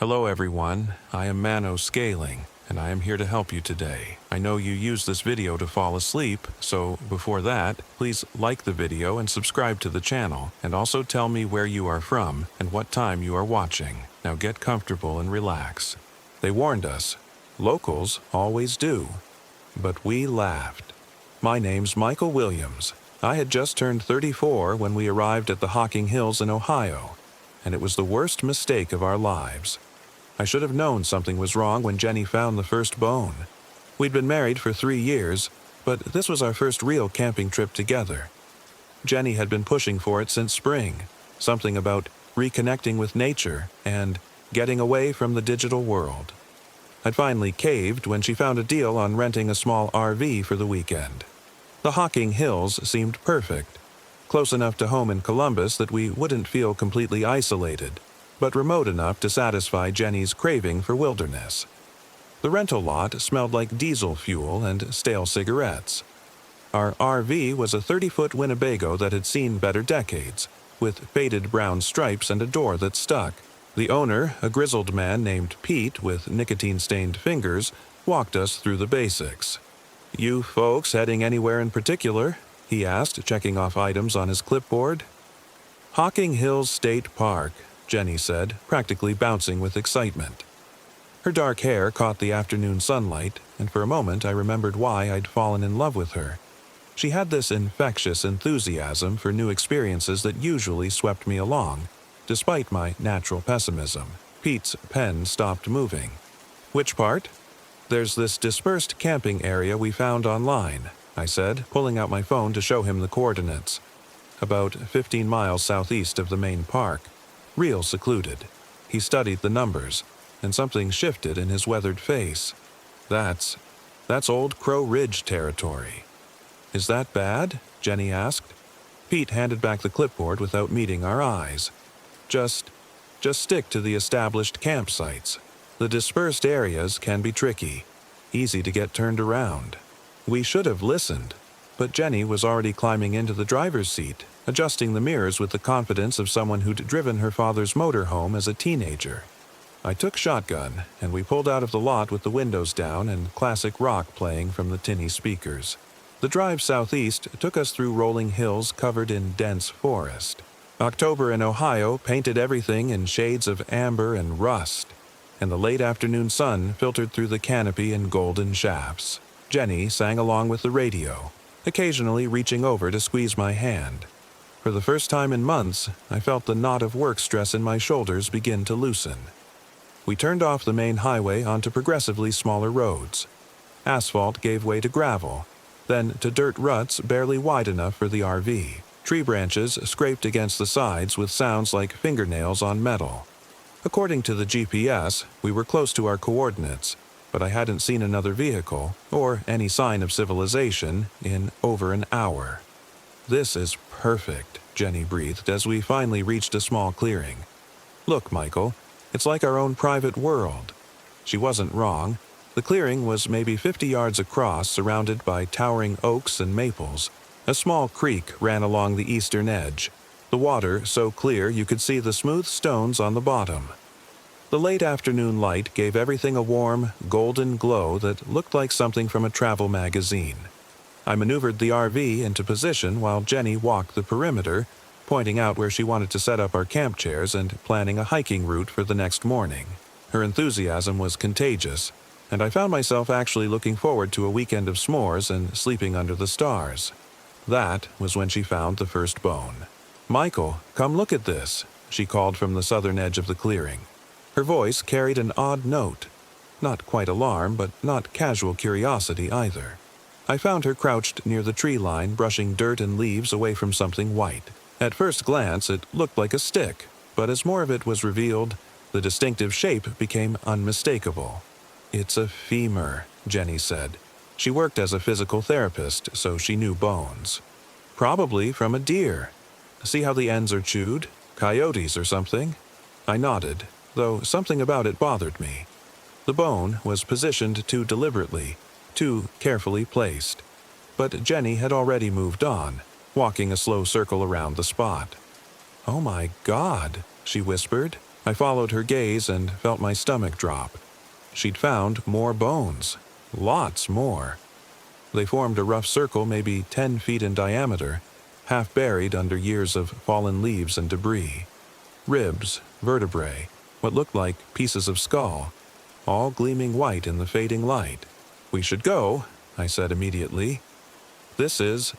Hello everyone, I am Mano Scaling, and I am here to help you today. I know you use this video to fall asleep, so before that, please like the video and subscribe to the channel, and also tell me where you are from and what time you are watching. Now get comfortable and relax. They warned us. Locals always do. But we laughed. My name's Michael Williams. I had just turned 34 when we arrived at the Hocking Hills in Ohio, and it was the worst mistake of our lives. I should have known something was wrong when Jenny found the first bone. We'd been married for 3 years, but this was our first real camping trip together. Jenny had been pushing for it since spring, something about reconnecting with nature and getting away from the digital world. I'd finally caved when she found a deal on renting a small RV for the weekend. The Hocking Hills seemed perfect, close enough to home in Columbus that we wouldn't feel completely isolated, but remote enough to satisfy Jenny's craving for wilderness. The rental lot smelled like diesel fuel and stale cigarettes. Our RV was a 30-foot Winnebago that had seen better decades, with faded brown stripes and a door that stuck. The owner, a grizzled man named Pete with nicotine-stained fingers, walked us through the basics. "You folks heading anywhere in particular?" he asked, checking off items on his clipboard. "Hocking Hills State Park," Jenny said, practically bouncing with excitement. Her dark hair caught the afternoon sunlight, and for a moment I remembered why I'd fallen in love with her. She had this infectious enthusiasm for new experiences that usually swept me along, despite my natural pessimism. Pete's pen stopped moving. "Which part?" "There's this dispersed camping area we found online," I said, pulling out my phone to show him the coordinates. "About 15 miles southeast of the main park. Real secluded." He studied the numbers, and something shifted in his weathered face. That's Old Crow Ridge territory." "Is that bad?" Jenny asked. Pete handed back the clipboard without meeting our eyes. Just stick to the established campsites. The dispersed areas can be tricky, easy to get turned around." We should have listened, but Jenny was already climbing into the driver's seat, adjusting the mirrors with the confidence of someone who'd driven her father's motorhome as a teenager. I took shotgun, and we pulled out of the lot with the windows down and classic rock playing from the tinny speakers. The drive southeast took us through rolling hills covered in dense forest. October in Ohio painted everything in shades of amber and rust, and the late afternoon sun filtered through the canopy in golden shafts. Jenny sang along with the radio, occasionally reaching over to squeeze my hand. For the first time in months, I felt the knot of work stress in my shoulders begin to loosen. We turned off the main highway onto progressively smaller roads. Asphalt gave way to gravel, then to dirt ruts barely wide enough for the RV. Tree branches scraped against the sides with sounds like fingernails on metal. According to the GPS, we were close to our coordinates, but I hadn't seen another vehicle, or any sign of civilization, in over an hour. "This is perfect," Jenny breathed as we finally reached a small clearing. "Look, Michael, it's like our own private world." She wasn't wrong. The clearing was maybe 50 yards across, surrounded by towering oaks and maples. A small creek ran along the eastern edge, the water so clear you could see the smooth stones on the bottom. The late afternoon light gave everything a warm, golden glow that looked like something from a travel magazine. I maneuvered the RV into position while Jenny walked the perimeter, pointing out where she wanted to set up our camp chairs and planning a hiking route for the next morning. Her enthusiasm was contagious, and I found myself actually looking forward to a weekend of s'mores and sleeping under the stars. That was when she found the first bone. "Michael, come look at this," she called from the southern edge of the clearing. Her voice carried an odd note. Not quite alarm, but not casual curiosity either. I found her crouched near the tree line, brushing dirt and leaves away from something white. At first glance, it looked like a stick, but as more of it was revealed, the distinctive shape became unmistakable. "It's a femur," Jenny said. She worked as a physical therapist, so she knew bones. "Probably from a deer. See how the ends are chewed? Coyotes or something?" I nodded, though something about it bothered me. The bone was positioned too deliberately, too carefully placed. But Jenny had already moved on, walking a slow circle around the spot. "Oh my God," she whispered. I followed her gaze and felt my stomach drop. She'd found more bones. Lots more. They formed a rough circle maybe 10 feet in diameter, half buried under years of fallen leaves and debris. Ribs, vertebrae, what looked like pieces of skull, all gleaming white in the fading light. "We should go," I said immediately. This is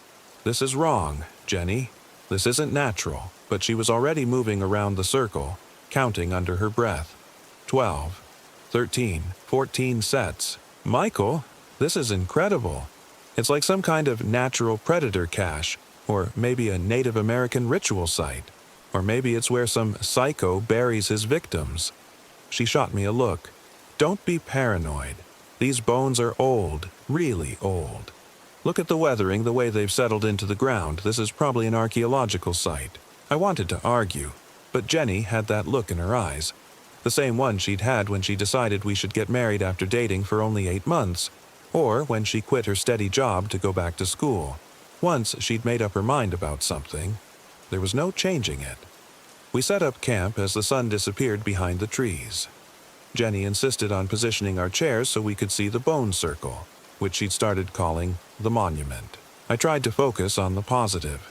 wrong, Jenny. This isn't natural." But she was already moving around the circle, counting under her breath. 12, 13, 14 sets. "Michael, this is incredible. It's like some kind of natural predator cache, or maybe a Native American ritual site. Or maybe it's where some psycho buries his victims." She shot me a look. "Don't be paranoid. These bones are old, really old. Look at the weathering, the way they've settled into the ground. This is probably an archaeological site." I wanted to argue, but Jenny had that look in her eyes, the same one she'd had when she decided we should get married after dating for only 8 months, or when she quit her steady job to go back to school. Once she'd made up her mind about something, there was no changing it. We set up camp as the sun disappeared behind the trees. Jenny insisted on positioning our chairs so we could see the bone circle, which she'd started calling the monument. I tried to focus on the positive.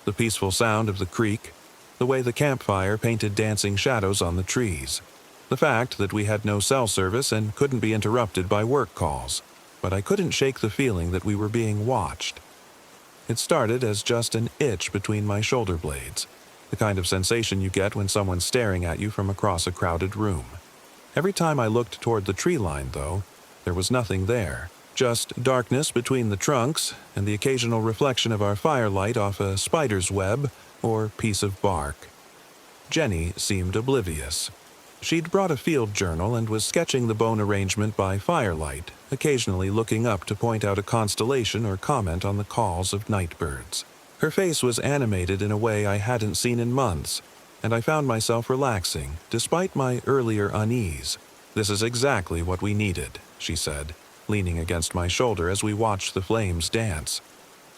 The peaceful sound of the creek, the way the campfire painted dancing shadows on the trees, the fact that we had no cell service and couldn't be interrupted by work calls. But I couldn't shake the feeling that we were being watched. It started as just an itch between my shoulder blades, the kind of sensation you get when someone's staring at you from across a crowded room. Every time I looked toward the tree line, though, there was nothing there. Just darkness between the trunks and the occasional reflection of our firelight off a spider's web or piece of bark. Jenny seemed oblivious. She'd brought a field journal and was sketching the bone arrangement by firelight, occasionally looking up to point out a constellation or comment on the calls of night birds. Her face was animated in a way I hadn't seen in months, and I found myself relaxing, despite my earlier unease. "This is exactly what we needed," she said, leaning against my shoulder as we watched the flames dance.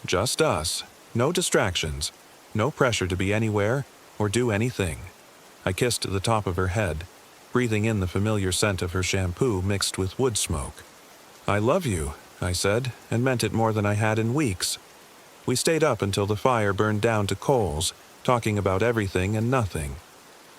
"Just us. No distractions. No pressure to be anywhere or do anything." I kissed the top of her head, breathing in the familiar scent of her shampoo mixed with wood smoke. "I love you," I said, and meant it more than I had in weeks. We stayed up until the fire burned down to coals, talking about everything and nothing.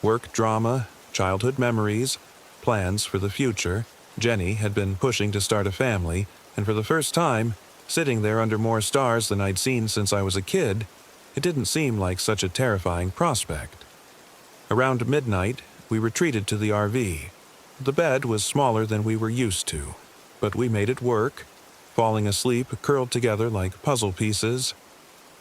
Work drama, childhood memories, plans for the future. Jenny had been pushing to start a family, and for the first time, sitting there under more stars than I'd seen since I was a kid, it didn't seem like such a terrifying prospect. Around midnight, we retreated to the RV. The bed was smaller than we were used to, but we made it work, falling asleep curled together like puzzle pieces.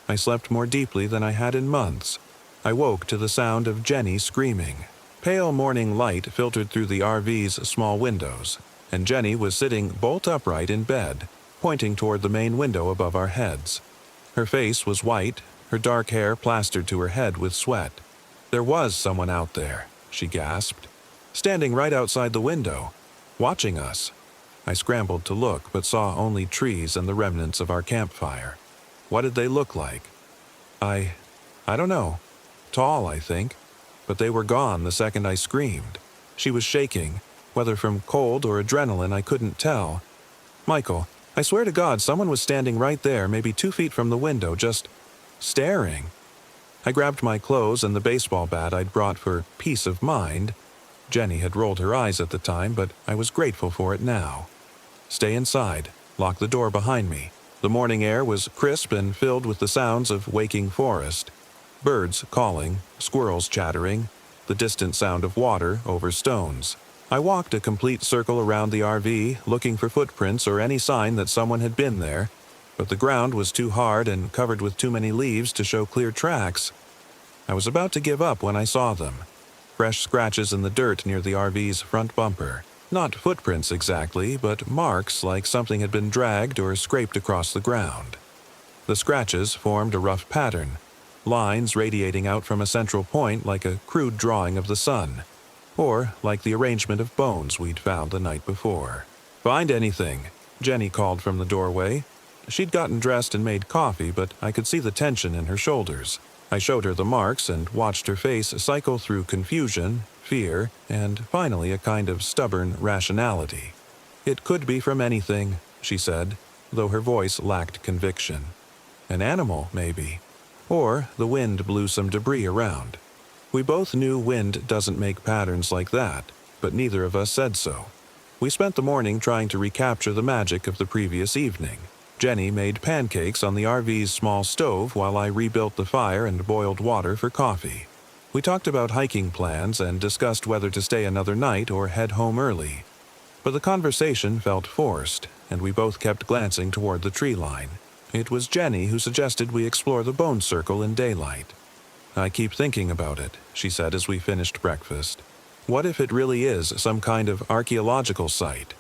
I slept more deeply than I had in months. I woke to the sound of Jenny screaming. Pale morning light filtered through the RV's small windows, and Jenny was sitting bolt upright in bed, pointing toward the main window above our heads. Her face was white, her dark hair plastered to her head with sweat. "There was someone out there," she gasped, "standing right outside the window, watching us." I scrambled to look, but saw only trees and the remnants of our campfire. What did they look like? I don't know. Tall, I think, but they were gone the second I screamed. She was shaking, whether from cold or adrenaline I couldn't tell. "Michael, I swear to God someone was standing right there, maybe 2 feet from the window, just staring." I grabbed my clothes and the baseball bat I'd brought for peace of mind. Jenny had rolled her eyes at the time, but I was grateful for it now. "Stay inside. Lock the door behind me." The morning air was crisp and filled with the sounds of waking forest. Birds calling, squirrels chattering, the distant sound of water over stones. I walked a complete circle around the RV, looking for footprints or any sign that someone had been there, but the ground was too hard and covered with too many leaves to show clear tracks. I was about to give up when I saw them. Fresh scratches in the dirt near the RV's front bumper. Not footprints exactly, but marks like something had been dragged or scraped across the ground. The scratches formed a rough pattern, lines radiating out from a central point like a crude drawing of the sun, or like the arrangement of bones we'd found the night before. "Find anything?" Jenny called from the doorway. She'd gotten dressed and made coffee, but I could see the tension in her shoulders. I showed her the marks and watched her face cycle through confusion, fear, and finally a kind of stubborn rationality. "It could be from anything," she said, though her voice lacked conviction. "An animal, maybe. Or the wind blew some debris around." We both knew wind doesn't make patterns like that, but neither of us said so. We spent the morning trying to recapture the magic of the previous evening. Jenny made pancakes on the RV's small stove while I rebuilt the fire and boiled water for coffee. We talked about hiking plans and discussed whether to stay another night or head home early. But the conversation felt forced, and we both kept glancing toward the tree line. It was Jenny who suggested we explore the bone circle in daylight. "I keep thinking about it," she said as we finished breakfast. "What if it really is some kind of archaeological site?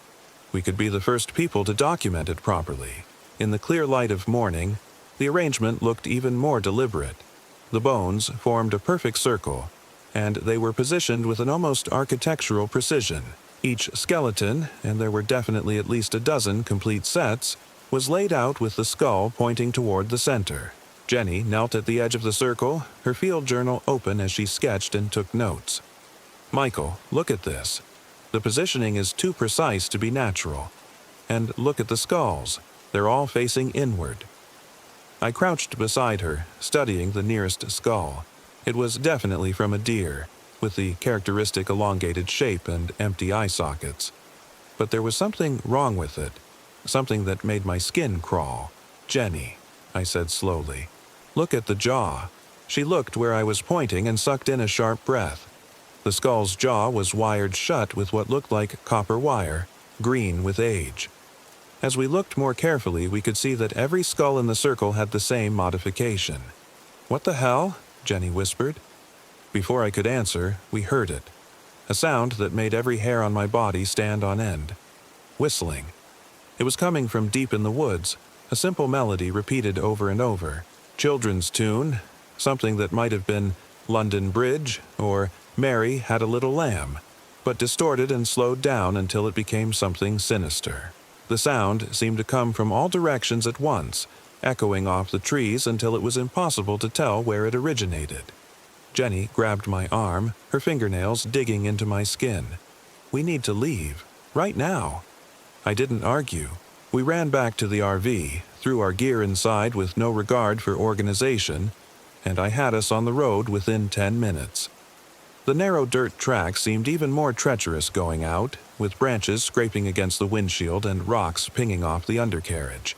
We could be the first people to document it properly." In the clear light of morning, the arrangement looked even more deliberate. The bones formed a perfect circle, and they were positioned with an almost architectural precision. Each skeleton, and there were definitely at least a dozen complete sets, was laid out with the skull pointing toward the center. Jenny knelt at the edge of the circle, her field journal open as she sketched and took notes. "Michael, look at this. The positioning is too precise to be natural. And look at the skulls. They're all facing inward." I crouched beside her, studying the nearest skull. It was definitely from a deer, with the characteristic elongated shape and empty eye sockets. But there was something wrong with it, something that made my skin crawl. "Jenny," I said slowly, "look at the jaw." She looked where I was pointing and sucked in a sharp breath. The skull's jaw was wired shut with what looked like copper wire, green with age. As we looked more carefully, we could see that every skull in the circle had the same modification. "What the hell?" Jenny whispered. Before I could answer, we heard it. A sound that made every hair on my body stand on end. Whistling. It was coming from deep in the woods, a simple melody repeated over and over. Children's tune, something that might have been London Bridge or Mary Had a Little Lamb, but distorted and slowed down until it became something sinister. The sound seemed to come from all directions at once, echoing off the trees until it was impossible to tell where it originated. Jenny grabbed my arm, her fingernails digging into my skin. "We need to leave. Right now." I didn't argue. We ran back to the RV, threw our gear inside with no regard for organization, and I had us on the road within 10 minutes. The narrow dirt track seemed even more treacherous going out, with branches scraping against the windshield and rocks pinging off the undercarriage.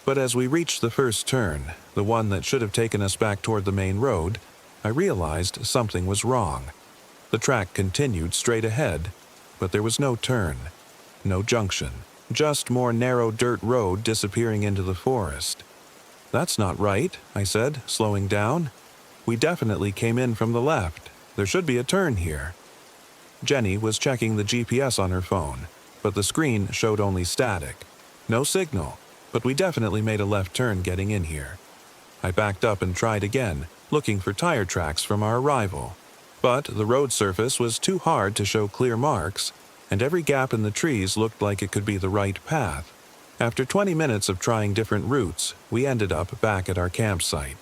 But as we reached the first turn, the one that should have taken us back toward the main road, I realized something was wrong. The track continued straight ahead, but there was no turn, no junction, just more narrow dirt road disappearing into the forest. "That's not right," I said, slowing down. "We definitely came in from the left. There should be a turn here." Jenny was checking the GPS on her phone, but the screen showed only static. No signal, but we definitely made a left turn getting in here. I backed up and tried again, looking for tire tracks from our arrival. But the road surface was too hard to show clear marks, and every gap in the trees looked like it could be the right path. After 20 minutes of trying different routes, we ended up back at our campsite.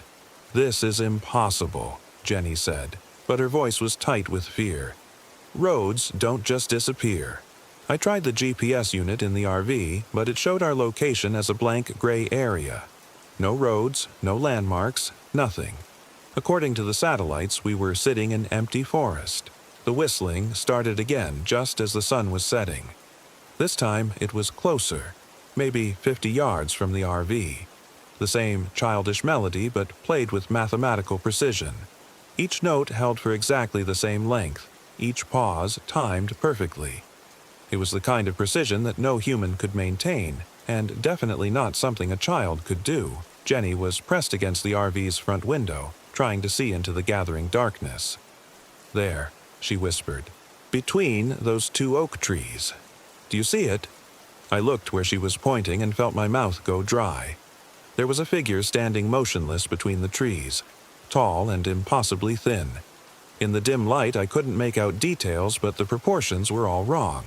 "This is impossible," Jenny said, but her voice was tight with fear. "Roads don't just disappear." I tried the GPS unit in the RV, but it showed our location as a blank gray area. No roads, no landmarks, nothing. According to the satellites, we were sitting in empty forest. The whistling started again just as the sun was setting. This time it was closer, maybe 50 yards from the RV. The same childish melody, but played with mathematical precision. Each note held for exactly the same length, each pause timed perfectly. It was the kind of precision that no human could maintain, and definitely not something a child could do. Jenny was pressed against the RV's front window, trying to see into the gathering darkness. "There," she whispered, "between those two oak trees. Do you see it?" I looked where she was pointing and felt my mouth go dry. There was a figure standing motionless between the trees, tall and impossibly thin. In the dim light, I couldn't make out details, but the proportions were all wrong.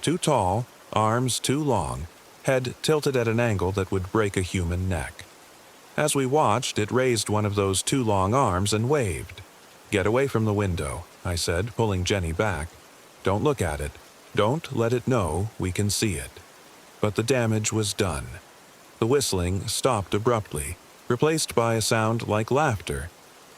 Too tall, arms too long, head tilted at an angle that would break a human neck. As we watched, it raised one of those two long arms and waved. "Get away from the window," I said, pulling Jenny back. "Don't look at it. Don't let it know we can see it." But the damage was done. The whistling stopped abruptly, replaced by a sound like laughter,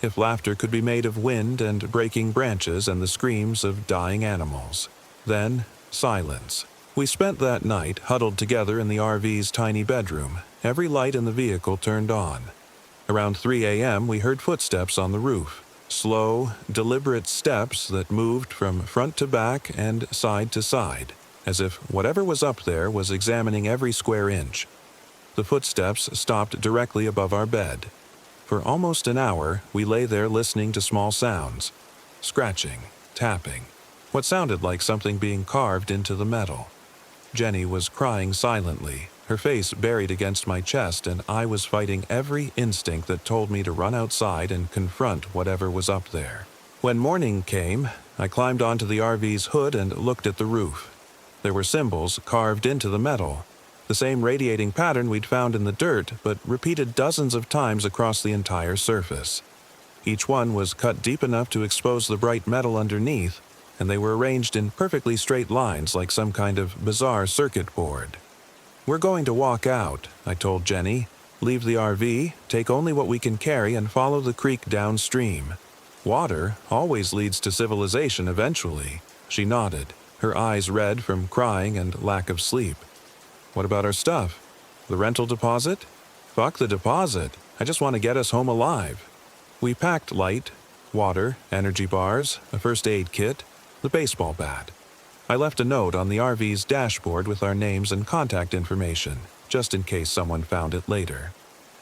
if laughter could be made of wind and breaking branches and the screams of dying animals. Then, silence. We spent that night huddled together in the RV's tiny bedroom, every light in the vehicle turned on. Around 3 a.m. we heard footsteps on the roof, slow, deliberate steps that moved from front to back and side to side, as if whatever was up there was examining every square inch. The footsteps stopped directly above our bed. For almost an hour, we lay there listening to small sounds. Scratching, tapping, what sounded like something being carved into the metal. Jenny was crying silently, her face buried against my chest, and I was fighting every instinct that told me to run outside and confront whatever was up there. When morning came, I climbed onto the RV's hood and looked at the roof. There were symbols carved into the metal, the same radiating pattern we'd found in the dirt, but repeated dozens of times across the entire surface. Each one was cut deep enough to expose the bright metal underneath, and they were arranged in perfectly straight lines like some kind of bizarre circuit board. "We're going to walk out," I told Jenny. "Leave the RV, take only what we can carry, and follow the creek downstream. Water always leads to civilization eventually." She nodded, her eyes red from crying and lack of sleep. "What about our stuff? The rental deposit?" "Fuck the deposit. I just want to get us home alive." We packed light, water, energy bars, a first aid kit, the baseball bat. I left a note on the RV's dashboard with our names and contact information, just in case someone found it later.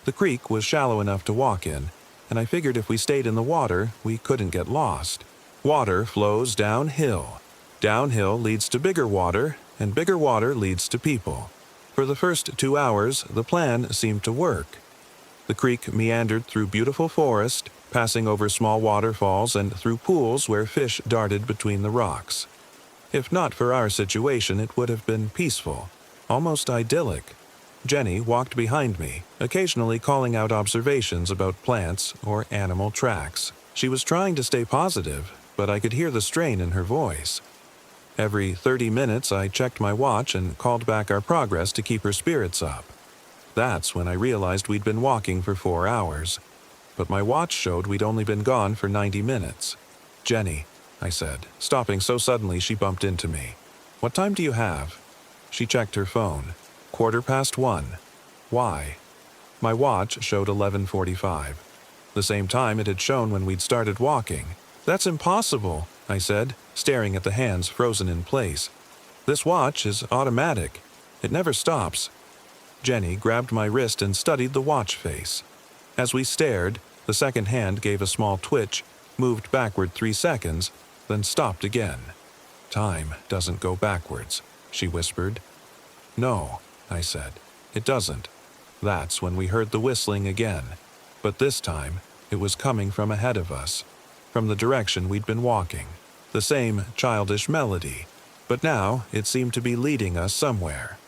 The creek was shallow enough to walk in, and I figured if we stayed in the water, we couldn't get lost. Water flows downhill. Downhill leads to bigger water, and bigger water leads to people. For the first 2 hours, the plan seemed to work. The creek meandered through beautiful forest, passing over small waterfalls and through pools where fish darted between the rocks. If not for our situation, it would have been peaceful, almost idyllic. Jenny walked behind me, occasionally calling out observations about plants or animal tracks. She was trying to stay positive, but I could hear the strain in her voice. Every 30 minutes, I checked my watch and called back our progress to keep her spirits up. That's when I realized we'd been walking for 4 hours. But my watch showed we'd only been gone for 90 minutes. "Jenny," I said, stopping so suddenly she bumped into me. "What time do you have?" She checked her phone. 1:15. "Why?" My watch showed 11:45. The same time it had shown when we'd started walking. "That's impossible," I said, staring at the hands frozen in place. "This watch is automatic. It never stops." Jenny grabbed my wrist and studied the watch face. As we stared, the second hand gave a small twitch, moved backward 3 seconds, then stopped again. "Time doesn't go backwards," she whispered. "No," I said, "it doesn't." That's when we heard the whistling again, but this time it was coming from ahead of us, from the direction we'd been walking. The same childish melody, but now it seemed to be leading us somewhere.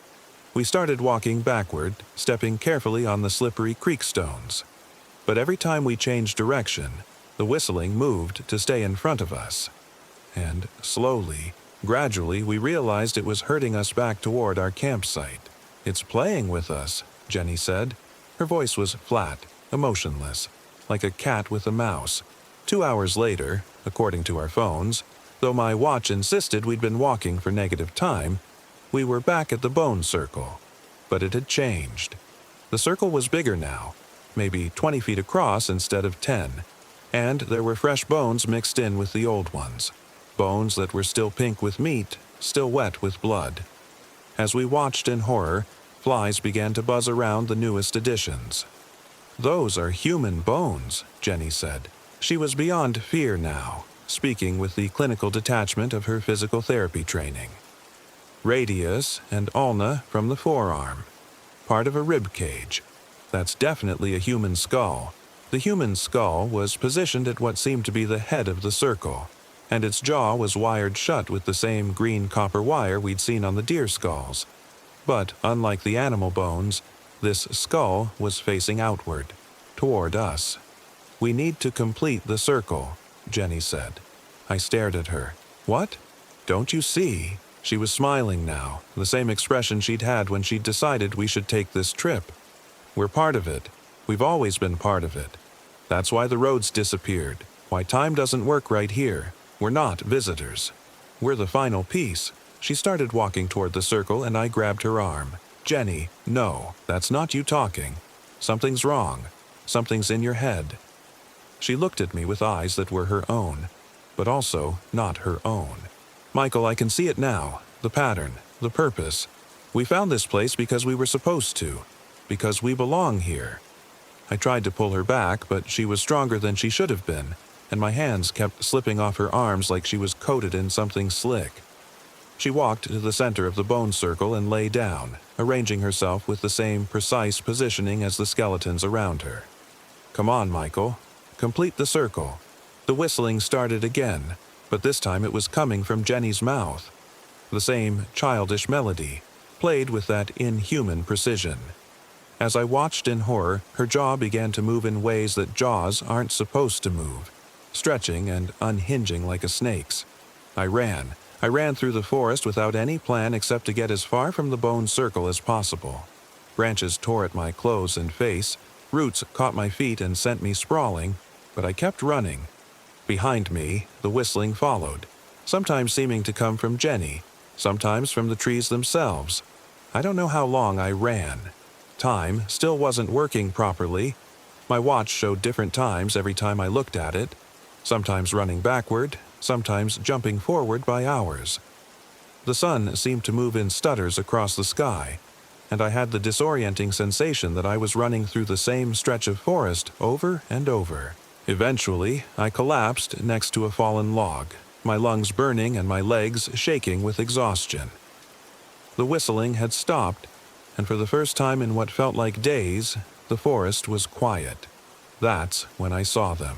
We started walking backward, stepping carefully on the slippery creek stones. But every time we changed direction, the whistling moved to stay in front of us. And slowly, gradually, we realized it was herding us back toward our campsite. "It's playing with us," Jenny said. Her voice was flat, emotionless, like a cat with a mouse. 2 hours later, according to our phones, though my watch insisted we'd been walking for negative time, we were back at the bone circle. But it had changed. The circle was bigger now, maybe 20 feet across instead of 10, and there were fresh bones mixed in with the old ones. Bones that were still pink with meat, still wet with blood. As we watched in horror, flies began to buzz around the newest additions. "Those are human bones," Jenny said. She was beyond fear now, speaking with the clinical detachment of her physical therapy training. "Radius and ulna from the forearm. Part of a rib cage. That's definitely a human skull." The human skull was positioned at what seemed to be the head of the circle, and its jaw was wired shut with the same green copper wire we'd seen on the deer skulls. But, unlike the animal bones, This skull was facing outward, toward us. "We need to complete the circle," Jenny said. I stared at her. "What? Don't you see?" She was smiling now, the same expression she'd had when she'd decided we should take this trip. "We're part of it. We've always been part of it. That's why the roads disappeared, why time doesn't work right here. We're not visitors. We're the final piece." She started walking toward the circle and I grabbed her arm. "Jenny, no, that's not you talking. Something's wrong. Something's in your head." She looked at me with eyes that were her own, but also not her own. "Michael, I can see it now. The pattern, the purpose. We found this place because we were supposed to, because we belong here." I tried to pull her back, but she was stronger than she should have been, and my hands kept slipping off her arms like she was coated in something slick. She walked to the center of the bone circle and lay down, arranging herself with the same precise positioning as the skeletons around her. "Come on, Michael. Complete the circle." The whistling started again, but this time it was coming from Jenny's mouth. The same childish melody, played with that inhuman precision. As I watched in horror, her jaw began to move in ways that jaws aren't supposed to move, stretching and unhinging like a snake's. I ran through the forest without any plan except to get as far from the bone circle as possible. Branches tore at my clothes and face, roots caught my feet and sent me sprawling, but I kept running. Behind me, the whistling followed, sometimes seeming to come from Jenny, sometimes from the trees themselves. I don't know how long I ran. Time still wasn't working properly. My watch showed different times every time I looked at it, sometimes running backward, sometimes jumping forward by hours. The sun seemed to move in stutters across the sky, and I had the disorienting sensation that I was running through the same stretch of forest over and over. Eventually, I collapsed next to a fallen log, my lungs burning and my legs shaking with exhaustion. The whistling had stopped, and for the first time in what felt like days, the forest was quiet. That's when I saw them.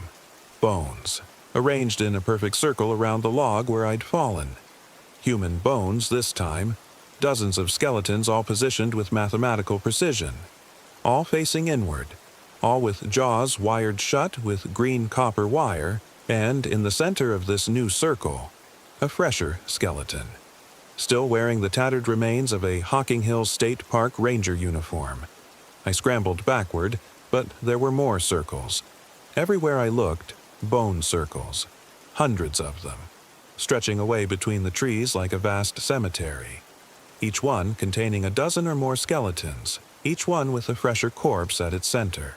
Bones, arranged in a perfect circle around the log where I'd fallen. Human bones this time, dozens of skeletons all positioned with mathematical precision, all facing inward, all with jaws wired shut with green copper wire, and in the center of this new circle, a fresher skeleton, still wearing the tattered remains of a Hocking Hills State Park ranger uniform. I scrambled backward, but there were more circles. Everywhere I looked, bone circles, hundreds of them, stretching away between the trees like a vast cemetery, each one containing a dozen or more skeletons, each one with a fresher corpse at its center.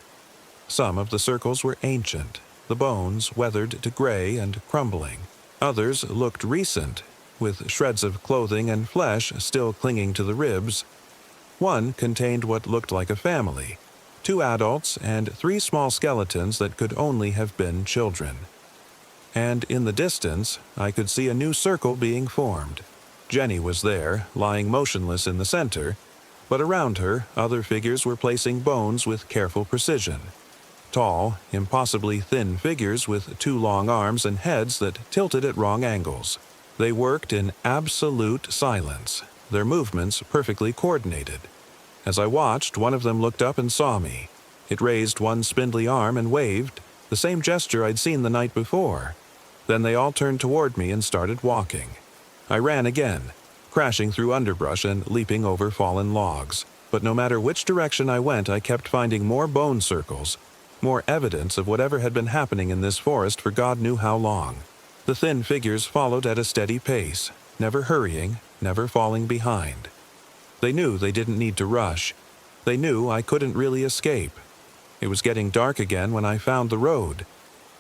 Some of the circles were ancient, the bones weathered to gray and crumbling. Others looked recent, with shreds of clothing and flesh still clinging to the ribs. One contained what looked like a family, 2 adults and 3 small skeletons that could only have been children. And in the distance, I could see a new circle being formed. Jenny was there, lying motionless in the center, but around her, other figures were placing bones with careful precision. Tall, impossibly thin figures with 2 long arms and heads that tilted at wrong angles. They worked in absolute silence, their movements perfectly coordinated. As I watched, one of them looked up and saw me. It raised one spindly arm and waved, the same gesture I'd seen the night before. Then they all turned toward me and started walking. I ran again, crashing through underbrush and leaping over fallen logs. But no matter which direction I went, I kept finding more bone circles, more evidence of whatever had been happening in this forest for God knew how long. The thin figures followed at a steady pace, never hurrying, never falling behind. They knew they didn't need to rush. They knew I couldn't really escape. It was getting dark again when I found the road.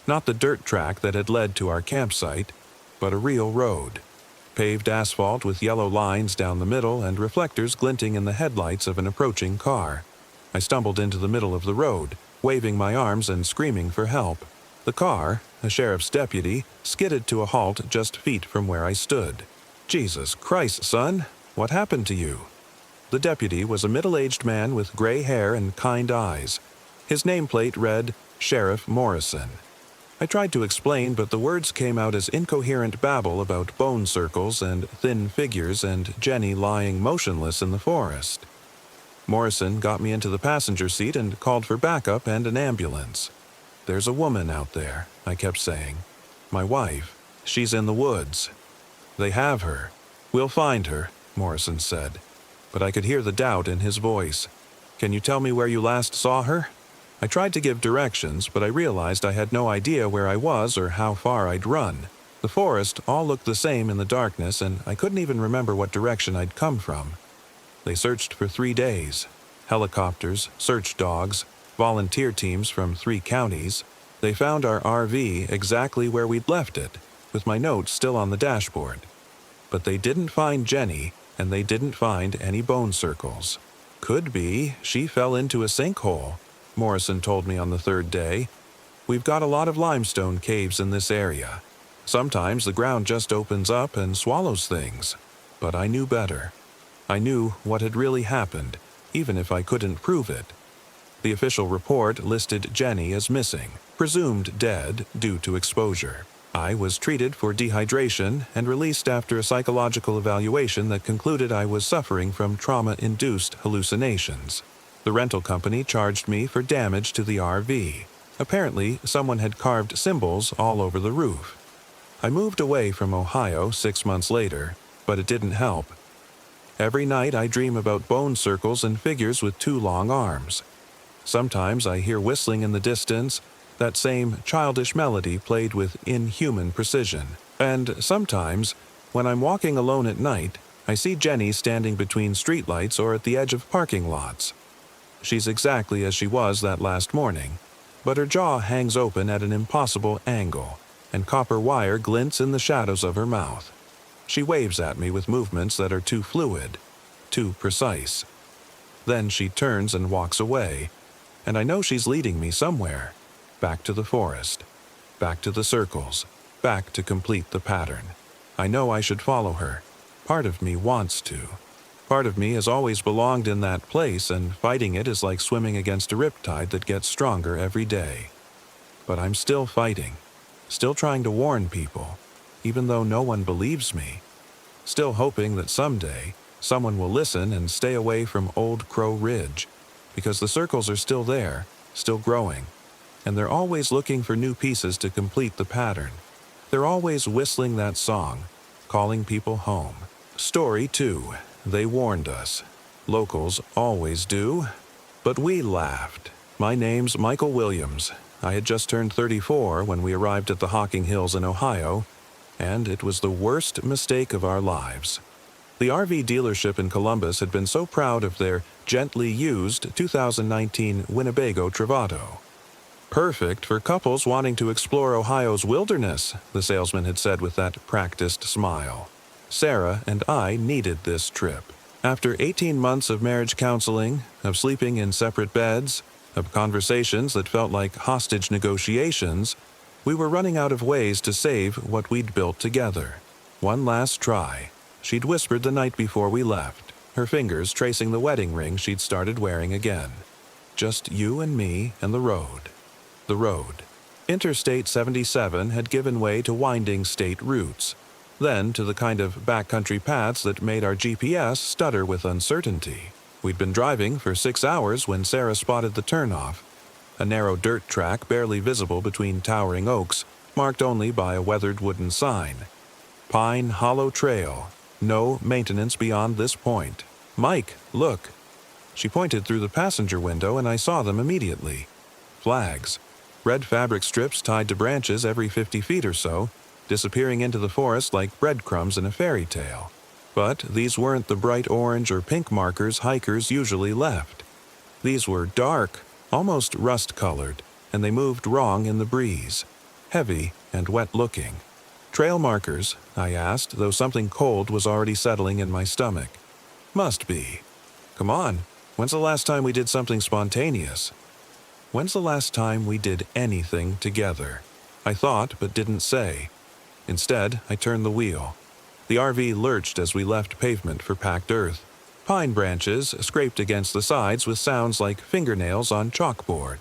Not the dirt track that had led to our campsite, but a real road. Paved asphalt with yellow lines down the middle and reflectors glinting in the headlights of an approaching car. I stumbled into the middle of the road, waving my arms and screaming for help. The car, a sheriff's deputy, skidded to a halt just feet from where I stood. "Jesus Christ, son, what happened to you?" The deputy was a middle-aged man with gray hair and kind eyes. His nameplate read, Sheriff Morrison. I tried to explain, but the words came out as incoherent babble about bone circles and thin figures and Jenny lying motionless in the forest. Morrison got me into the passenger seat and called for backup and an ambulance. "There's a woman out there," I kept saying. "My wife. She's in the woods." "They have her. We'll find her," Morrison said. But I could hear the doubt in his voice. "Can you tell me where you last saw her?" I tried to give directions, but I realized I had no idea where I was or how far I'd run. The forest all looked the same in the darkness, and I couldn't even remember what direction I'd come from. They searched for 3 days. Helicopters, search dogs, volunteer teams from 3 counties. They found our RV exactly where we'd left it, with my notes still on the dashboard. But they didn't find Jenny, and they didn't find any bone circles. "Could be she fell into a sinkhole," Morrison told me on the 3rd day. "We've got a lot of limestone caves in this area. Sometimes the ground just opens up and swallows things." But I knew better. I knew what had really happened, even if I couldn't prove it. The official report listed Jenny as missing, presumed dead due to exposure. I was treated for dehydration and released after a psychological evaluation that concluded I was suffering from trauma-induced hallucinations. The rental company charged me for damage to the RV. Apparently, someone had carved symbols all over the roof. I moved away from Ohio 6 months later, but it didn't help. Every night I dream about bone circles and figures with 2 long arms. Sometimes I hear whistling in the distance, that same childish melody played with inhuman precision. And sometimes, when I'm walking alone at night, I see Jenny standing between streetlights or at the edge of parking lots. She's exactly as she was that last morning, but her jaw hangs open at an impossible angle, and copper wire glints in the shadows of her mouth. She waves at me with movements that are too fluid, too precise. Then she turns and walks away, and I know she's leading me somewhere. Back to the forest, back to the circles, back to complete the pattern. I know I should follow her. Part of me wants to. Part of me has always belonged in that place, and fighting it is like swimming against a riptide that gets stronger every day. But I'm still fighting, still trying to warn people, even though no one believes me. Still hoping that someday someone will listen and stay away from Old Crow Ridge, because the circles are still there, still growing. And they're always looking for new pieces to complete the pattern. They're always whistling that song, calling people home. Story 2. They warned us. Locals always do. But we laughed. My name's Michael Williams. I had just turned 34 when we arrived at the Hocking Hills in Ohio, and it was the worst mistake of our lives. The RV dealership in Columbus had been so proud of their gently used 2019 Winnebago Travato. "Perfect for couples wanting to explore Ohio's wilderness," the salesman had said with that practiced smile. Sarah and I needed this trip. After 18 months of marriage counseling, of sleeping in separate beds, of conversations that felt like hostage negotiations, we were running out of ways to save what we'd built together. One last try, she'd whispered the night before we left, her fingers tracing the wedding ring she'd started wearing again. "Just you and me and the road." The road. Interstate 77 had given way to winding state routes, then to the kind of backcountry paths that made our GPS stutter with uncertainty. We'd been driving for 6 hours when Sarah spotted the turnoff, a narrow dirt track barely visible between towering oaks, marked only by a weathered wooden sign. "Pine Hollow Trail. No maintenance beyond this point. Mike, look." She pointed through the passenger window and I saw them immediately. Flags. Red fabric strips tied to branches every 50 feet or so, disappearing into the forest like breadcrumbs in a fairy tale. But these weren't the bright orange or pink markers hikers usually left. These were dark, almost rust-colored, and they moved wrong in the breeze. Heavy and wet-looking. "Trail markers?" I asked, though something cold was already settling in my stomach. "Must be. Come on, when's the last time we did something spontaneous? When's the last time we did anything together?" I thought, but didn't say. Instead, I turned the wheel. The RV lurched as we left pavement for packed earth. Pine branches scraped against the sides with sounds like fingernails on chalkboard.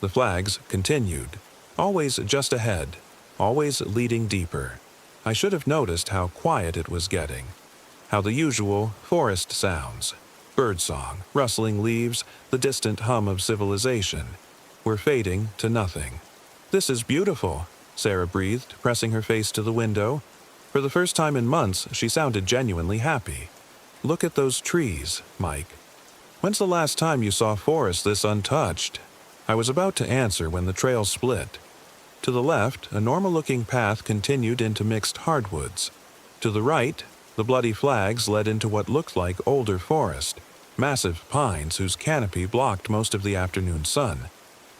The flags continued, always just ahead, always leading deeper. I should have noticed how quiet it was getting, how the usual forest sounds, birdsong, rustling leaves, the distant hum of civilization, were fading to nothing. "This is beautiful," Sarah breathed, pressing her face to the window. For the first time in months, she sounded genuinely happy. "Look at those trees, Mike. When's the last time you saw forest this untouched?" I was about to answer when the trail split. To the left, a normal-looking path continued into mixed hardwoods. To the right, the bloody flags led into what looked like older forest, massive pines whose canopy blocked most of the afternoon sun.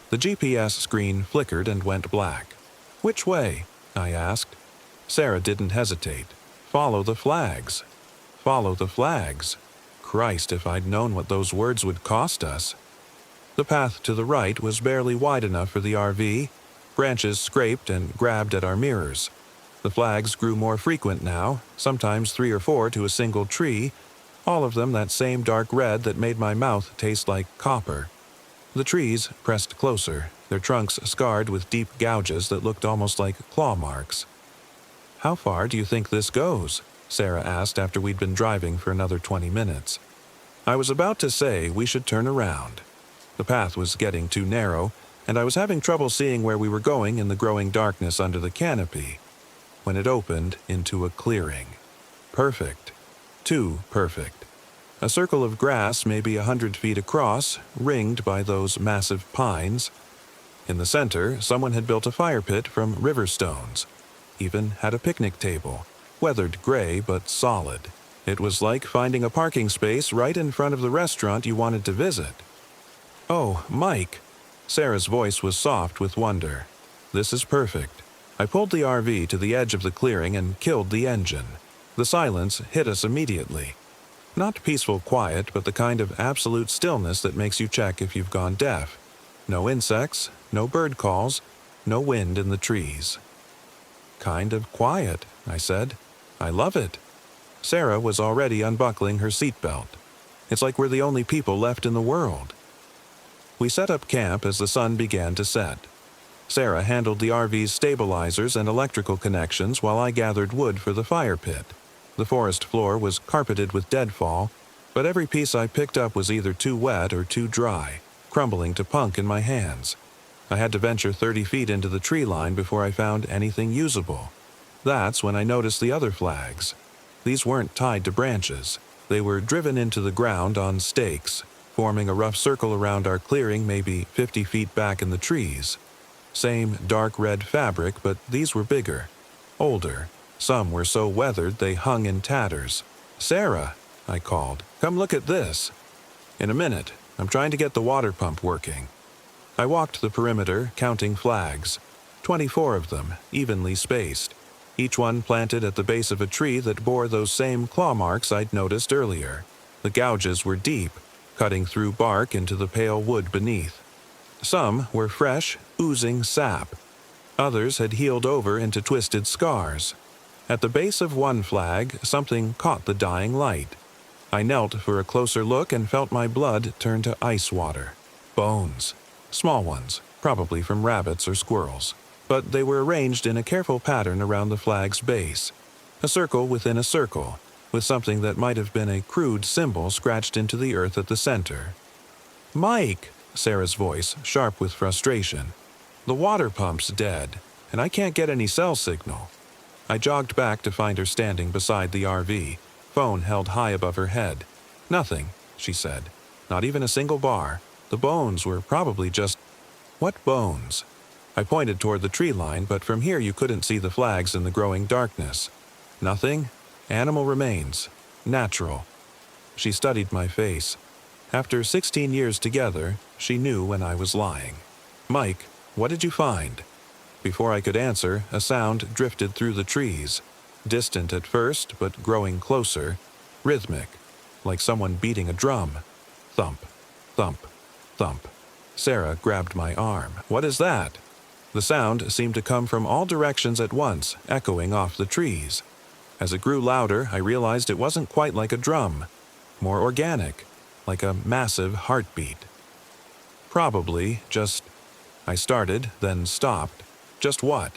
The GPS screen flickered and went black. "Which way?" I asked. Sarah didn't hesitate. "Follow the flags." Follow the flags. Christ, if I'd known what those words would cost us. The path to the right was barely wide enough for the RV. Branches scraped and grabbed at our mirrors. The flags grew more frequent now, sometimes 3 or 4 to a single tree, all of them that same dark red that made my mouth taste like copper. The trees pressed closer, their trunks scarred with deep gouges that looked almost like claw marks. "How far do you think this goes?" Sarah asked after we'd been driving for another 20 minutes. I was about to say we should turn around. The path was getting too narrow, and I was having trouble seeing where we were going in the growing darkness under the canopy, when it opened into a clearing. Perfect. Too perfect. A circle of grass maybe 100 feet across, ringed by those massive pines. In the center, someone had built a fire pit from river stones. Even had a picnic table, weathered gray but solid. It was like finding a parking space right in front of the restaurant you wanted to visit. "Oh, Mike." Sarah's voice was soft with wonder. "This is perfect." I pulled the RV to the edge of the clearing and killed the engine. The silence hit us immediately. Not peaceful quiet, but the kind of absolute stillness that makes you check if you've gone deaf. No insects, no bird calls, no wind in the trees. "Kind of quiet," I said. "I love it." Sarah was already unbuckling her seatbelt. "It's like we're the only people left in the world." We set up camp as the sun began to set. Sarah handled the RV's stabilizers and electrical connections while I gathered wood for the fire pit. The forest floor was carpeted with deadfall, but every piece I picked up was either too wet or too dry, crumbling to punk in my hands. I had to venture 30 feet into the tree line before I found anything usable. That's when I noticed the other flags. These weren't tied to branches. They were driven into the ground on stakes, forming a rough circle around our clearing maybe 50 feet back in the trees. Same dark red fabric, but these were bigger, older. Some were so weathered they hung in tatters. "Sarah," I called, "come look at this." "In a minute. I'm trying to get the water pump working." I walked the perimeter, counting flags. 24 of them, evenly spaced. Each one planted at the base of a tree that bore those same claw marks I'd noticed earlier. The gouges were deep, cutting through bark into the pale wood beneath. Some were fresh, oozing sap. Others had healed over into twisted scars. At the base of one flag, something caught the dying light. I knelt for a closer look and felt my blood turn to ice water. Bones. Small ones, probably from rabbits or squirrels. But they were arranged in a careful pattern around the flag's base. A circle within a circle, with something that might have been a crude symbol scratched into the earth at the center. "Mike!" Sarah's voice, sharp with frustration. "The water pump's dead, and I can't get any cell signal." I jogged back to find her standing beside the RV, phone held high above her head. "Nothing," she said. "Not even a single bar. The bones were probably just—" "What bones?" I pointed toward the tree line, but from here you couldn't see the flags in the growing darkness. "Nothing. Animal remains. Natural." She studied my face. After 16 years together, she knew when I was lying. "Mike, what did you find?" Before I could answer, a sound drifted through the trees. Distant at first, but growing closer. Rhythmic, like someone beating a drum. Thump, thump, thump. Sarah grabbed my arm. "What is that?" The sound seemed to come from all directions at once, echoing off the trees. As it grew louder, I realized it wasn't quite like a drum. More organic, like a massive heartbeat. Probably just... I started, then stopped. Just what?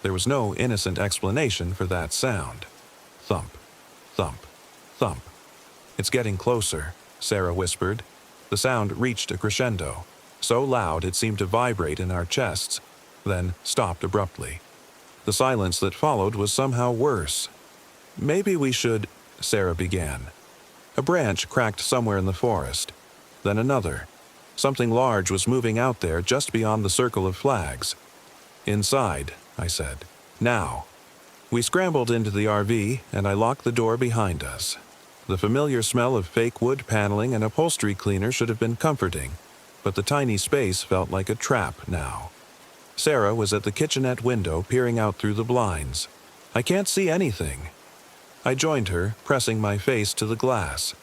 There was no innocent explanation for that sound. Thump, thump, thump. "It's getting closer," Sarah whispered. The sound reached a crescendo, so loud it seemed to vibrate in our chests, then stopped abruptly. The silence that followed was somehow worse. "Maybe we should," Sarah began. A branch cracked somewhere in the forest, then another. Something large was moving out there just beyond the circle of flags. "Inside," I said. "Now." We scrambled into the RV, and I locked the door behind us. The familiar smell of fake wood paneling and upholstery cleaner should have been comforting, but the tiny space felt like a trap now. Sarah was at the kitchenette window peering out through the blinds. "I can't see anything." I joined her, pressing my face to the glass.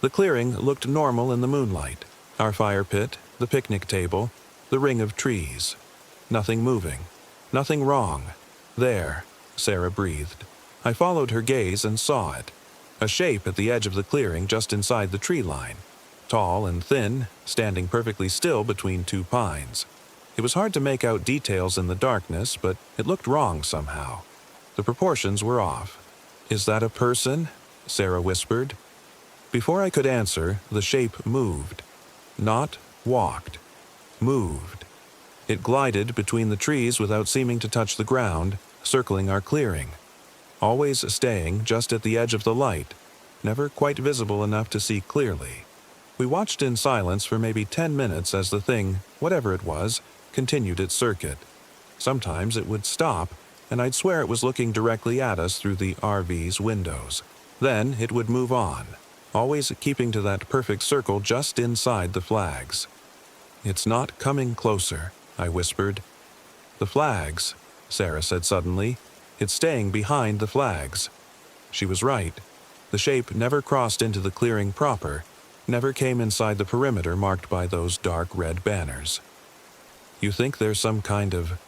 The clearing looked normal in the moonlight. Our fire pit, the picnic table, the ring of trees. Nothing moving. Nothing wrong. "There," Sarah breathed. I followed her gaze and saw it. A shape at the edge of the clearing just inside the tree line. Tall and thin, standing perfectly still between two pines. It was hard to make out details in the darkness, but it looked wrong somehow. The proportions were off. "Is that a person?" Sarah whispered. Before I could answer, the shape moved. Not walked. Moved. It glided between the trees without seeming to touch the ground, circling our clearing. Always staying just at the edge of the light, never quite visible enough to see clearly. We watched in silence for maybe 10 minutes as the thing, whatever it was, continued its circuit. Sometimes it would stop, and I'd swear it was looking directly at us through the RV's windows. Then it would move on, always keeping to that perfect circle just inside the flags. "It's not coming closer," I whispered. "The flags," Sarah said suddenly. "It's staying behind the flags." She was right. The shape never crossed into the clearing proper, never came inside the perimeter marked by those dark red banners. "You think there's some kind of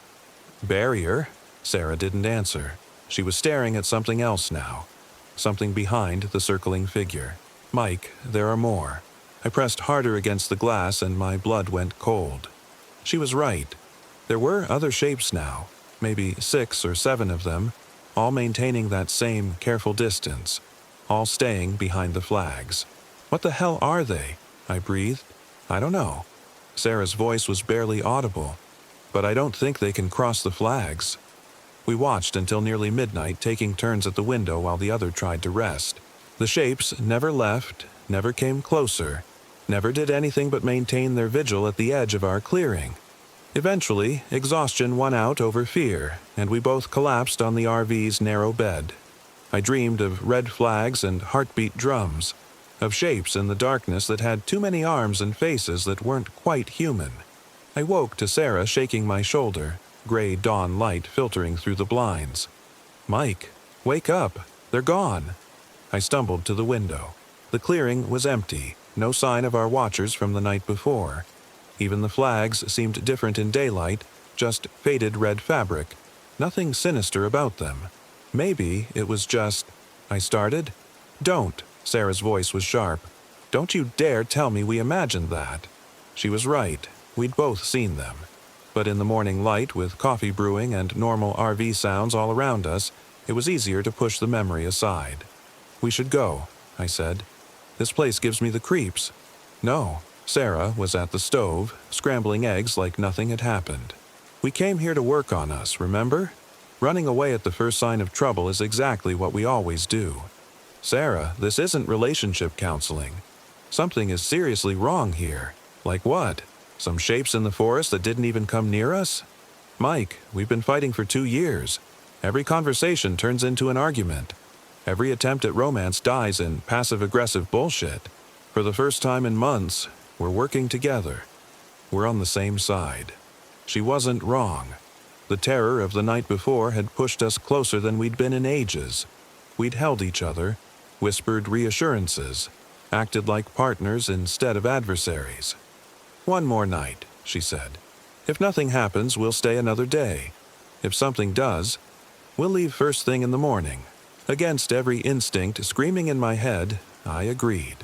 barrier?" Sarah didn't answer. She was staring at something else now. Something behind the circling figure. "Mike, there are more." I pressed harder against the glass and my blood went cold. She was right. There were other shapes now, maybe 6 or 7 of them, all maintaining that same careful distance, all staying behind the flags. "What the hell are they?" I breathed. "I don't know." Sarah's voice was barely audible. "But I don't think they can cross the flags." We watched until nearly midnight, taking turns at the window while the other tried to rest. The shapes never left, never came closer, never did anything but maintain their vigil at the edge of our clearing. Eventually, exhaustion won out over fear, and we both collapsed on the RV's narrow bed. I dreamed of red flags and heartbeat drums, of shapes in the darkness that had too many arms and faces that weren't quite human. I woke to Sarah shaking my shoulder, gray dawn light filtering through the blinds. "Mike, wake up. They're gone." I stumbled to the window. The clearing was empty, no sign of our watchers from the night before. Even the flags seemed different in daylight, just faded red fabric. Nothing sinister about them. Maybe it was just... I started. "Don't," Sarah's voice was sharp. "Don't you dare tell me we imagined that." She was right. We'd both seen them. But in the morning light, with coffee brewing and normal RV sounds all around us, it was easier to push the memory aside. "We should go," I said. "This place gives me the creeps." "No." Sarah was at the stove, scrambling eggs like nothing had happened. "We came here to work on us, remember? Running away at the first sign of trouble is exactly what we always do." "Sarah, this isn't relationship counseling. Something is seriously wrong here." "Like what? Some shapes in the forest that didn't even come near us?" "Mike, we've been fighting for 2 years. Every conversation turns into an argument. Every attempt at romance dies in passive-aggressive bullshit. For the first time in months, we're working together. We're on the same side." She wasn't wrong. The terror of the night before had pushed us closer than we'd been in ages. We'd held each other, whispered reassurances, acted like partners instead of adversaries. "One more night," she said. "If nothing happens, we'll stay another day. If something does, we'll leave first thing in the morning." Against every instinct screaming in my head, I agreed.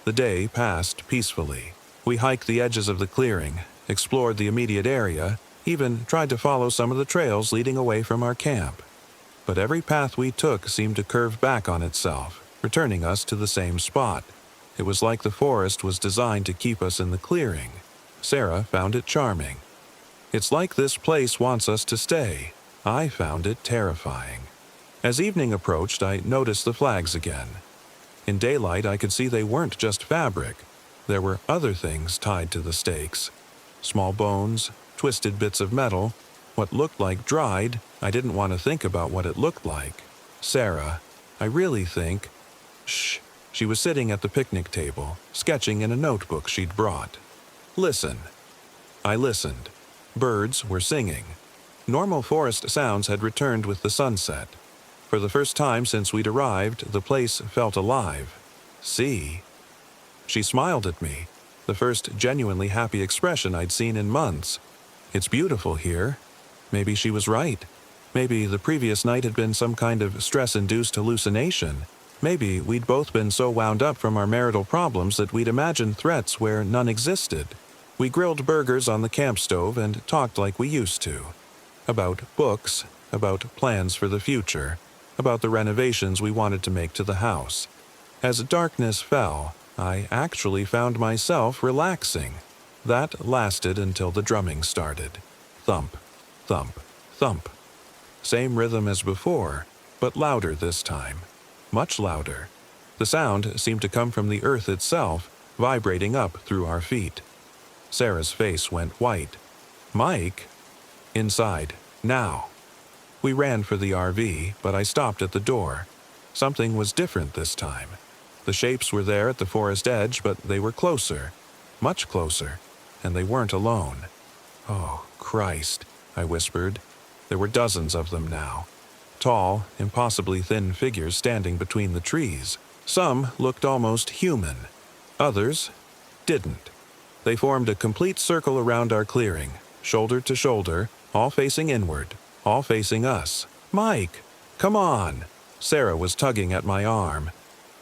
The day passed peacefully. We hiked the edges of the clearing, explored the immediate area, even tried to follow some of the trails leading away from our camp. But every path we took seemed to curve back on itself, returning us to the same spot. It was like the forest was designed to keep us in the clearing. Sarah found it charming. It's like this place wants us to stay. I found it terrifying. As evening approached, I noticed the flags again. In daylight, I could see they weren't just fabric. There were other things tied to the stakes. Small bones, twisted bits of metal, what looked like dried. I didn't want to think about what it looked like. Sarah, I really think... Shh. She was sitting at the picnic table, sketching in a notebook she'd brought. Listen. I listened. Birds were singing. Normal forest sounds had returned with the sunset. For the first time since we'd arrived, the place felt alive. See? She smiled at me, the first genuinely happy expression I'd seen in months. It's beautiful here. Maybe she was right. Maybe the previous night had been some kind of stress-induced hallucination. Maybe we'd both been so wound up from our marital problems that we'd imagined threats where none existed. We grilled burgers on the camp stove and talked like we used to. About books, about plans for the future, about the renovations we wanted to make to the house. As darkness fell, I actually found myself relaxing. That lasted until the drumming started. Thump, thump, thump. Same rhythm as before, but louder this time. Much louder. The sound seemed to come from the earth itself, vibrating up through our feet. Sarah's face went white. Mike? Inside. Now. We ran for the RV, but I stopped at the door. Something was different this time. The shapes were there at the forest edge, but they were closer. Much closer. And they weren't alone. Oh, Christ, I whispered. There were dozens of them now. Tall, impossibly thin figures standing between the trees. Some looked almost human. Others didn't. They formed a complete circle around our clearing, shoulder to shoulder, all facing inward, all facing us. Mike, come on! Sarah was tugging at my arm,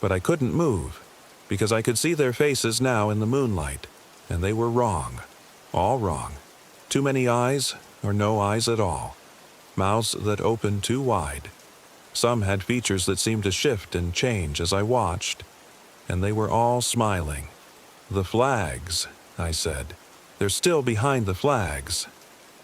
but I couldn't move, because I could see their faces now in the moonlight, and they were wrong. All wrong. Too many eyes, or no eyes at all. Mouths that opened too wide. Some had features that seemed to shift and change as I watched, and they were all smiling. The flags, I said. They're still behind the flags.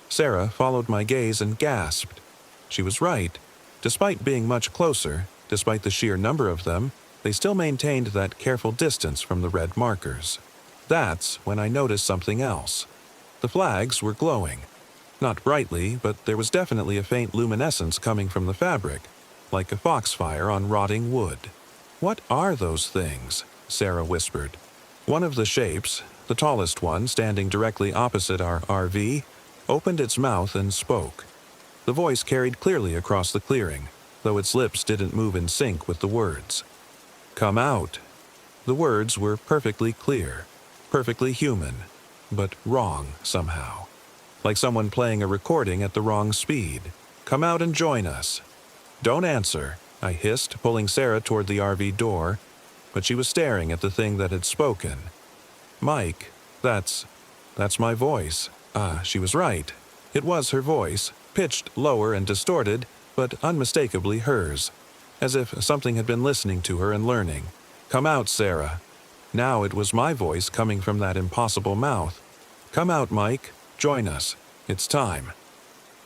Sarah followed my gaze and gasped. She was right. Despite being much closer, despite the sheer number of them, they still maintained that careful distance from the red markers. That's when I noticed something else. The flags were glowing. Not brightly, but there was definitely a faint luminescence coming from the fabric, like a foxfire on rotting wood. What are those things? Sarah whispered. One of the shapes, the tallest one standing directly opposite our RV, opened its mouth and spoke. The voice carried clearly across the clearing, though its lips didn't move in sync with the words. Come out. The words were perfectly clear, perfectly human, but wrong somehow. Like someone playing a recording at the wrong speed. Come out and join us. Don't answer, I hissed, pulling Sarah toward the RV door, but she was staring at the thing that had spoken. Mike, that's my voice. She was right. It was her voice, pitched lower and distorted, but unmistakably hers, as if something had been listening to her and learning. Come out, Sarah. Now it was my voice coming from that impossible mouth. Come out, Mike. Join us. It's time.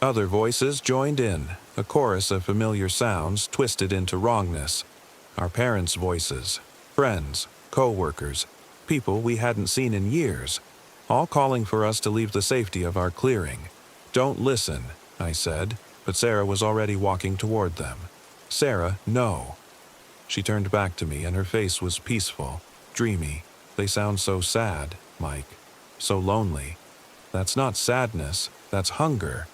Other voices joined in, a chorus of familiar sounds twisted into wrongness. Our parents' voices, friends, co-workers, people we hadn't seen in years, all calling for us to leave the safety of our clearing. Don't listen, I said, but Sarah was already walking toward them. Sarah, no. She turned back to me and her face was peaceful, dreamy. They sound so sad, Mike. So lonely. That's not sadness, that's hunger.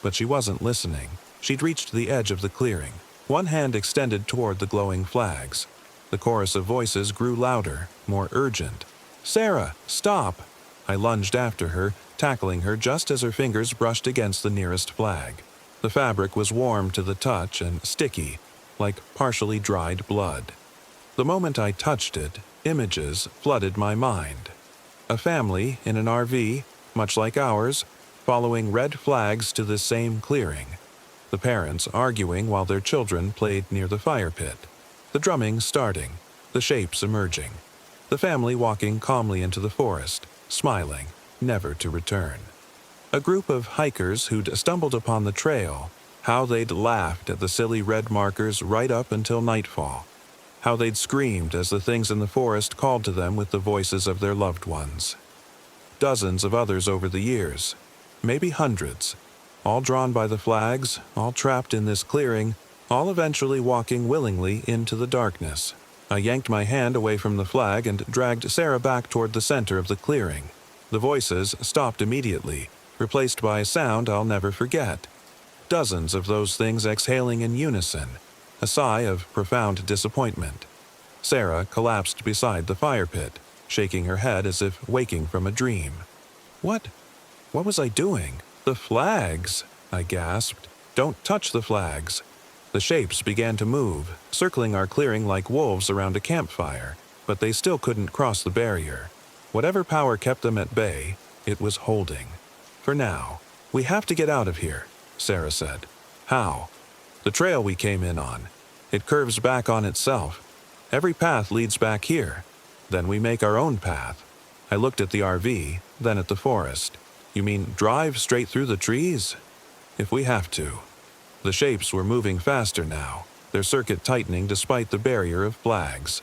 But she wasn't listening. She'd reached the edge of the clearing, one hand extended toward the glowing flags. The chorus of voices grew louder, more urgent. Sarah, stop! I lunged after her, tackling her just as her fingers brushed against the nearest flag. The fabric was warm to the touch and sticky, like partially dried blood. The moment I touched it, images flooded my mind. A family in an RV, much like ours, following red flags to the same clearing. The parents arguing while their children played near the fire pit. The drumming starting, the shapes emerging. The family walking calmly into the forest, smiling, never to return. A group of hikers who'd stumbled upon the trail. How they'd laughed at the silly red markers right up until nightfall. How they'd screamed as the things in the forest called to them with the voices of their loved ones. Dozens of others over the years, maybe hundreds, all drawn by the flags, all trapped in this clearing, all eventually walking willingly into the darkness. I yanked my hand away from the flag and dragged Sarah back toward the center of the clearing. The voices stopped immediately, replaced by a sound I'll never forget. Dozens of those things exhaling in unison, a sigh of profound disappointment. Sarah collapsed beside the fire pit, shaking her head as if waking from a dream. What was I doing? The flags, I gasped. Don't touch the flags. The shapes began to move, circling our clearing like wolves around a campfire, but they still couldn't cross the barrier. Whatever power kept them at bay, it was holding. For now, we have to get out of here, Sarah said. How? The trail we came in on. It curves back on itself. Every path leads back here. Then we make our own path. I looked at the RV, then at the forest. You mean drive straight through the trees? If we have to. The shapes were moving faster now, their circuit tightening despite the barrier of flags.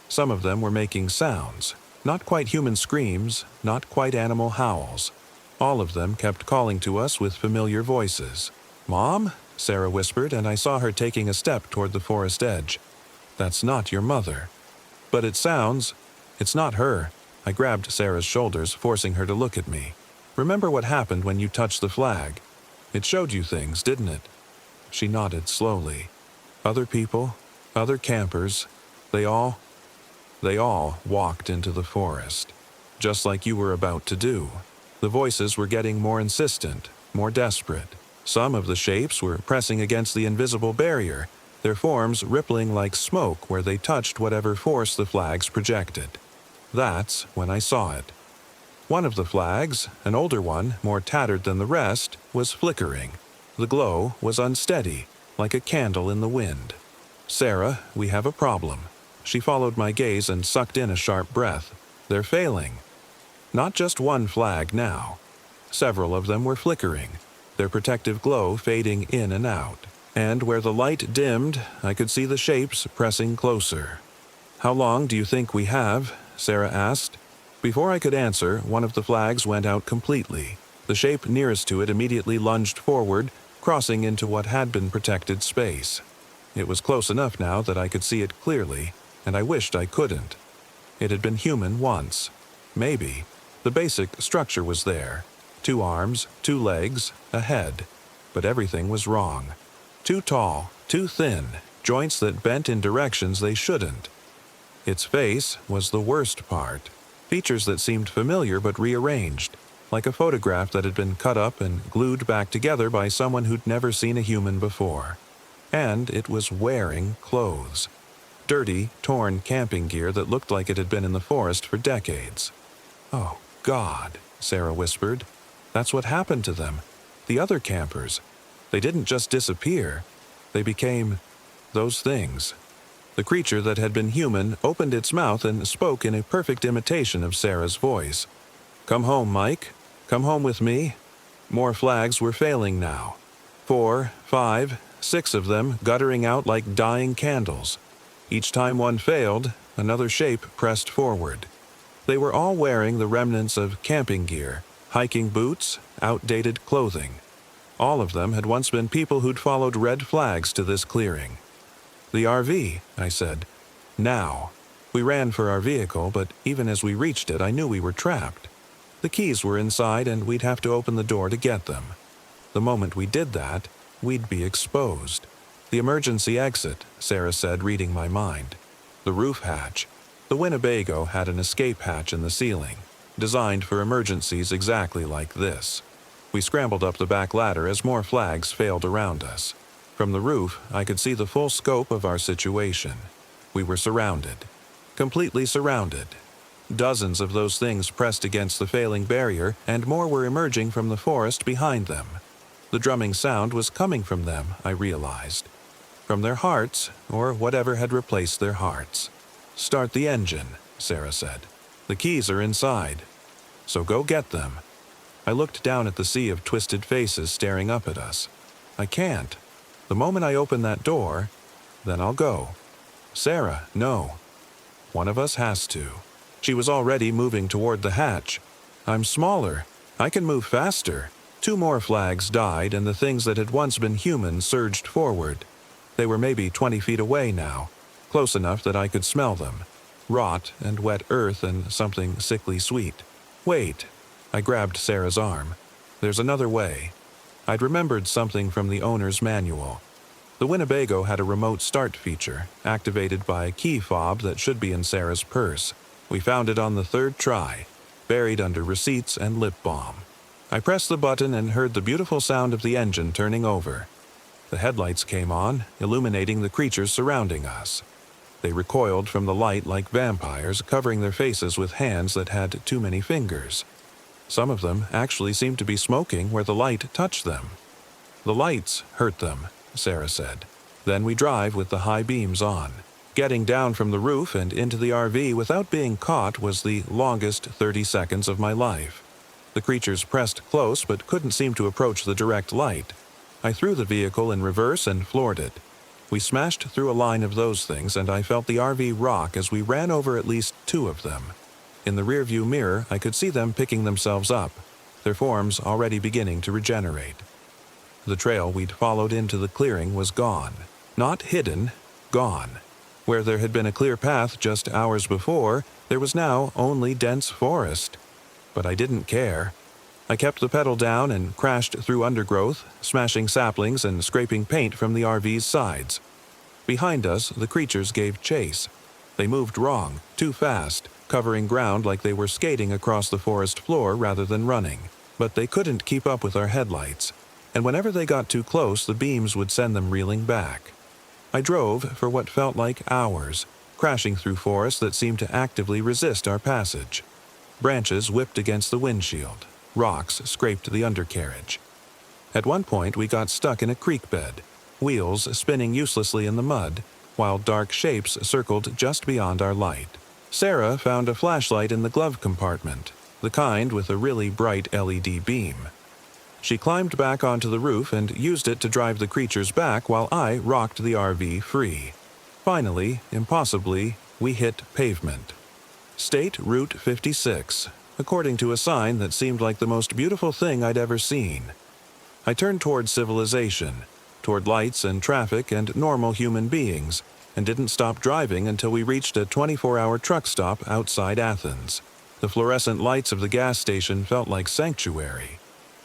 Some of them were making sounds, not quite human screams, not quite animal howls. All of them kept calling to us with familiar voices. "Mom?" Sarah whispered, and I saw her taking a step toward the forest edge. "That's not your mother." "But it sounds—" "It's not her." I grabbed Sarah's shoulders, forcing her to look at me. "Remember what happened when you touched the flag? It showed you things, didn't it?" She nodded slowly. Other people, other campers, they all walked into the forest, just like you were about to do. The voices were getting more insistent, more desperate. Some of the shapes were pressing against the invisible barrier, their forms rippling like smoke where they touched whatever force the flags projected. That's when I saw it. One of the flags, an older one, more tattered than the rest, was flickering. The glow was unsteady, like a candle in the wind. "Sarah, we have a problem." She followed my gaze and sucked in a sharp breath. "They're failing." Not just one flag now. Several of them were flickering, their protective glow fading in and out. And where the light dimmed, I could see the shapes pressing closer. "How long do you think we have?" Sarah asked. Before I could answer, one of the flags went out completely. The shape nearest to it immediately lunged forward, crossing into what had been protected space. It was close enough now that I could see it clearly, and I wished I couldn't. It had been human once. Maybe. The basic structure was there. 2 arms, 2 legs, a head. But everything was wrong. Too tall, too thin, joints that bent in directions they shouldn't. Its face was the worst part. Features that seemed familiar but rearranged, like a photograph that had been cut up and glued back together by someone who'd never seen a human before. And it was wearing clothes. Dirty, torn camping gear that looked like it had been in the forest for decades. "Oh, God," Sarah whispered. "That's what happened to them. The other campers. They didn't just disappear. They became those things." The creature that had been human opened its mouth and spoke in a perfect imitation of Sarah's voice. "Come home, Mike. Come home with me." More flags were failing now. 4, 5, 6 of them guttering out like dying candles. Each time one failed, another shape pressed forward. They were all wearing the remnants of camping gear, hiking boots, outdated clothing. All of them had once been people who'd followed red flags to this clearing. "The RV," I said. "Now." We ran for our vehicle, but even as we reached it, I knew we were trapped. The keys were inside, and we'd have to open the door to get them. The moment we did that, we'd be exposed. "The emergency exit," Sarah said, reading my mind. "The roof hatch." The Winnebago had an escape hatch in the ceiling, designed for emergencies exactly like this. We scrambled up the back ladder as more flags failed around us. From the roof, I could see the full scope of our situation. We were surrounded. Completely surrounded. Dozens of those things pressed against the failing barrier, and more were emerging from the forest behind them. The drumming sound was coming from them, I realized. From their hearts, or whatever had replaced their hearts. "Start the engine," Sarah said. "The keys are inside. So go get them." I looked down at the sea of twisted faces staring up at us. "I can't. The moment I open that door, then I'll go." "Sarah, no. One of us has to." She was already moving toward the hatch. "I'm smaller. I can move faster." 2 more flags died, and the things that had once been human surged forward. They were maybe 20 feet away now, close enough that I could smell them. Rot and wet earth and something sickly sweet. "Wait." I grabbed Sarah's arm. "There's another way." I'd remembered something from the owner's manual. The Winnebago had a remote start feature, activated by a key fob that should be in Sarah's purse. We found it on the 3rd try, buried under receipts and lip balm. I pressed the button and heard the beautiful sound of the engine turning over. The headlights came on, illuminating the creatures surrounding us. They recoiled from the light like vampires, covering their faces with hands that had too many fingers. Some of them actually seemed to be smoking where the light touched them. "The lights hurt them," Sarah said. "Then we drive with the high beams on." Getting down from the roof and into the RV without being caught was the longest 30 seconds of my life. The creatures pressed close but couldn't seem to approach the direct light. I threw the vehicle in reverse and floored it. We smashed through a line of those things, and I felt the RV rock as we ran over at least 2 of them. In the rearview mirror, I could see them picking themselves up, their forms already beginning to regenerate. The trail we'd followed into the clearing was gone. Not hidden, gone. Where there had been a clear path just hours before, there was now only dense forest. But I didn't care. I kept the pedal down and crashed through undergrowth, smashing saplings and scraping paint from the RV's sides. Behind us, the creatures gave chase. They moved wrong, too fast, covering ground like they were skating across the forest floor rather than running. But they couldn't keep up with our headlights, and whenever they got too close, the beams would send them reeling back. I drove for what felt like hours, crashing through forests that seemed to actively resist our passage. Branches whipped against the windshield. Rocks scraped the undercarriage. At one point, we got stuck in a creek bed, wheels spinning uselessly in the mud, while dark shapes circled just beyond our light. Sarah found a flashlight in the glove compartment, the kind with a really bright LED beam. She climbed back onto the roof and used it to drive the creatures back while I rocked the RV free. Finally, impossibly, we hit pavement. State Route 56, according to a sign that seemed like the most beautiful thing I'd ever seen. I turned toward civilization, toward lights and traffic and normal human beings, and didn't stop driving until we reached a 24-hour truck stop outside Athens. The fluorescent lights of the gas station felt like sanctuary.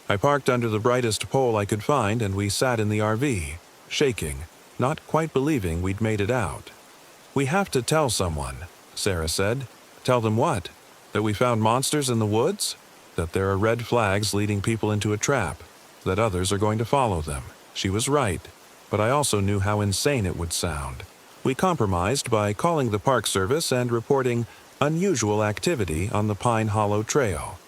I parked under the brightest pole I could find, and we sat in the RV, shaking, not quite believing we'd made it out. "We have to tell someone," Sarah said. "Tell them what? That we found monsters in the woods? That there are red flags leading people into a trap? That others are going to follow them?" She was right, but I also knew how insane it would sound. We compromised by calling the Park Service and reporting unusual activity on the Pine Hollow Trail.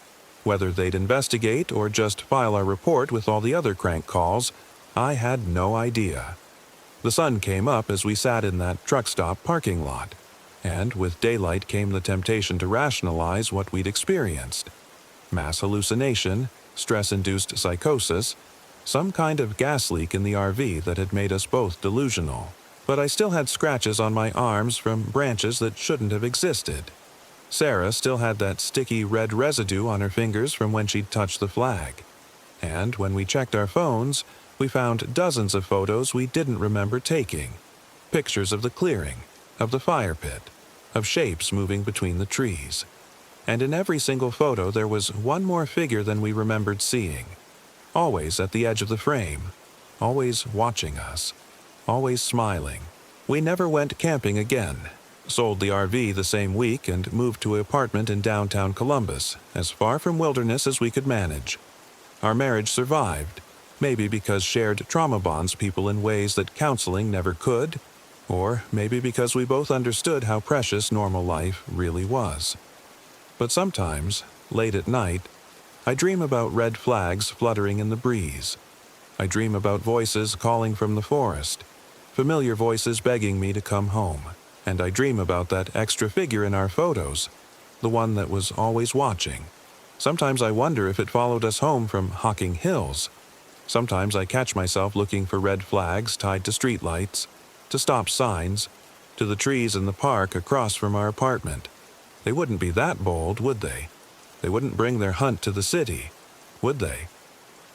Whether they'd investigate or just file our report with all the other crank calls, I had no idea. The sun came up as we sat in that truck stop parking lot, and with daylight came the temptation to rationalize what we'd experienced. Mass hallucination, stress-induced psychosis, some kind of gas leak in the RV that had made us both delusional. But I still had scratches on my arms from branches that shouldn't have existed. Sarah still had that sticky red residue on her fingers from when she'd touched the flag. And when we checked our phones, we found dozens of photos we didn't remember taking. Pictures of the clearing, of the fire pit, of shapes moving between the trees. And in every single photo there was one more figure than we remembered seeing. Always at the edge of the frame, always watching us, always smiling. We never went camping again, sold the RV the same week and moved to an apartment in downtown Columbus, as far from wilderness as we could manage. Our marriage survived, maybe because shared trauma bonds people in ways that counseling never could, or maybe because we both understood how precious normal life really was. But sometimes, late at night, I dream about red flags fluttering in the breeze. I dream about voices calling from the forest, familiar voices begging me to come home. And I dream about that extra figure in our photos, the one that was always watching. Sometimes I wonder if it followed us home from Hocking Hills. Sometimes I catch myself looking for red flags tied to streetlights, to stop signs, to the trees in the park across from our apartment. They wouldn't be that bold, would they? They wouldn't bring their hunt to the city, would they?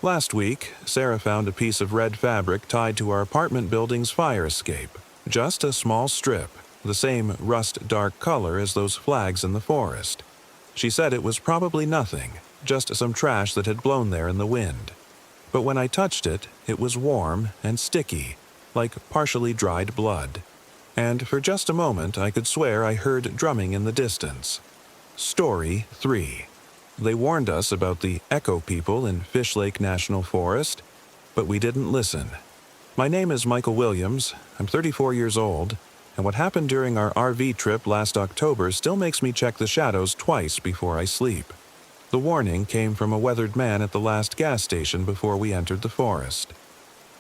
Last week, Sarah found a piece of red fabric tied to our apartment building's fire escape. Just a small strip, the same rust-dark color as those flags in the forest. She said it was probably nothing, just some trash that had blown there in the wind. But when I touched it, it was warm and sticky, like partially dried blood. And for just a moment I could swear I heard drumming in the distance. Story 3. They warned us about the echo people in Fish Lake National Forest, but we didn't listen. My name is Michael Williams, I'm 34 years old, and what happened during our RV trip last October still makes me check the shadows twice before I sleep. The warning came from a weathered man at the last gas station before we entered the forest.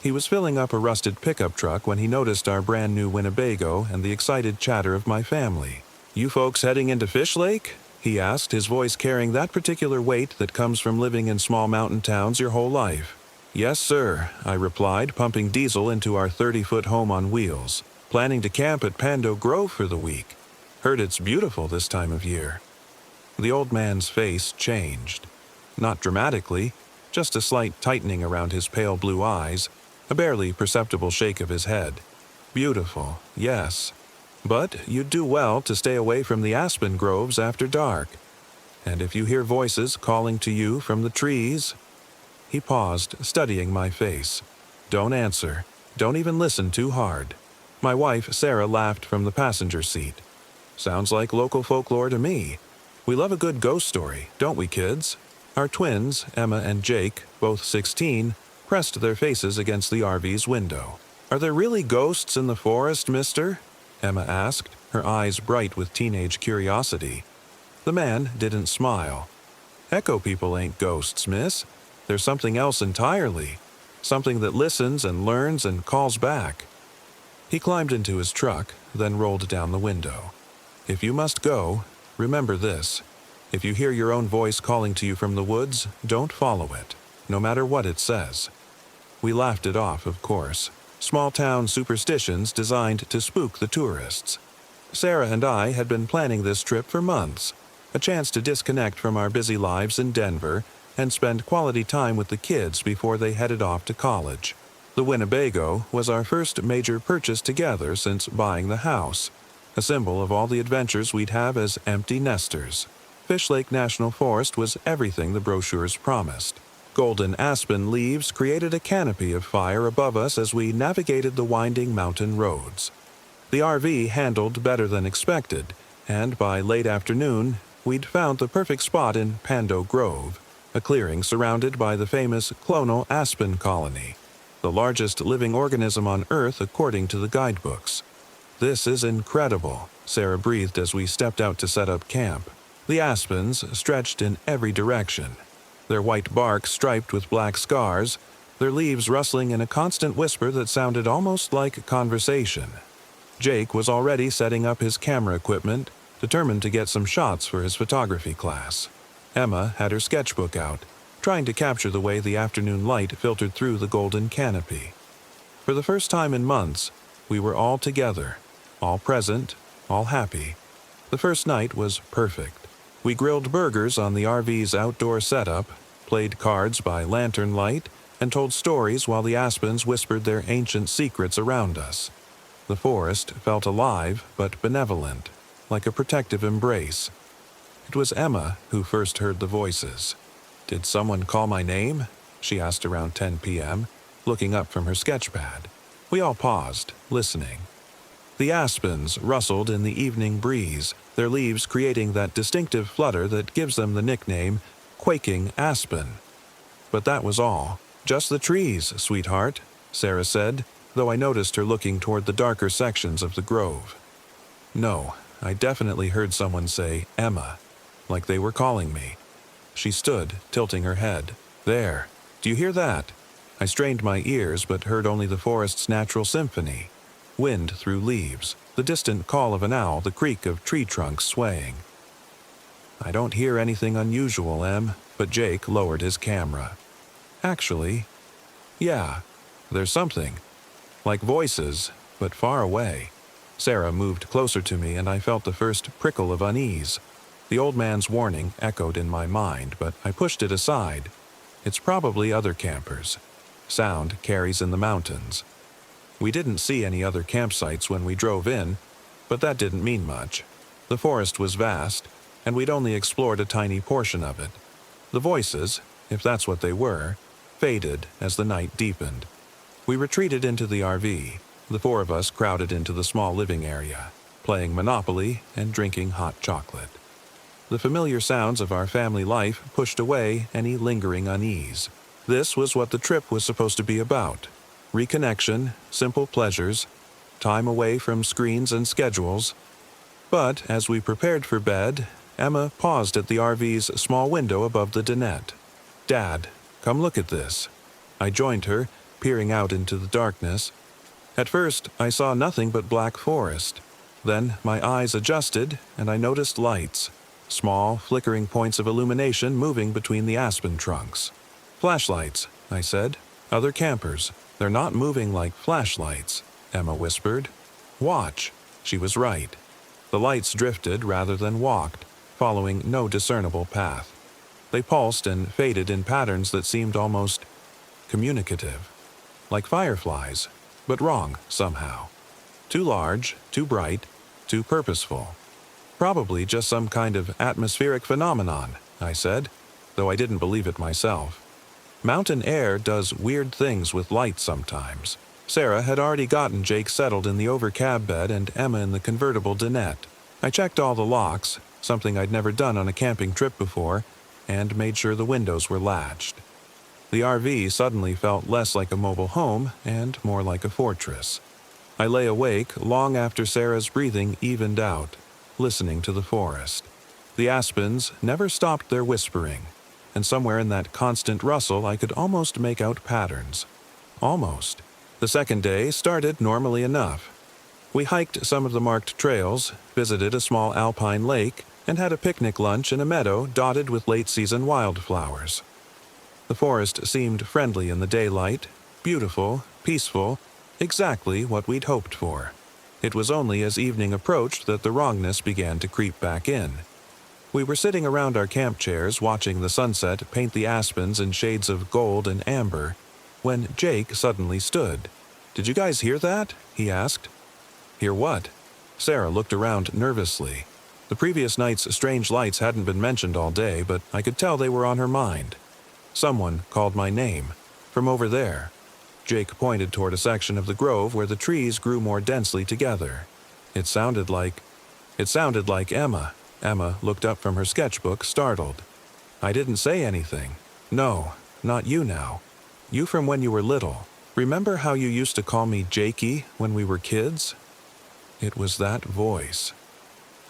He was filling up a rusted pickup truck when he noticed our brand new Winnebago and the excited chatter of my family. "You folks heading into Fish Lake?" he asked, his voice carrying that particular weight that comes from living in small mountain towns your whole life. "Yes, sir," I replied, pumping diesel into our 30-foot home on wheels. "Planning to camp at Pando Grove for the week. Heard it's beautiful this time of year." The old man's face changed. Not dramatically, just a slight tightening around his pale blue eyes, a barely perceptible shake of his head. "Beautiful, yes. But you'd do well to stay away from the aspen groves after dark. And if you hear voices calling to you from the trees—" He paused, studying my face. "Don't answer. Don't even listen too hard." My wife, Sarah, laughed from the passenger seat. "Sounds like local folklore to me. We love a good ghost story, don't we, kids?" Our twins, Emma and Jake, both 16, pressed their faces against the RV's window. "Are there really ghosts in the forest, mister?" Emma asked, her eyes bright with teenage curiosity. The man didn't smile. "Echo people ain't ghosts, miss. They're something else entirely. Something that listens and learns and calls back." He climbed into his truck, then rolled down the window. "If you must go, remember this. If you hear your own voice calling to you from the woods, don't follow it, no matter what it says." We laughed it off, of course. Small-town superstitions designed to spook the tourists. Sarah and I had been planning this trip for months, a chance to disconnect from our busy lives in Denver and spend quality time with the kids before they headed off to college. The Winnebago was our first major purchase together since buying the house, a symbol of all the adventures we'd have as empty nesters. Fish Lake National Forest was everything the brochures promised. Golden aspen leaves created a canopy of fire above us as we navigated the winding mountain roads. The RV handled better than expected, and by late afternoon, we'd found the perfect spot in Pando Grove, a clearing surrounded by the famous clonal aspen colony, the largest living organism on Earth according to the guidebooks. "This is incredible," Sarah breathed as we stepped out to set up camp. The aspens stretched in every direction, their white bark striped with black scars, their leaves rustling in a constant whisper that sounded almost like conversation. Jake was already setting up his camera equipment, determined to get some shots for his photography class. Emma had her sketchbook out, trying to capture the way the afternoon light filtered through the golden canopy. For the first time in months, we were all together, all present, all happy. The first night was perfect. We grilled burgers on the RV's outdoor setup, played cards by lantern light, and told stories while the aspens whispered their ancient secrets around us. The forest felt alive but benevolent, like a protective embrace. It was Emma who first heard the voices. "Did someone call my name?" she asked around 10 p.m., looking up from her sketchpad. We all paused, listening. The aspens rustled in the evening breeze, their leaves creating that distinctive flutter that gives them the nickname quaking aspen. But that was all. "Just the trees, sweetheart," Sarah said, though I noticed her looking toward the darker sections of the grove. No, I definitely heard someone say Emma, like they were calling me. She stood, tilting her head. "There, do you hear that?" I strained my ears but heard only the forest's natural symphony. Wind through leaves, the distant call of an owl, the creak of tree trunks swaying. I don't hear anything unusual, Em, but Jake lowered his camera. Actually, yeah, there's something. Like voices, but far away. Sarah moved closer to me and I felt the first prickle of unease. The old man's warning echoed in my mind, but I pushed it aside. It's probably other campers. Sound carries in the mountains. We didn't see any other campsites when we drove in, but that didn't mean much. The forest was vast, and we'd only explored a tiny portion of it. The voices, if that's what they were, faded as the night deepened. We retreated into the RV. The four of us crowded into the small living area, playing Monopoly and drinking hot chocolate. The familiar sounds of our family life pushed away any lingering unease. This was what the trip was supposed to be about. Reconnection, simple pleasures, time away from screens and schedules. But as we prepared for bed, Emma paused at the RV's small window above the dinette. "Dad, come look at this." I joined her, peering out into the darkness. At first, I saw nothing but black forest. Then my eyes adjusted, and I noticed lights. Small, flickering points of illumination moving between the aspen trunks. "Flashlights," I said. "Other campers. They're not moving like flashlights," Emma whispered. "Watch." She was right. The lights drifted rather than walked, following no discernible path. They pulsed and faded in patterns that seemed almost communicative. Like fireflies, but wrong somehow. Too large, too bright, too purposeful. "Probably just some kind of atmospheric phenomenon," I said, though I didn't believe it myself. Mountain air does weird things with light sometimes. Sarah had already gotten Jake settled in the overcab bed and Emma in the convertible dinette. I checked all the locks, something I'd never done on a camping trip before, and made sure the windows were latched. The RV suddenly felt less like a mobile home and more like a fortress. I lay awake long after Sarah's breathing evened out, listening to the forest. The aspens never stopped their whispering, and somewhere in that constant rustle I could almost make out patterns. Almost. The second day started normally enough. We hiked some of the marked trails, visited a small alpine lake, and had a picnic lunch in a meadow dotted with late-season wildflowers. The forest seemed friendly in the daylight, beautiful, peaceful, exactly what we'd hoped for. It was only as evening approached that the wrongness began to creep back in. We were sitting around our camp chairs watching the sunset paint the aspens in shades of gold and amber, when Jake suddenly stood. "Did you guys hear that?" he asked. "Hear what?" Sarah looked around nervously. The previous night's strange lights hadn't been mentioned all day, but I could tell they were on her mind. Someone called my name. From over there. Jake pointed toward a section of the grove where the trees grew more densely together. It sounded like Emma. Emma looked up from her sketchbook, startled. "I didn't say anything. No, not you now. You from when you were little. Remember how you used to call me Jakey when we were kids?" It was that voice.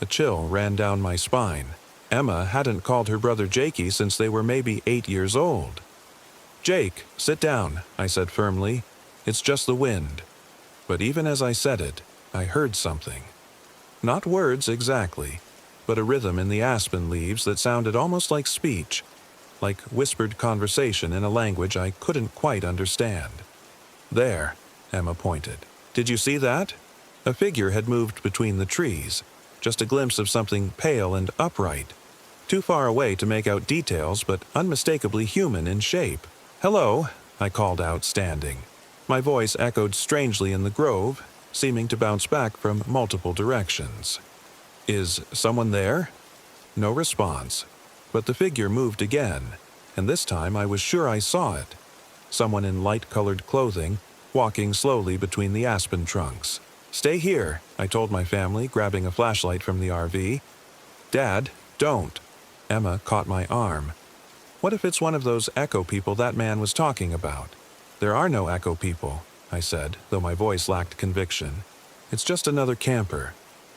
A chill ran down my spine. Emma hadn't called her brother Jakey since they were maybe 8 years old. "Jake, sit down," I said firmly. "It's just the wind." But even as I said it, I heard something. Not words exactly, but a rhythm in the aspen leaves that sounded almost like speech, like whispered conversation in a language I couldn't quite understand. "There," Emma pointed. "Did you see that?" A figure had moved between the trees, just a glimpse of something pale and upright. Too far away to make out details, but unmistakably human in shape. "Hello," I called out, standing. My voice echoed strangely in the grove, seeming to bounce back from multiple directions. "Is someone there?" No response, but the figure moved again, and this time I was sure I saw it. Someone in light-colored clothing, walking slowly between the aspen trunks. "Stay here," I told my family, grabbing a flashlight from the RV. "Dad, don't." Emma caught my arm. "What if it's one of those echo people that man was talking about?" "There are no echo people," I said, though my voice lacked conviction. "It's just another camper."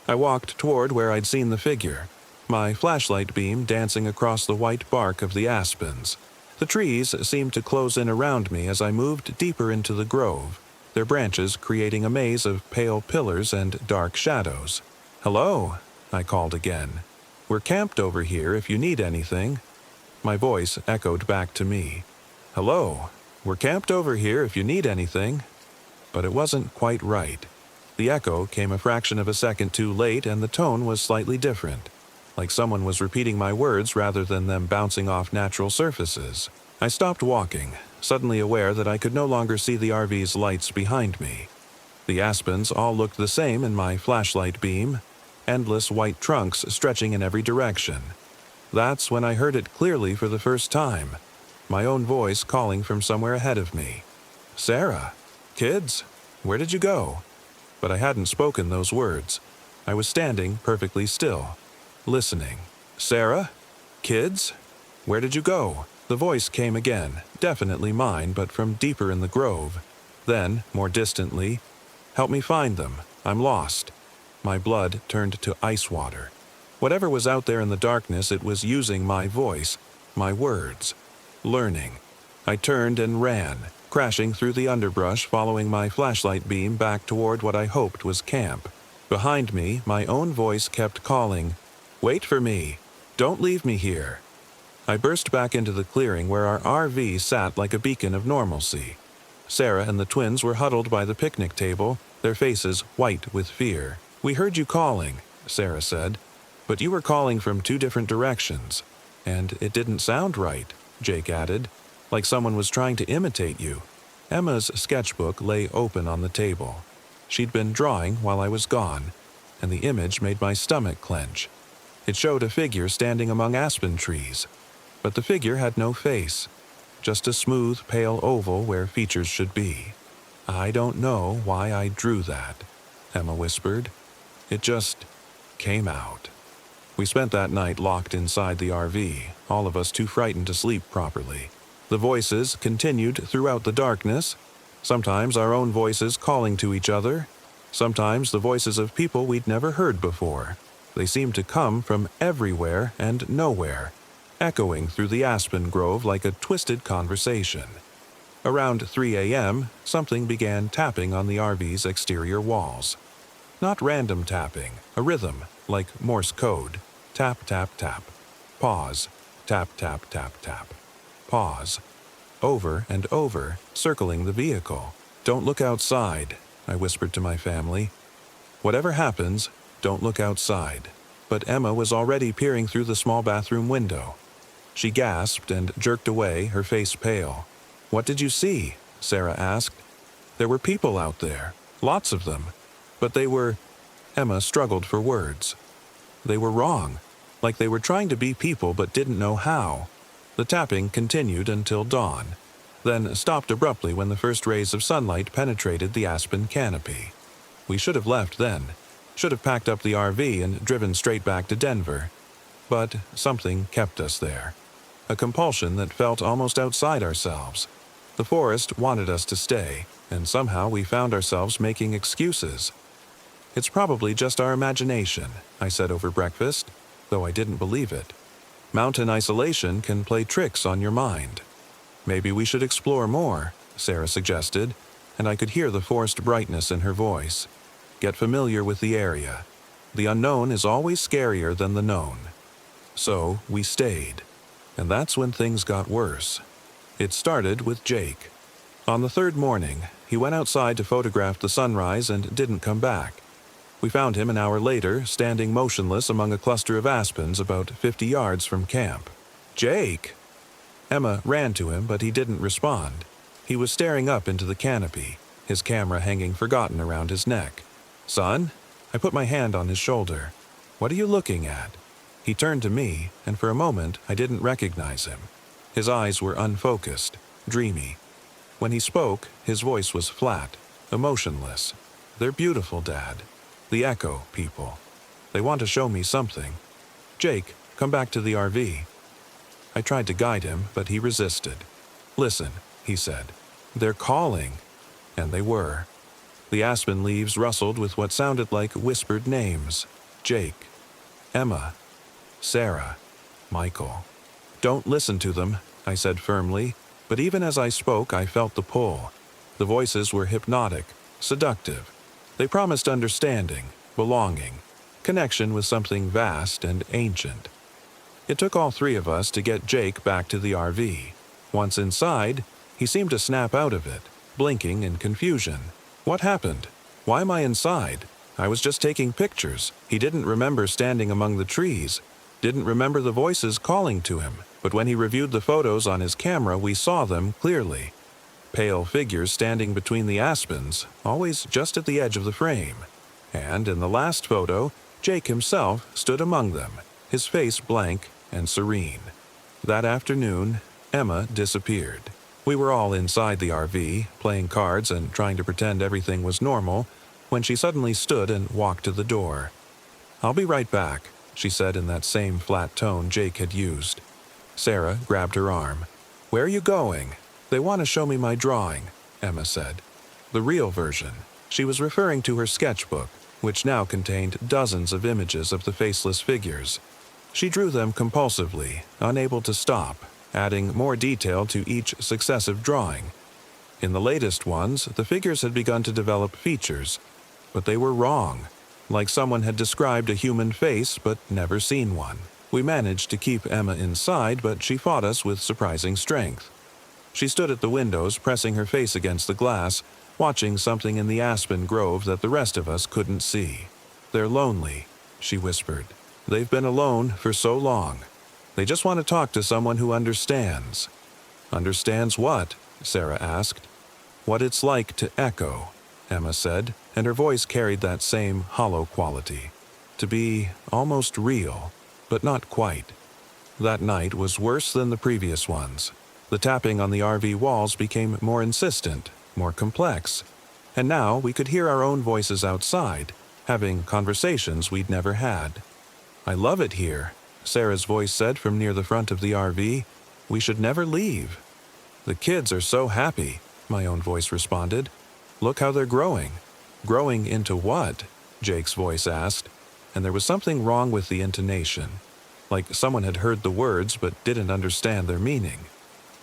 I walked toward where I'd seen the figure, my flashlight beam dancing across the white bark of the aspens. The trees seemed to close in around me as I moved deeper into the grove. their branches creating a maze of pale pillars and dark shadows. "Hello," I called again. "We're camped over here if you need anything." My voice echoed back to me. "Hello, we're camped over here if you need anything." But it wasn't quite right. The echo came a fraction of a second too late, and the tone was slightly different, like someone was repeating my words rather than them bouncing off natural surfaces. I stopped walking, suddenly aware that I could no longer see the RV's lights behind me. The aspens all looked the same in my flashlight beam, endless white trunks stretching in every direction. That's when I heard it clearly for the first time, my own voice calling from somewhere ahead of me. "Sarah, kids, where did you go?" But I hadn't spoken those words. I was standing perfectly still, listening. "Sarah? Kids? Where did you go?" The voice came again, definitely mine, but from deeper in the grove. Then, more distantly, "Help me find them. I'm lost." My blood turned to ice water. Whatever was out there in the darkness, it was using my voice, my words, learning. I turned and ran, crashing through the underbrush, following my flashlight beam back toward what I hoped was camp. Behind me, my own voice kept calling, "Wait for me. Don't leave me here." I burst back into the clearing where our RV sat like a beacon of normalcy. Sarah and the twins were huddled by the picnic table, their faces white with fear. "We heard you calling," Sarah said, "but you were calling from 2 different directions. And it didn't sound right," Jake added, "like someone was trying to imitate you." Emma's sketchbook lay open on the table. She'd been drawing while I was gone, and the image made my stomach clench. It showed a figure standing among aspen trees, but the figure had no face, just a smooth, pale oval where features should be. "I don't know why I drew that," Emma whispered. "It just came out." We spent that night locked inside the RV, all of us too frightened to sleep properly. The voices continued throughout the darkness, sometimes our own voices calling to each other, sometimes the voices of people we'd never heard before. They seemed to come from everywhere and nowhere, echoing through the aspen grove like a twisted conversation. Around 3 a.m., something began tapping on the RV's exterior walls. Not random tapping, a rhythm, like Morse code. Tap, tap, tap. Pause. Tap, tap, tap, tap. Pause. Over and over, circling the vehicle. "Don't look outside," I whispered to my family. "Whatever happens, don't look outside." But Emma was already peering through the small bathroom window. She gasped and jerked away, her face pale. "What did you see?" Sarah asked. "There were people out there, lots of them. But they were—" Emma struggled for words. "They were wrong, like they were trying to be people but didn't know how." The tapping continued until dawn, then stopped abruptly when the first rays of sunlight penetrated the aspen canopy. We should have left then, should have packed up the RV and driven straight back to Denver. But something kept us there, a compulsion that felt almost outside ourselves. The forest wanted us to stay, and somehow we found ourselves making excuses. "It's probably just our imagination," I said over breakfast, though I didn't believe it. "Mountain isolation can play tricks on your mind." "Maybe we should explore more," Sarah suggested, and I could hear the forced brightness in her voice. "Get familiar with the area. The unknown is always scarier than the known." So we stayed, and that's when things got worse. It started with Jake. On the 3rd morning, he went outside to photograph the sunrise and didn't come back. We found him an hour later, standing motionless among a cluster of aspens about 50 yards from camp. "Jake!" Emma ran to him, but he didn't respond. He was staring up into the canopy, his camera hanging forgotten around his neck. "Son?" I put my hand on his shoulder. "What are you looking at?" He turned to me, and for a moment I didn't recognize him. His eyes were unfocused, dreamy. When he spoke, his voice was flat, emotionless. "They're beautiful, Dad. The Echo people. They want to show me something. Jake, come back to the RV." I tried to guide him, but he resisted. "Listen," he said. "They're calling." And they were. The aspen leaves rustled with what sounded like whispered names. Jake, Emma, Sarah, Michael. "Don't listen to them," I said firmly, but even as I spoke I felt the pull. The voices were hypnotic, seductive. They promised understanding, belonging, connection with something vast and ancient. It took all three of us to get Jake back to the RV. Once inside, he seemed to snap out of it, blinking in confusion. What happened? Why am I inside? I was just taking pictures. He didn't remember standing among the trees, didn't remember the voices calling to him, but when he reviewed the photos on his camera, we saw them clearly. Pale figures standing between the aspens, always just at the edge of the frame. And in the last photo, Jake himself stood among them, his face blank and serene. That afternoon, Emma disappeared. We were all inside the RV, playing cards and trying to pretend everything was normal, when she suddenly stood and walked to the door. "I'll be right back," she said in that same flat tone Jake had used. Sarah grabbed her arm. "Where are you going?" "They want to show me my drawing," Emma said. The real version. She was referring to her sketchbook, which now contained dozens of images of the faceless figures. She drew them compulsively, unable to stop, adding more detail to each successive drawing. In the latest ones, the figures had begun to develop features, but they were wrong, like someone had described a human face but never seen one. We managed to keep Emma inside, but she fought us with surprising strength. She stood at the windows, pressing her face against the glass, watching something in the aspen grove that the rest of us couldn't see. "They're lonely," she whispered. "They've been alone for so long. They just want to talk to someone who understands." "Understands what?" Sarah asked. "What it's like to echo," Emma said, and her voice carried that same hollow quality. To be almost real, but not quite. That night was worse than the previous ones. The tapping on the RV walls became more insistent, more complex, and now we could hear our own voices outside, having conversations we'd never had. "I love it here," Sarah's voice said from near the front of the RV. "We should never leave." "The kids are so happy," my own voice responded. "Look how they're growing." "Growing into what?" Jake's voice asked, and there was something wrong with the intonation, like someone had heard the words but didn't understand their meaning.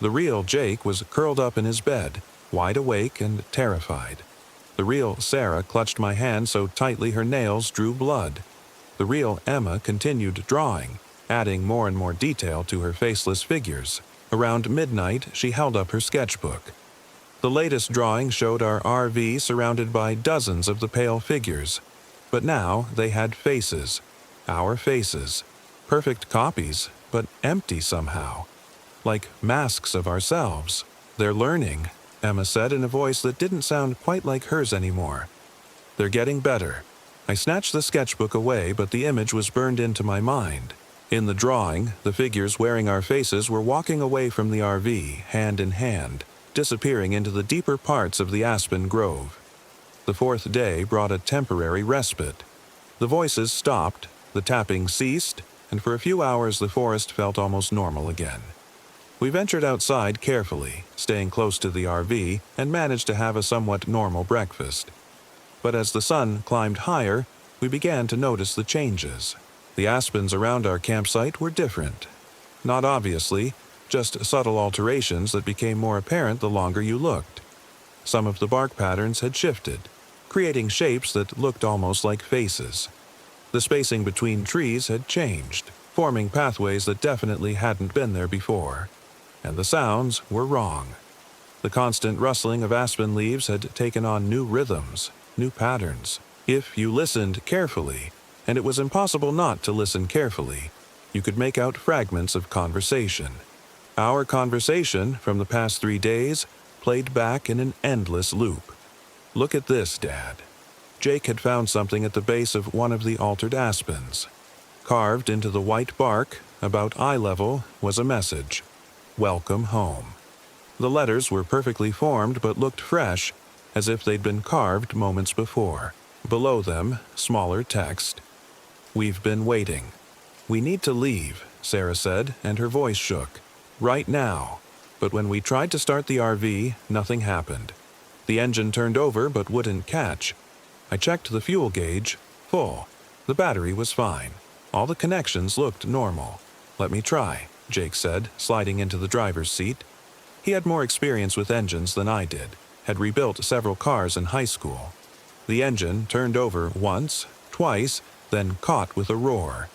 The real Jake was curled up in his bed, wide awake and terrified. The real Sarah clutched my hand so tightly her nails drew blood. The real Emma continued drawing, adding more and more detail to her faceless figures. Around midnight, she held up her sketchbook. The latest drawing showed our RV surrounded by dozens of the pale figures, but now they had faces, our faces, perfect copies, but empty somehow, like masks of ourselves. "They're learning," Emma said in a voice that didn't sound quite like hers anymore. "They're getting better." I snatched the sketchbook away, but the image was burned into my mind. In the drawing, the figures wearing our faces were walking away from the RV, hand in hand, disappearing into the deeper parts of the aspen grove. The fourth day brought a temporary respite. The voices stopped, the tapping ceased, and for a few hours the forest felt almost normal again. We ventured outside carefully, staying close to the RV, and managed to have a somewhat normal breakfast. But as the sun climbed higher, we began to notice the changes. The aspens around our campsite were different. Not obviously, just subtle alterations that became more apparent the longer you looked. Some of the bark patterns had shifted, creating shapes that looked almost like faces. The spacing between trees had changed, forming pathways that definitely hadn't been there before. And the sounds were wrong. The constant rustling of aspen leaves had taken on new rhythms, new patterns. If you listened carefully, and it was impossible not to listen carefully, you could make out fragments of conversation. Our conversation from the past 3 days played back in an endless loop. "Look at this, Dad." Jake had found something at the base of one of the altered aspens. Carved into the white bark, about eye level, was a message: "Welcome home." The letters were perfectly formed but looked fresh, as if they'd been carved moments before. Below them, smaller text: "We've been waiting." "We need to leave," Sarah said, and her voice shook. "Right now." But when we tried to start the RV, nothing happened. The engine turned over but wouldn't catch. I checked the fuel gauge, full. The battery was fine. All the connections looked normal. "Let me try," Jake said, sliding into the driver's seat. He had more experience with engines than I did. had rebuilt several cars in high school. The engine turned over once, twice, then caught with a roar.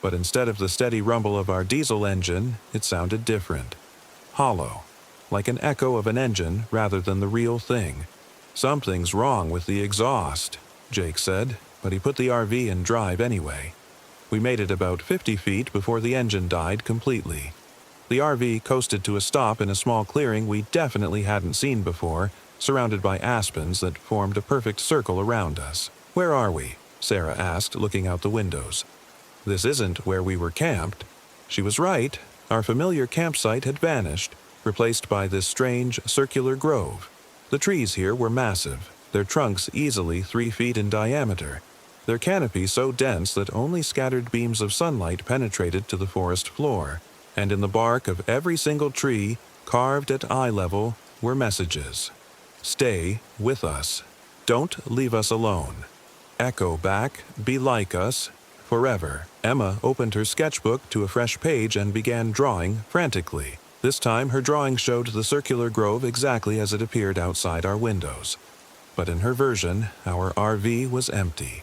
But instead of the steady rumble of our diesel engine, it sounded different. Hollow, like an echo of an engine rather than the real thing. "Something's wrong with the exhaust," Jake said, but he put the RV in drive anyway. We made it about 50 feet before the engine died completely. The RV coasted to a stop in a small clearing we definitely hadn't seen before, surrounded by aspens that formed a perfect circle around us. "Where are we?" Sarah asked, looking out the windows. "This isn't where we were camped." She was right. Our familiar campsite had vanished, replaced by this strange circular grove. The trees here were massive, their trunks easily 3 feet in diameter, their canopy so dense that only scattered beams of sunlight penetrated to the forest floor, and in the bark of every single tree, carved at eye level, were messages. "Stay with us. Don't leave us alone. Echo back, be like us, forever." Emma opened her sketchbook to a fresh page and began drawing frantically. This time her drawing showed the circular grove exactly as it appeared outside our windows. But in her version, our RV was empty.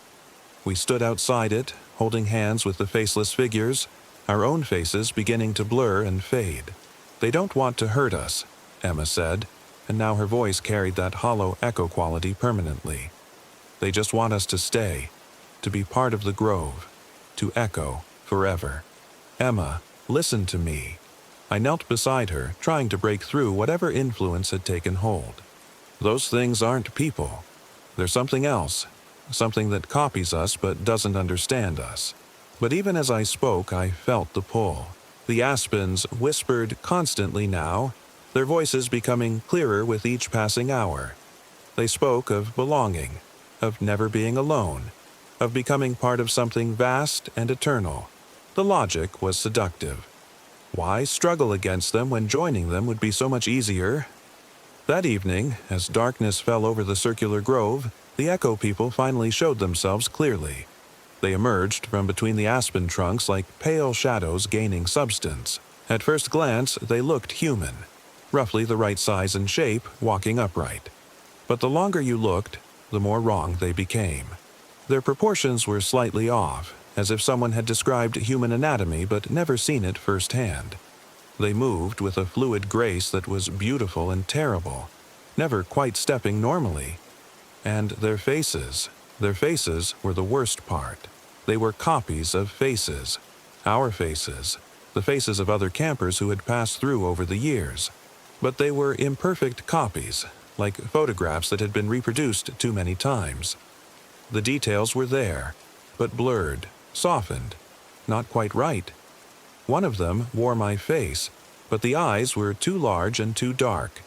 We stood outside it, holding hands with the faceless figures, our own faces beginning to blur and fade. "They don't want to hurt us," Emma said, and now her voice carried that hollow echo quality permanently. "They just want us to stay, to be part of the grove, to echo forever." "Emma, listen to me." I knelt beside her, trying to break through whatever influence had taken hold. "Those things aren't people. They're something else, something that copies us but doesn't understand us." But even as I spoke, I felt the pull. The aspens whispered constantly now, their voices becoming clearer with each passing hour. They spoke of belonging, of never being alone, of becoming part of something vast and eternal. The logic was seductive. Why struggle against them when joining them would be so much easier? That evening, as darkness fell over the circular grove, the Echo people finally showed themselves clearly. They emerged from between the aspen trunks like pale shadows gaining substance. At first glance, they looked human, roughly the right size and shape, walking upright. But the longer you looked, the more wrong they became. Their proportions were slightly off, as if someone had described human anatomy but never seen it firsthand. They moved with a fluid grace that was beautiful and terrible, never quite stepping normally. And their faces were the worst part. They were copies of faces, our faces, the faces of other campers who had passed through over the years. But they were imperfect copies, like photographs that had been reproduced too many times. The details were there, but blurred, softened, not quite right. One of them wore my face, but the eyes were too large and too dark.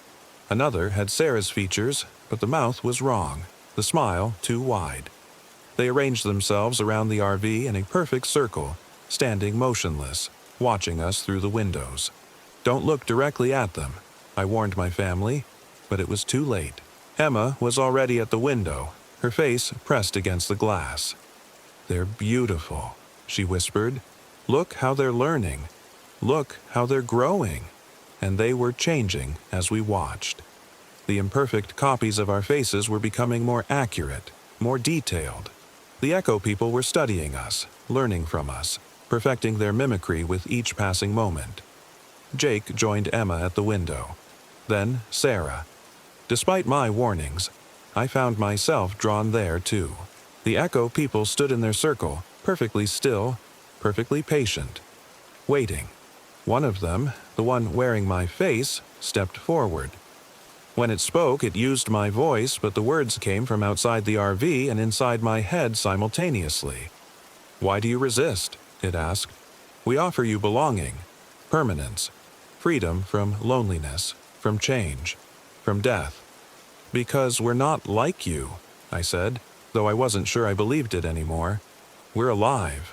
Another had Sarah's features, but the mouth was wrong, the smile too wide. They arranged themselves around the RV in a perfect circle, standing motionless, watching us through the windows. "Don't look directly at them," I warned my family, but it was too late. Emma was already at the window, her face pressed against the glass. "They're beautiful," she whispered. "Look how they're learning. Look how they're growing." And they were changing as we watched. The imperfect copies of our faces were becoming more accurate, more detailed. The Echo people were studying us, learning from us, perfecting their mimicry with each passing moment. Jake joined Emma at the window. Then Sarah. Despite my warnings, I found myself drawn there too. The Echo people stood in their circle, perfectly still, perfectly patient, waiting. One of them, the one wearing my face, stepped forward. When it spoke, it used my voice, but the words came from outside the RV and inside my head simultaneously. "Why do you resist?" it asked. "We offer you belonging, permanence, freedom from loneliness, from change, from death." "Because we're not like you," I said, though I wasn't sure I believed it anymore. "We're alive."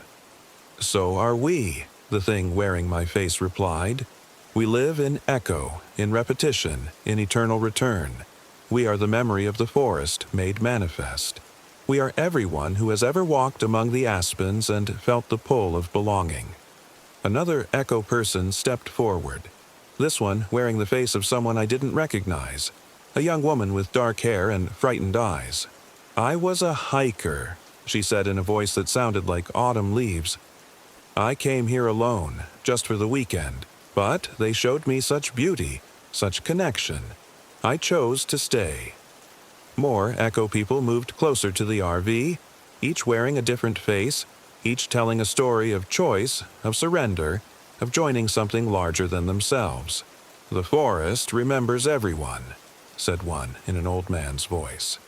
"So are we," the thing wearing my face replied. "We live in echo, in repetition, in eternal return. We are the memory of the forest made manifest. We are everyone who has ever walked among the aspens and felt the pull of belonging." Another Echo person stepped forward, this one wearing the face of someone I didn't recognize. a young woman with dark hair and frightened eyes. "I was a hiker," she said in a voice that sounded like autumn leaves. "I came here alone, just for the weekend, but they showed me such beauty, such connection. I chose to stay." More Echo people moved closer to the RV, each wearing a different face, each telling a story of choice, of surrender, of joining something larger than themselves. "The forest remembers everyone," said one in an old man's voice.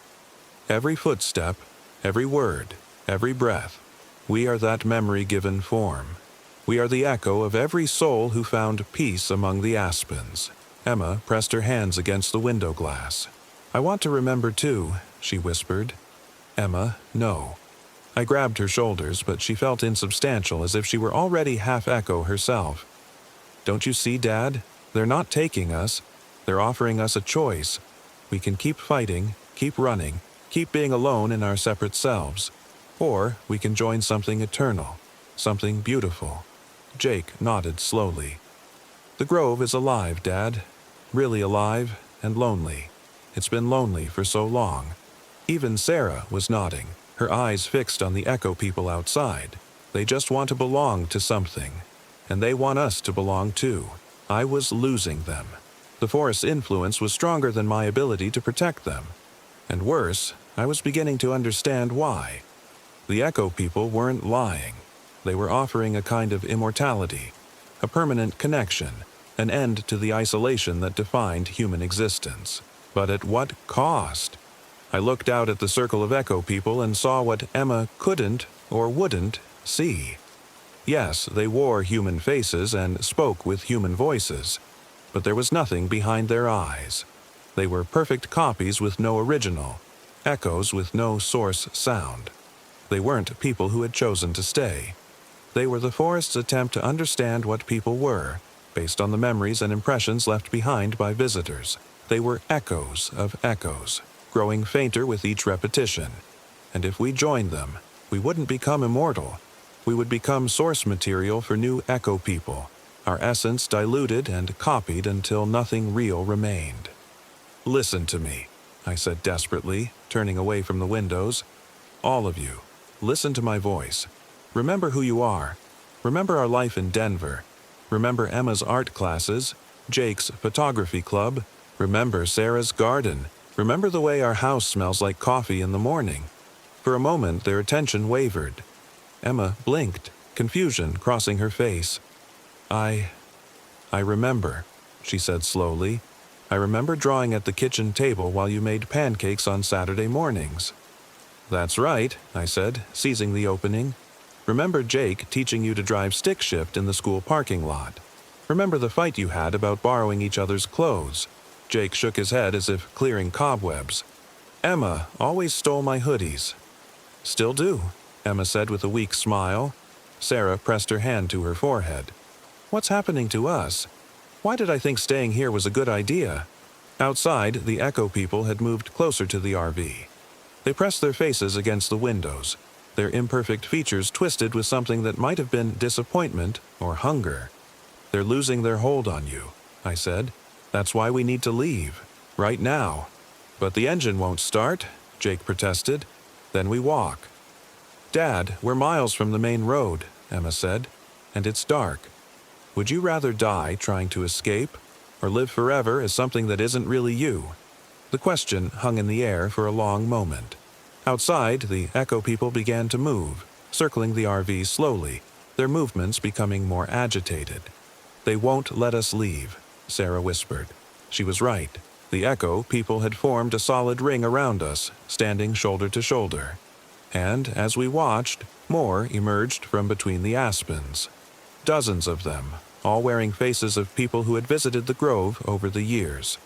"Every footstep, every word, every breath. We are that memory-given form. We are the echo of every soul who found peace among the aspens." Emma pressed her hands against the window glass. "I want to remember too," she whispered. "Emma, no." I grabbed her shoulders, but she felt insubstantial, as if she were already half Echo herself. "Don't you see, Dad? They're not taking us. They're offering us a choice. We can keep fighting, keep running, keep being alone in our separate selves. Or we can join something eternal, something beautiful." Jake nodded slowly. "The Grove is alive, Dad. Really alive and lonely. It's been lonely for so long." Even Sarah was nodding, her eyes fixed on the Echo people outside. They just want to belong to something. And they want us to belong too. I was losing them. The forest's influence was stronger than my ability to protect them. And worse, I was beginning to understand why. The Echo people weren't lying. They were offering a kind of immortality, a permanent connection, an end to the isolation that defined human existence. But at what cost? I looked out at the circle of Echo people and saw what Emma couldn't or wouldn't see. Yes, they wore human faces and spoke with human voices, but there was nothing behind their eyes. They were perfect copies with no original, echoes with no source sound. They weren't people who had chosen to stay. They were the forest's attempt to understand what people were, based on the memories and impressions left behind by visitors. They were echoes of echoes, growing fainter with each repetition. And if we joined them, we wouldn't become immortal. We would become source material for new Echo people, our essence diluted and copied until nothing real remained. "Listen to me," I said desperately, turning away from the windows. "All of you, listen to my voice. Remember who you are. Remember our life in Denver. Remember Emma's art classes, Jake's photography club. Remember Sarah's garden. Remember the way our house smells like coffee in the morning." For a moment, their attention wavered. Emma blinked, confusion crossing her face. I remember," she said slowly. "I remember drawing at the kitchen table while you made pancakes on Saturday mornings." "That's right," I said, seizing the opening. "Remember Jake teaching you to drive stick shift in the school parking lot. Remember the fight you had about borrowing each other's clothes." Jake shook his head as if clearing cobwebs. "Emma always stole my hoodies." "Still do," Emma said with a weak smile. Sarah pressed her hand to her forehead. "What's happening to us? Why did I think staying here was a good idea?" Outside, the Echo people had moved closer to the RV. They pressed their faces against the windows, their imperfect features twisted with something that might have been disappointment or hunger. "They're losing their hold on you," I said. "That's why we need to leave. Right now." "But the engine won't start," Jake protested. "Then we walk." "Dad, we're miles from the main road," Emma said, "and it's dark. Would you rather die trying to escape, or live forever as something that isn't really you?" The question hung in the air for a long moment. Outside, the Echo people began to move, circling the RV slowly, their movements becoming more agitated. "They won't let us leave," Sarah whispered. She was right. The Echo people had formed a solid ring around us, standing shoulder to shoulder. And as we watched, more emerged from between the aspens. Dozens of them, all wearing faces of people who had visited the Grove over the years.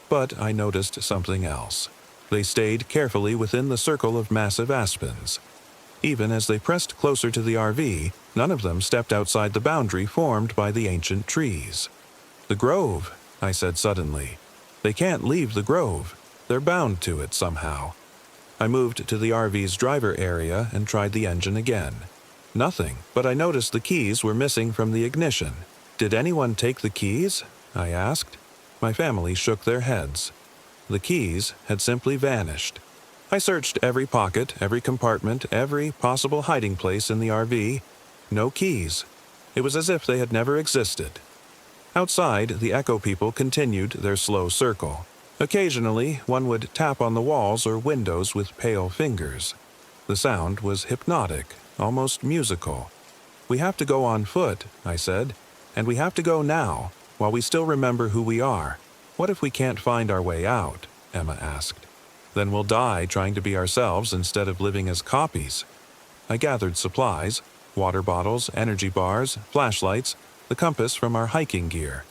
But I noticed something else. They stayed carefully within the circle of massive aspens. Even as they pressed closer to the RV, none of them stepped outside the boundary formed by the ancient trees. "The Grove," I said suddenly. "They can't leave the Grove. They're bound to it somehow." I moved to the RV's driver area and tried the engine again. Nothing, but I noticed the keys were missing from the ignition. "Did anyone take the keys?" I asked. My family shook their heads. The keys had simply vanished. I searched every pocket, every compartment, every possible hiding place in the RV. No keys. It was as if they had never existed. Outside, the Echo people continued their slow circle. Occasionally, one would tap on the walls or windows with pale fingers. The sound was hypnotic, almost musical. "We have to go on foot," I said, "and we have to go now, while we still remember who we are. What if we can't find our way out?" Emma asked. "Then we'll die trying to be ourselves instead of living as copies." I gathered supplies: water bottles, energy bars, flashlights, the compass from our hiking gear.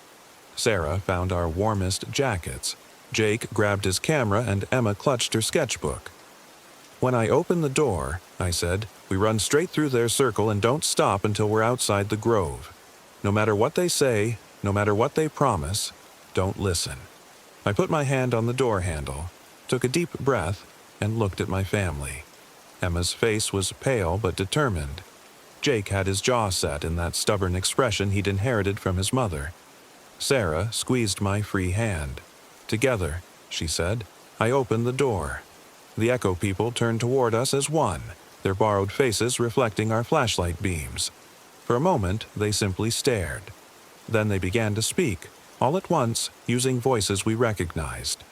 Sarah found our warmest jackets. Jake grabbed his camera and Emma clutched her sketchbook. "When I open the door," I said, "we run straight through their circle and don't stop until we're outside the grove. No matter what they say, no matter what they promise, don't listen." I put my hand on the door handle, took a deep breath, and looked at my family. Emma's face was pale but determined. Jake had his jaw set in that stubborn expression he'd inherited from his mother. Sarah squeezed my free hand. "Together," she said. I opened the door. The Echo people turned toward us as one, their borrowed faces reflecting our flashlight beams. For a moment, they simply stared. Then they began to speak, all at once, using voices we recognized.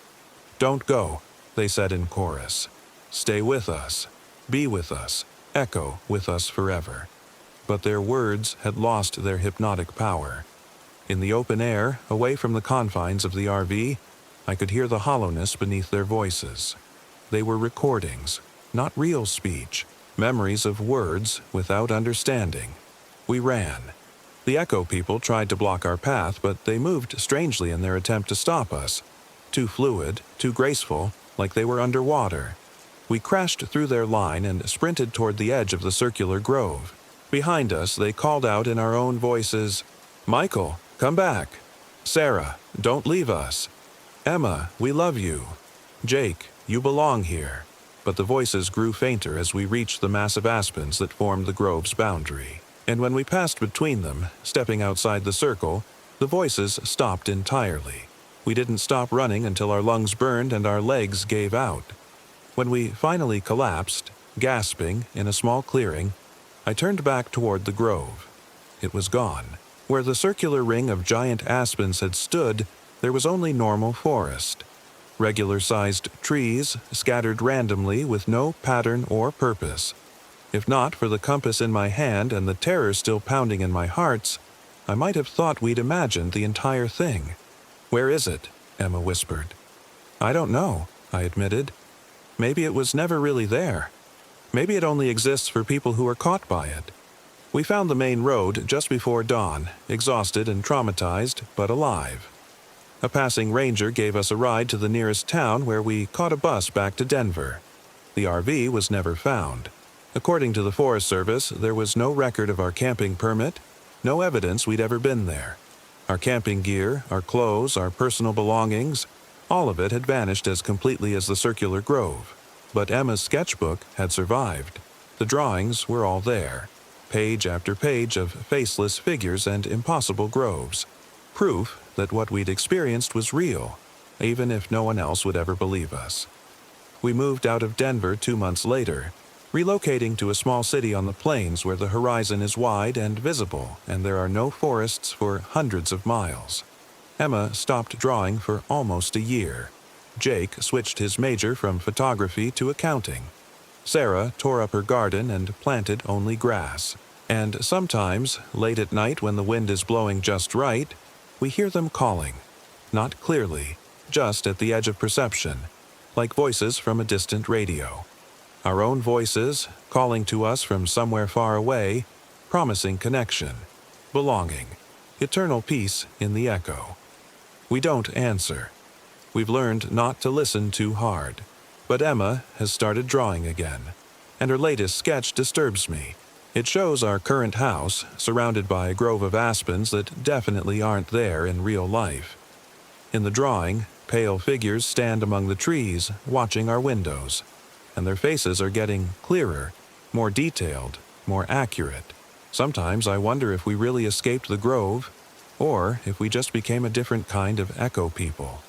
"Don't go," they said in chorus. "Stay with us. Be with us. Echo with us forever." But their words had lost their hypnotic power. In the open air, away from the confines of the RV, I could hear the hollowness beneath their voices. They were recordings, not real speech, memories of words without understanding. We ran. The Echo people tried to block our path, but they moved strangely in their attempt to stop us. Too fluid, too graceful, like they were underwater. We crashed through their line and sprinted toward the edge of the circular grove. Behind us, they called out in our own voices, "Michael, come back. Sarah, don't leave us. Emma, we love you. Jake, you belong here." But the voices grew fainter as we reached the massive aspens that formed the grove's boundary. And when we passed between them, stepping outside the circle, the voices stopped entirely. We didn't stop running until our lungs burned and our legs gave out. When we finally collapsed, gasping, in a small clearing, I turned back toward the grove. It was gone. Where the circular ring of giant aspens had stood, there was only normal forest. Regular-sized trees, scattered randomly with no pattern or purpose. If not for the compass in my hand and the terror still pounding in my heart, I might have thought we'd imagined the entire thing. "Where is it?" Emma whispered. "I don't know," I admitted. "Maybe it was never really there. Maybe it only exists for people who are caught by it." We found the main road just before dawn, exhausted and traumatized, but alive. A passing ranger gave us a ride to the nearest town where we caught a bus back to Denver. The RV was never found. According to the Forest Service, there was no record of our camping permit, no evidence we'd ever been there. Our camping gear, our clothes, our personal belongings, all of it had vanished as completely as the circular grove. But Emma's sketchbook had survived. The drawings were all there, page after page of faceless figures and impossible groves. Proof that what we'd experienced was real, even if no one else would ever believe us. We moved out of Denver 2 months later, relocating to a small city on the plains where the horizon is wide and visible, and there are no forests for hundreds of miles. Emma stopped drawing for almost a year. Jake switched his major from photography to accounting. Sarah tore up her garden and planted only grass. And sometimes, late at night when the wind is blowing just right, we hear them calling. Not clearly, just at the edge of perception, like voices from a distant radio. Our own voices, calling to us from somewhere far away, promising connection, belonging, eternal peace in the echo. We don't answer. We've learned not to listen too hard. But Emma has started drawing again, and her latest sketch disturbs me. It shows our current house, surrounded by a grove of aspens that definitely aren't there in real life. In the drawing, pale figures stand among the trees, watching our windows, and their faces are getting clearer, more detailed, more accurate. Sometimes I wonder if we really escaped the grove, or if we just became a different kind of echo people.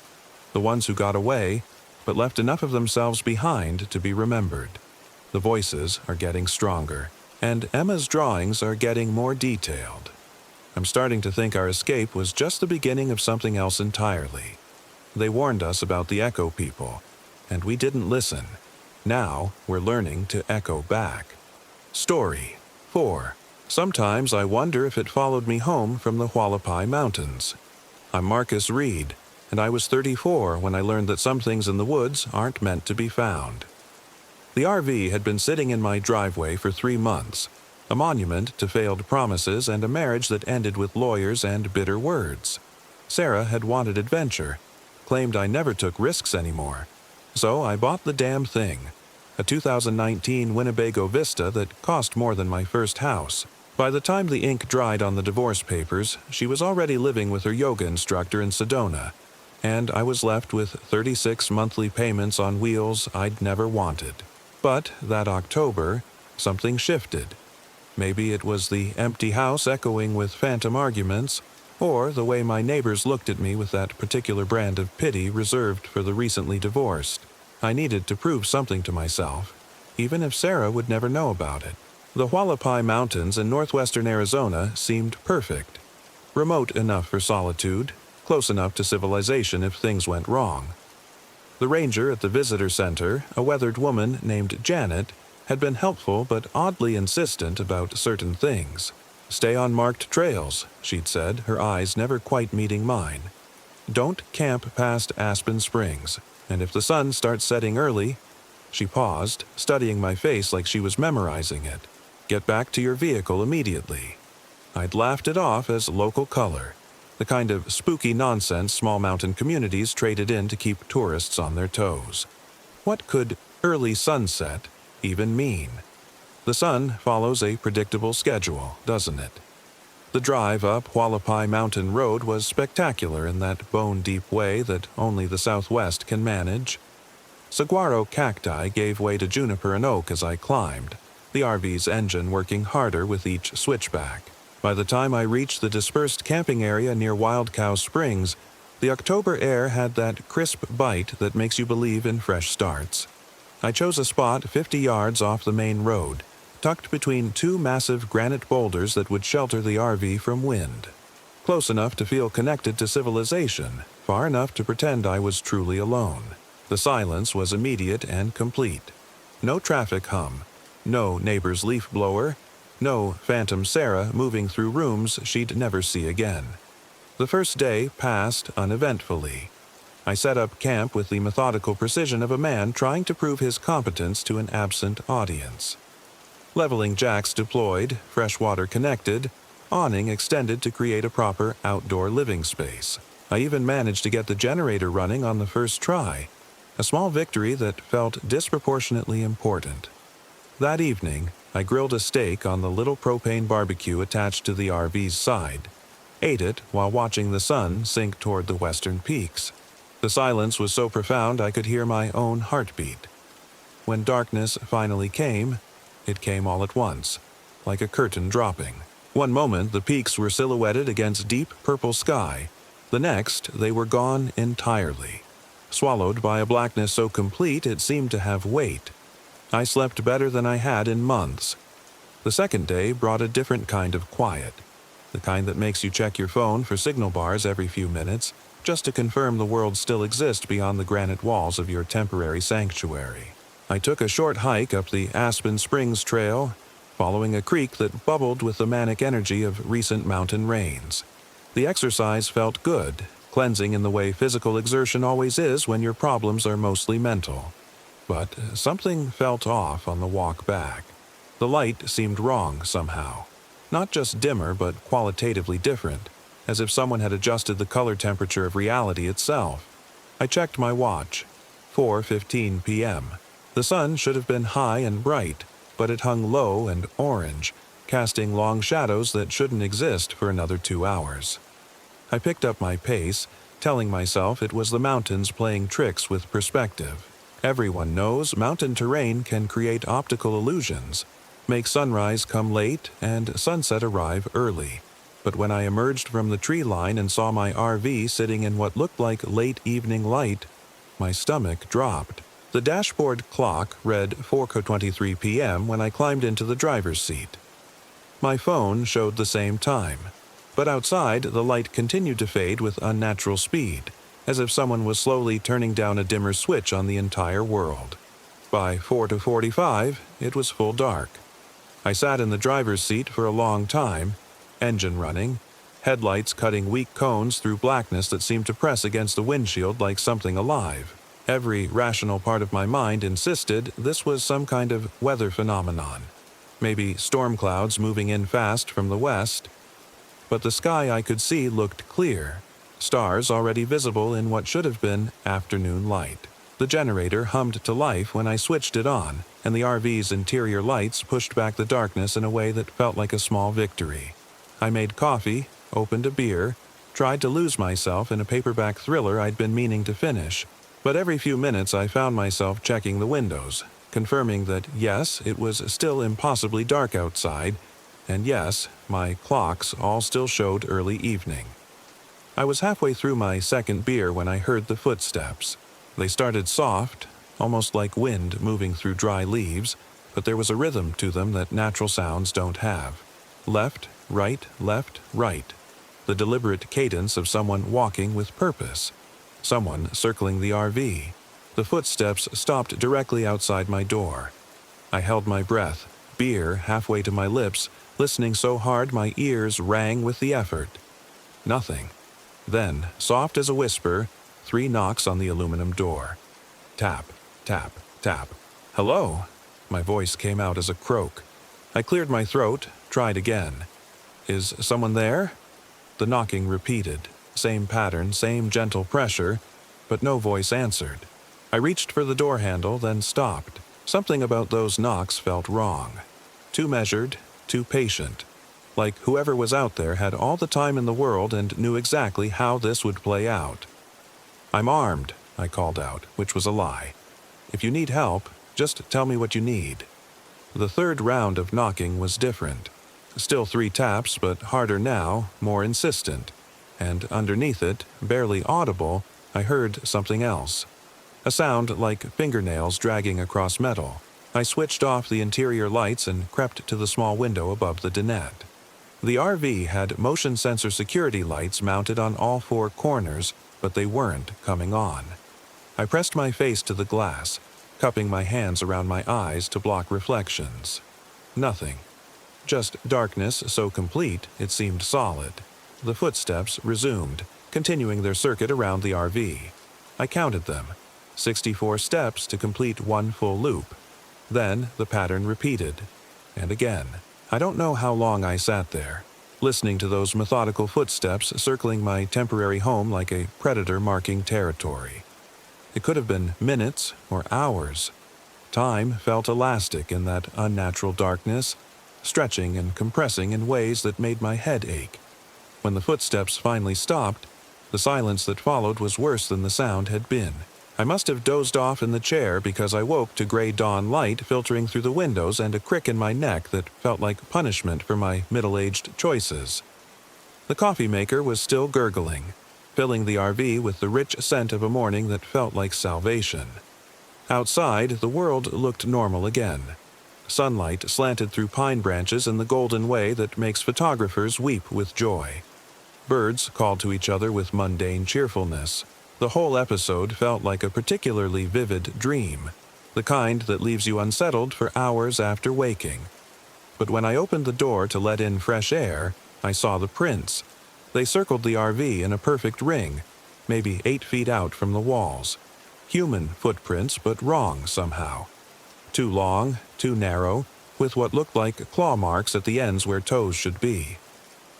the ones who got away, but left enough of themselves behind to be remembered. The voices are getting stronger, and Emma's drawings are getting more detailed. I'm starting to think our escape was just the beginning of something else entirely. They warned us about the echo people, and we didn't listen. Now we're learning to echo back. Story 4. Sometimes I wonder if it followed me home from the Hualapai Mountains. I'm Marcus Reed, and I was 34 when I learned that some things in the woods aren't meant to be found. The RV had been sitting in my driveway for 3 months, a monument to failed promises and a marriage that ended with lawyers and bitter words. Sarah had wanted adventure, claimed I never took risks anymore. So I bought the damn thing, a 2019 Winnebago Vista that cost more than my first house. By the time the ink dried on the divorce papers, she was already living with her yoga instructor in Sedona, and I was left with 36 monthly payments on wheels I'd never wanted. But that October, something shifted. Maybe it was the empty house echoing with phantom arguments, or the way my neighbors looked at me with that particular brand of pity reserved for the recently divorced. I needed to prove something to myself, even if Sarah would never know about it. The Hualapai Mountains in northwestern Arizona seemed perfect. Remote enough for solitude, close enough to civilization if things went wrong. The ranger at the visitor center, a weathered woman named Janet, had been helpful but oddly insistent about certain things. "Stay on marked trails," she'd said, her eyes never quite meeting mine. "Don't camp past Aspen Springs, and if the sun starts setting early—" She paused, studying my face like she was memorizing it. "Get back to your vehicle immediately." I'd laughed it off as local color, the kind of spooky nonsense small mountain communities traded in to keep tourists on their toes. What could early sunset even mean? The sun follows a predictable schedule, doesn't it? The drive up Hualapai Mountain Road was spectacular in that bone-deep way that only the Southwest can manage. Saguaro cacti gave way to juniper and oak as I climbed, the RV's engine working harder with each switchback. By the time I reached the dispersed camping area near Wild Cow Springs, the October air had that crisp bite that makes you believe in fresh starts. I chose a spot 50 yards off the main road, tucked between 2 massive granite boulders that would shelter the RV from wind. Close enough to feel connected to civilization, far enough to pretend I was truly alone. The silence was immediate and complete. No traffic hum, no neighbor's leaf blower, no phantom Sarah moving through rooms she'd never see again. The first day passed uneventfully. I set up camp with the methodical precision of a man trying to prove his competence to an absent audience. Leveling jacks deployed, fresh water connected, awning extended to create a proper outdoor living space. I even managed to get the generator running on the first try, a small victory that felt disproportionately important. That evening, I grilled a steak on the little propane barbecue attached to the RV's side, ate it while watching the sun sink toward the western peaks. The silence was so profound I could hear my own heartbeat. When darkness finally came, it came all at once, like a curtain dropping. One moment the peaks were silhouetted against deep purple sky. The next, they were gone entirely, swallowed by a blackness so complete it seemed to have weight. I slept better than I had in months. The second day brought a different kind of quiet, the kind that makes you check your phone for signal bars every few minutes, just to confirm the world still exists beyond the granite walls of your temporary sanctuary. I took a short hike up the Aspen Springs Trail, following a creek that bubbled with the manic energy of recent mountain rains. The exercise felt good, cleansing in the way physical exertion always is when your problems are mostly mental. But something felt off on the walk back. The light seemed wrong somehow. Not just dimmer, but qualitatively different, as if someone had adjusted the color temperature of reality itself. I checked my watch. 4:15 p.m. The sun should have been high and bright, but it hung low and orange, casting long shadows that shouldn't exist for another 2 hours. I picked up my pace, telling myself it was the mountains playing tricks with perspective. Everyone knows mountain terrain can create optical illusions, make sunrise come late and sunset arrive early. But when I emerged from the tree line and saw my RV sitting in what looked like late evening light, my stomach dropped. The dashboard clock read 4:23 p.m. when I climbed into the driver's seat. My phone showed the same time, but outside the light continued to fade with unnatural speed, as if someone was slowly turning down a dimmer switch on the entire world. By 4:45, it was full dark. I sat in the driver's seat for a long time, engine running, headlights cutting weak cones through blackness that seemed to press against the windshield like something alive. Every rational part of my mind insisted this was some kind of weather phenomenon, maybe storm clouds moving in fast from the west. But the sky I could see looked clear, stars already visible in what should have been afternoon light. The generator hummed to life when I switched it on, and the RV's interior lights pushed back the darkness in a way that felt like a small victory. I made coffee, opened a beer, tried to lose myself in a paperback thriller I'd been meaning to finish, but every few minutes I found myself checking the windows, confirming that yes, it was still impossibly dark outside, and yes, my clocks all still showed early evening. I was halfway through my second beer when I heard the footsteps. They started soft, almost like wind moving through dry leaves, but there was a rhythm to them that natural sounds don't have. Left, right, the deliberate cadence of someone walking with purpose. Someone circling the RV. The footsteps stopped directly outside my door. I held my breath, beer halfway to my lips, listening so hard my ears rang with the effort. Nothing. Then, soft as a whisper, 3 knocks on the aluminum door. Tap, tap, tap. "Hello?" My voice came out as a croak. I cleared my throat, tried again. "Is someone there?" The knocking repeated. Same pattern, same gentle pressure, but no voice answered. I reached for the door handle, then stopped. Something about those knocks felt wrong. Too measured, too patient. Like whoever was out there had all the time in the world and knew exactly how this would play out. "I'm armed," I called out, which was a lie. "If you need help, just tell me what you need." The third round of knocking was different. Still 3 taps, but harder now, more insistent. And underneath it, barely audible, I heard something else. A sound like fingernails dragging across metal. I switched off the interior lights and crept to the small window above the dinette. The RV had motion sensor security lights mounted on all 4 corners, but they weren't coming on. I pressed my face to the glass, cupping my hands around my eyes to block reflections. Nothing. Just darkness so complete it seemed solid. The footsteps resumed, continuing their circuit around the RV. I counted them. 64 steps to complete 1 full loop. Then the pattern repeated. And again. I don't know how long I sat there, listening to those methodical footsteps circling my temporary home like a predator marking territory. It could have been minutes or hours. Time felt elastic in that unnatural darkness, stretching and compressing in ways that made my head ache. When the footsteps finally stopped, the silence that followed was worse than the sound had been. I must have dozed off in the chair because I woke to gray dawn light filtering through the windows and a crick in my neck that felt like punishment for my middle-aged choices. The coffee maker was still gurgling, filling the RV with the rich scent of a morning that felt like salvation. Outside, the world looked normal again. Sunlight slanted through pine branches in the golden way that makes photographers weep with joy. Birds called to each other with mundane cheerfulness. The whole episode felt like a particularly vivid dream, the kind that leaves you unsettled for hours after waking. But when I opened the door to let in fresh air, I saw the prints. They circled the RV in a perfect ring, maybe 8 feet out from the walls. Human footprints, but wrong somehow. Too long, too narrow, with what looked like claw marks at the ends where toes should be.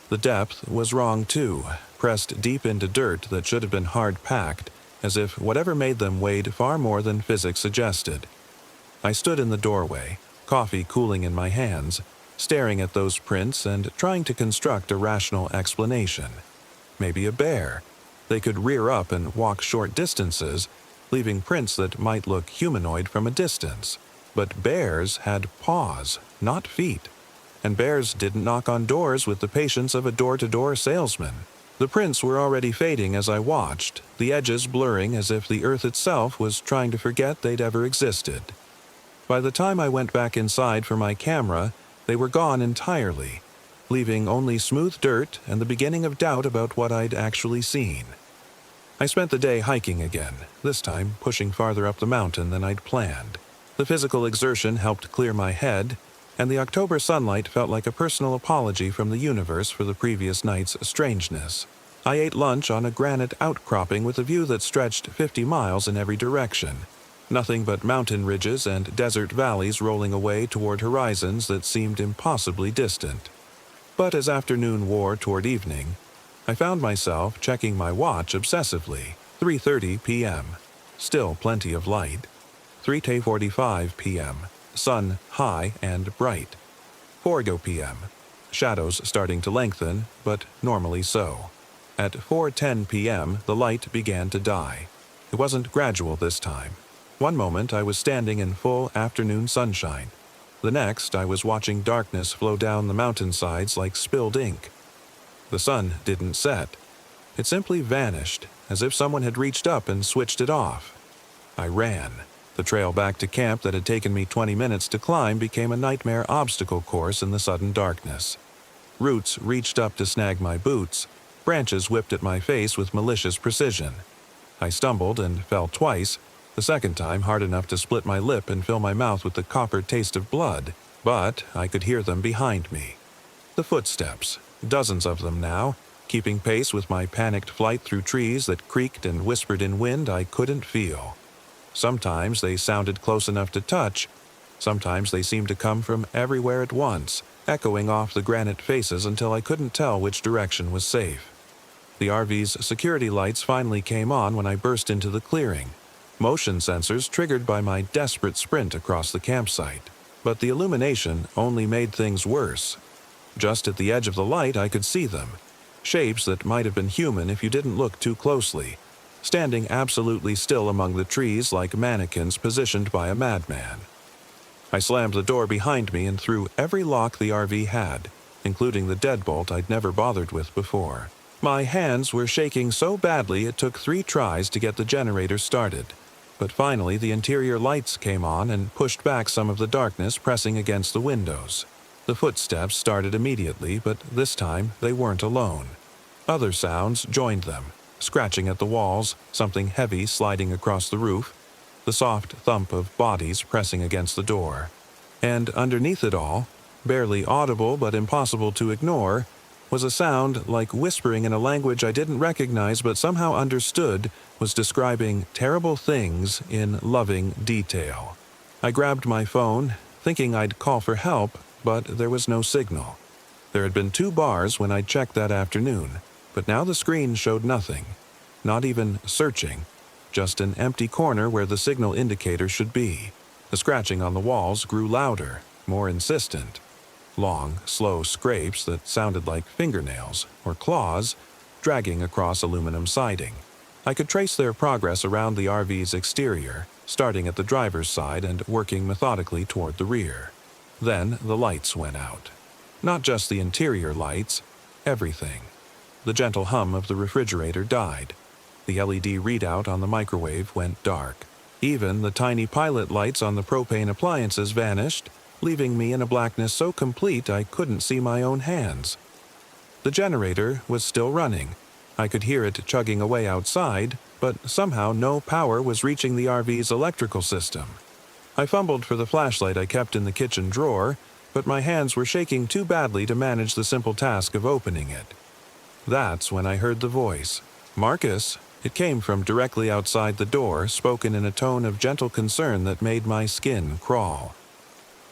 The depth was wrong too, pressed deep into dirt that should have been hard-packed, as if whatever made them weighed far more than physics suggested. I stood in the doorway, coffee cooling in my hands, staring at those prints and trying to construct a rational explanation. Maybe a bear. They could rear up and walk short distances, leaving prints that might look humanoid from a distance. But bears had paws, not feet. and bears didn't knock on doors with the patience of a door-to-door salesman. The prints were already fading as I watched, the edges blurring as if the earth itself was trying to forget they'd ever existed. By the time I went back inside for my camera, they were gone entirely, leaving only smooth dirt and the beginning of doubt about what I'd actually seen. I spent the day hiking again, this time pushing farther up the mountain than I'd planned. The physical exertion helped clear my head, and the October sunlight felt like a personal apology from the universe for the previous night's strangeness. I ate lunch on a granite outcropping with a view that stretched 50 miles in every direction. Nothing but mountain ridges and desert valleys rolling away toward horizons that seemed impossibly distant. But as afternoon wore toward evening, I found myself checking my watch obsessively. 3:30 p.m. Still plenty of light. 3:45 p.m. Sun high and bright. 4 p.m. Shadows starting to lengthen, but normally so. At 4:10 p.m., the light began to die. It wasn't gradual this time. One moment I was standing in full afternoon sunshine. The next I was watching darkness flow down the mountainsides like spilled ink. The sun didn't set. It simply vanished, as if someone had reached up and switched it off. I ran. The trail back to camp that had taken me 20 minutes to climb became a nightmare obstacle course in the sudden darkness. Roots reached up to snag my boots. Branches whipped at my face with malicious precision. I stumbled and fell twice, the second time hard enough to split my lip and fill my mouth with the copper taste of blood, but I could hear them behind me. The footsteps, dozens of them now, keeping pace with my panicked flight through trees that creaked and whispered in wind I couldn't feel. Sometimes they sounded close enough to touch, sometimes they seemed to come from everywhere at once, echoing off the granite faces until I couldn't tell which direction was safe. The RV's security lights finally came on when I burst into the clearing, motion sensors triggered by my desperate sprint across the campsite. But the illumination only made things worse. Just at the edge of the light I could see them, shapes that might have been human if you didn't look too closely, standing absolutely still among the trees like mannequins positioned by a madman. I slammed the door behind me and threw every lock the RV had, including the deadbolt I'd never bothered with before. My hands were shaking so badly it took 3 tries to get the generator started. But finally the interior lights came on and pushed back some of the darkness pressing against the windows. The footsteps started immediately, but this time they weren't alone. Other sounds joined them, scratching at the walls, something heavy sliding across the roof, the soft thump of bodies pressing against the door. And underneath it all, barely audible but impossible to ignore, was a sound like whispering in a language I didn't recognize but somehow understood was describing terrible things in loving detail. I grabbed my phone, thinking I'd call for help, but there was no signal. There had been 2 bars when I'd checked that afternoon, but now the screen showed nothing. Not even searching, just an empty corner where the signal indicator should be. The scratching on the walls grew louder, more insistent. Long, slow scrapes that sounded like fingernails or claws dragging across aluminum siding. I could trace their progress around the RV's exterior, starting at the driver's side and working methodically toward the rear. Then the lights went out. Not just the interior lights, everything. The gentle hum of the refrigerator died. The LED readout on the microwave went dark. Even the tiny pilot lights on the propane appliances vanished, leaving me in a blackness so complete I couldn't see my own hands. The generator was still running. I could hear it chugging away outside, but somehow no power was reaching the RV's electrical system. I fumbled for the flashlight I kept in the kitchen drawer, but my hands were shaking too badly to manage the simple task of opening it. That's when I heard the voice. "Marcus." It came from directly outside the door, spoken in a tone of gentle concern that made my skin crawl.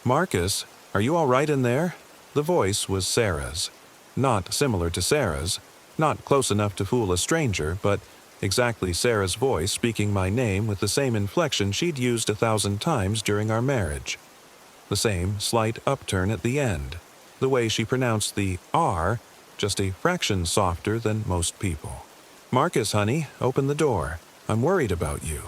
"Marcus, are you all right in there?" The voice was Sarah's. Not similar to Sarah's, not close enough to fool a stranger, but exactly Sarah's voice speaking my name with the same inflection she'd used 1,000 times during our marriage. The same slight upturn at the end. The way she pronounced the R, just a fraction softer than most people. "Marcus, honey, open the door. I'm worried about you."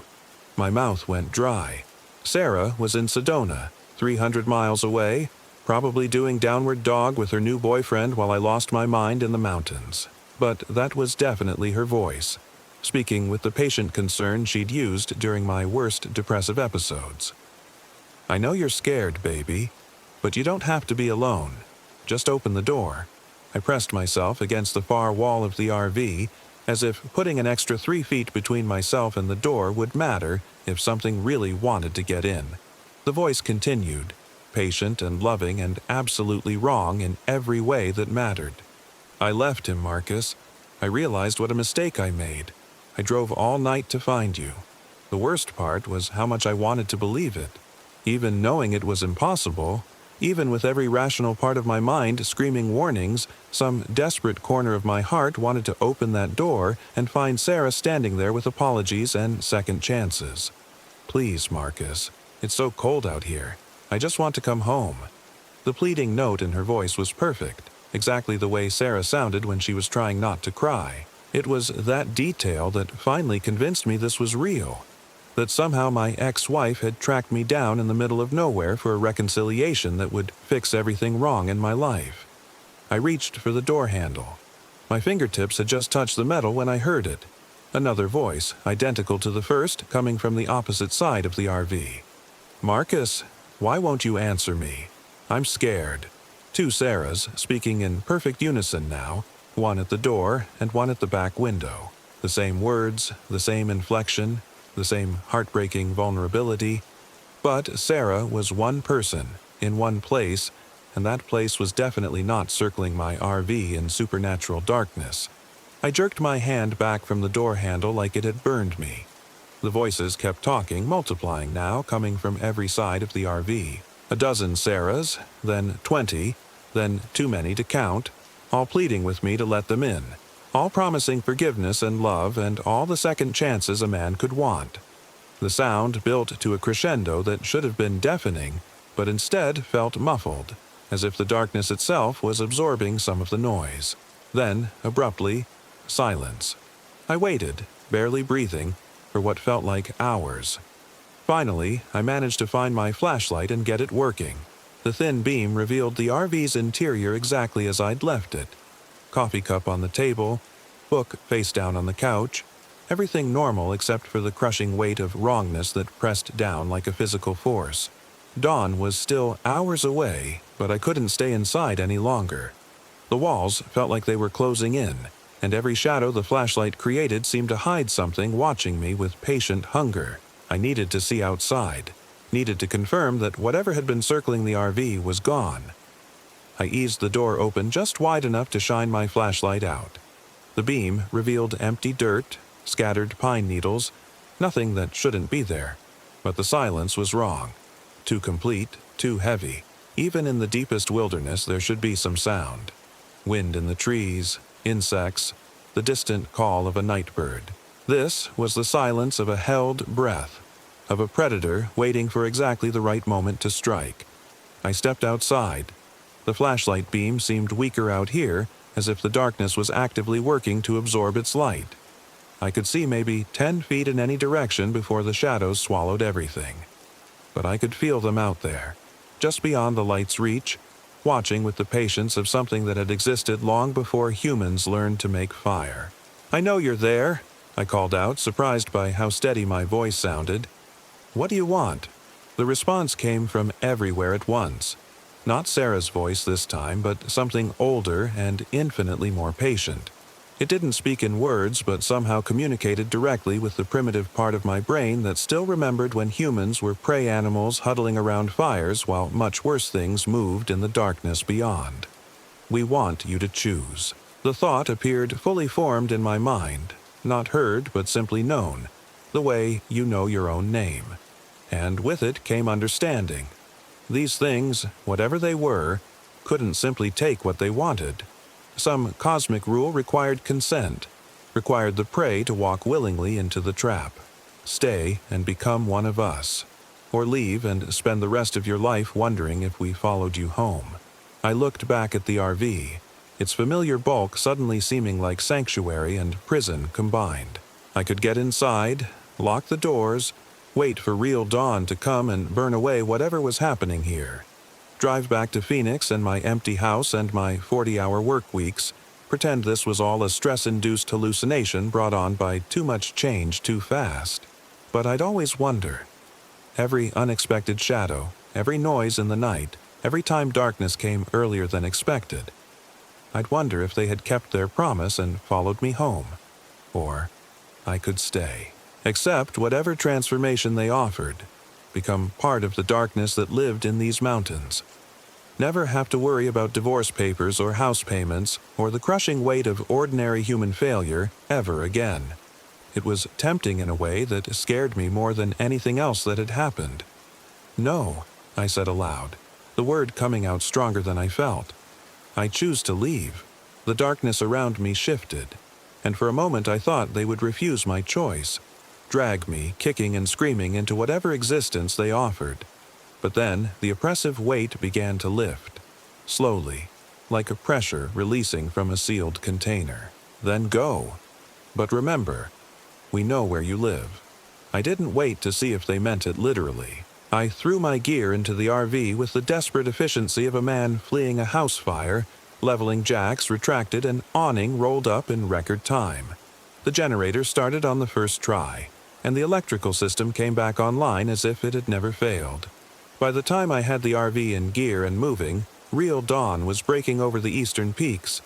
My mouth went dry. Sarah was in Sedona, 300 miles away, Probably doing downward dog with her new boyfriend while I lost my mind in the mountains. But that was definitely her voice, speaking with the patient concern she'd used during my worst depressive episodes. I know you're scared, baby, but you don't have to be alone. Just open the door. I pressed myself against the far wall of the RV, as if putting an extra 3 feet between myself and the door would matter if something really wanted to get in. The voice continued, patient and loving and absolutely wrong in every way that mattered. I left him, Marcus. I realized what a mistake I made. I drove all night to find you. The worst part was how much I wanted to believe it. Even knowing it was impossible, even with every rational part of my mind screaming warnings, some desperate corner of my heart wanted to open that door and find Sarah standing there with apologies and second chances. Please, Marcus. It's so cold out here. I just want to come home. The pleading note in her voice was perfect, exactly the way Sarah sounded when she was trying not to cry. It was that detail that finally convinced me this was real. That somehow my ex-wife had tracked me down in the middle of nowhere for a reconciliation that would fix everything wrong in my life. I reached for the door handle. My fingertips had just touched the metal when I heard it. Another voice, identical to the first, coming from the opposite side of the RV. Marcus, why won't you answer me? I'm scared. 2 Sarahs, speaking in perfect unison now, one at the door and one at the back window. The same words, the same inflection, the same heartbreaking vulnerability. But Sarah was one person, in one place, and that place was definitely not circling my RV in supernatural darkness. I jerked my hand back from the door handle like it had burned me. The voices kept talking, multiplying now, coming from every side of the RV. A dozen Sarahs, then 20, then too many to count, all pleading with me to let them in, all promising forgiveness and love and all the second chances a man could want. The sound built to a crescendo that should have been deafening, but instead felt muffled, as if the darkness itself was absorbing some of the noise. Then, abruptly, silence. I waited, barely breathing, for what felt like hours. Finally, I managed to find my flashlight and get it working. The thin beam revealed the RV's interior exactly as I'd left it. Coffee cup on the table, book face down on the couch, everything normal except for the crushing weight of wrongness that pressed down like a physical force. Dawn was still hours away, but I couldn't stay inside any longer. The walls felt like they were closing in, and every shadow the flashlight created seemed to hide something watching me with patient hunger. I needed to see outside, needed to confirm that whatever had been circling the RV was gone. I eased the door open just wide enough to shine my flashlight out. The beam revealed empty dirt, scattered pine needles, nothing that shouldn't be there. But the silence was wrong. Too complete, too heavy. Even in the deepest wilderness there should be some sound. Wind in the trees, insects, the distant call of a night bird. This was the silence of a held breath, of a predator waiting for exactly the right moment to strike. I stepped outside. The flashlight beam seemed weaker out here, as if the darkness was actively working to absorb its light. I could see maybe 10 feet in any direction before the shadows swallowed everything. But I could feel them out there, just beyond the light's reach, watching with the patience of something that had existed long before humans learned to make fire. I know you're there, I called out, surprised by how steady my voice sounded. What do you want? The response came from everywhere at once. Not Sarah's voice this time, but something older and infinitely more patient. It didn't speak in words, but somehow communicated directly with the primitive part of my brain that still remembered when humans were prey animals huddling around fires while much worse things moved in the darkness beyond. We want you to choose. The thought appeared fully formed in my mind, not heard but simply known, the way you know your own name. And with it came understanding. These things, whatever they were, couldn't simply take what they wanted. Some cosmic rule required consent, required the prey to walk willingly into the trap, stay and become one of us, or leave and spend the rest of your life wondering if we followed you home. I looked back at the RV, its familiar bulk suddenly seeming like sanctuary and prison combined. I could get inside, lock the doors, wait for real dawn to come and burn away whatever was happening here. drive back to Phoenix and my empty house and my 40-hour work weeks, pretend this was all a stress-induced hallucination brought on by too much change too fast. But I'd always wonder. Every unexpected shadow, every noise in the night, every time darkness came earlier than expected, I'd wonder if they had kept their promise and followed me home. Or I could stay, accept whatever transformation they offered, become part of the darkness that lived in these mountains. Never have to worry about divorce papers or house payments or the crushing weight of ordinary human failure ever again. It was tempting in a way that scared me more than anything else that had happened. "No," I said aloud, the word coming out stronger than I felt. "I choose to leave." The darkness around me shifted, and for a moment I thought they would refuse my choice, drag me, kicking and screaming, into whatever existence they offered. But then the oppressive weight began to lift, slowly, like a pressure releasing from a sealed container. Then go. But remember, we know where you live. I didn't wait to see if they meant it literally. I threw my gear into the RV with the desperate efficiency of a man fleeing a house fire, leveling jacks retracted and awning rolled up in record time. The generator started on the first try, and the electrical system came back online as if it had never failed. By the time I had the RV in gear and moving, real dawn was breaking over the eastern peaks.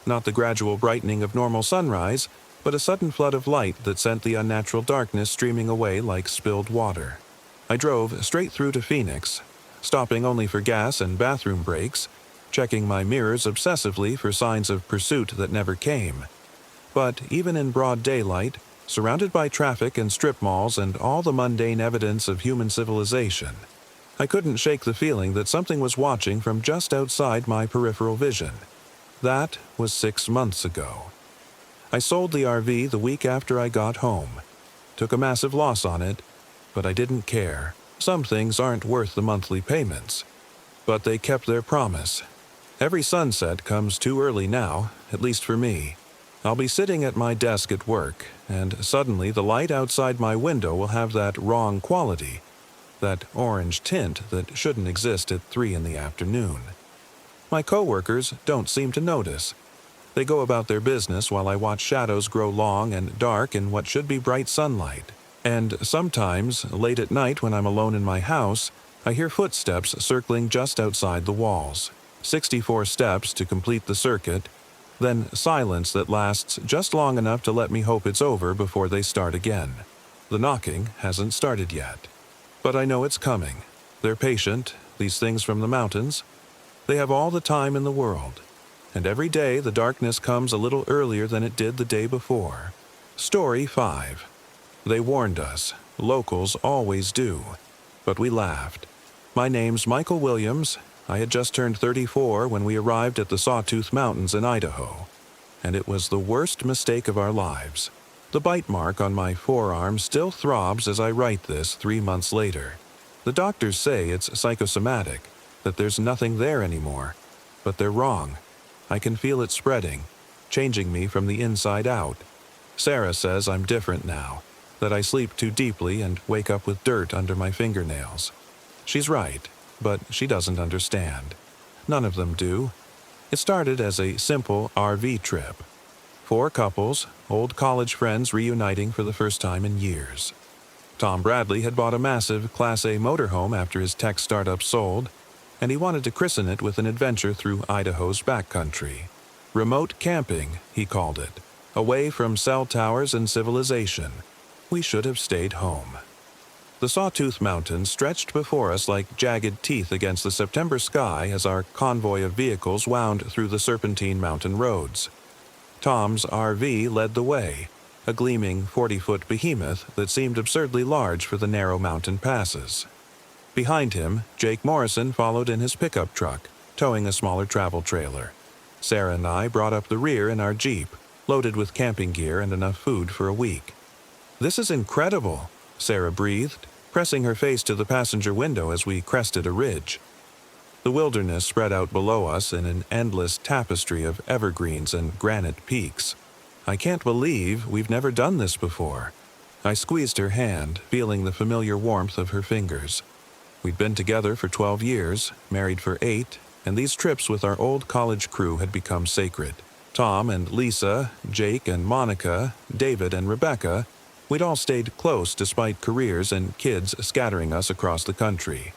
Not the gradual brightening of normal sunrise, but a sudden flood of light that sent the unnatural darkness streaming away like spilled water. I drove straight through to Phoenix, stopping only for gas and bathroom breaks, checking my mirrors obsessively for signs of pursuit that never came. But even in broad daylight, surrounded by traffic and strip malls and all the mundane evidence of human civilization, I couldn't shake the feeling that something was watching from just outside my peripheral vision. That was 6 months ago. I sold the RV the week after I got home. Took a massive loss on it, but I didn't care. Some things aren't worth the monthly payments. But they kept their promise. Every sunset comes too early now, at least for me. I'll be sitting at my desk at work, and suddenly the light outside my window will have that wrong quality, that orange tint that shouldn't exist at 3 in the afternoon. My coworkers don't seem to notice. They go about their business while I watch shadows grow long and dark in what should be bright sunlight. And sometimes, late at night when I'm alone in my house, I hear footsteps circling just outside the walls. 64 steps to complete the circuit, then silence that lasts just long enough to let me hope it's over before they start again. The knocking hasn't started yet. But I know it's coming. They're patient, these things from the mountains. They have all the time in the world. And every day the darkness comes a little earlier than it did the day before. Story 5. They warned us. Locals always do. But we laughed. My name's Michael Williams. I had just turned 34 when we arrived at the Sawtooth Mountains in Idaho. And it was the worst mistake of our lives. The bite mark on my forearm still throbs as I write this 3 months later. The doctors say it's psychosomatic, that there's nothing there anymore. But they're wrong. I can feel it spreading, changing me from the inside out. Sarah says I'm different now, that I sleep too deeply and wake up with dirt under my fingernails. She's right, but she doesn't understand. None of them do. It started as a simple RV trip. 4 couples, old college friends reuniting for the first time in years. Tom Bradley had bought a massive Class A motorhome after his tech startup sold, and he wanted to christen it with an adventure through Idaho's backcountry. Remote camping, he called it, away from cell towers and civilization. We should have stayed home. The Sawtooth Mountains stretched before us like jagged teeth against the September sky as our convoy of vehicles wound through the serpentine mountain roads. Tom's RV led the way, a gleaming 40-foot behemoth that seemed absurdly large for the narrow mountain passes. Behind him, Jake Morrison followed in his pickup truck, towing a smaller travel trailer. Sarah and I brought up the rear in our Jeep, loaded with camping gear and enough food for a week. "This is incredible," Sarah breathed, pressing her face to the passenger window as we crested a ridge. The wilderness spread out below us in an endless tapestry of evergreens and granite peaks. "I can't believe we've never done this before." I squeezed her hand, feeling the familiar warmth of her fingers. We'd been together for 12 years, married for 8, and these trips with our old college crew had become sacred. Tom and Lisa, Jake and Monica, David and Rebecca, we'd all stayed close despite careers and kids scattering us across the country.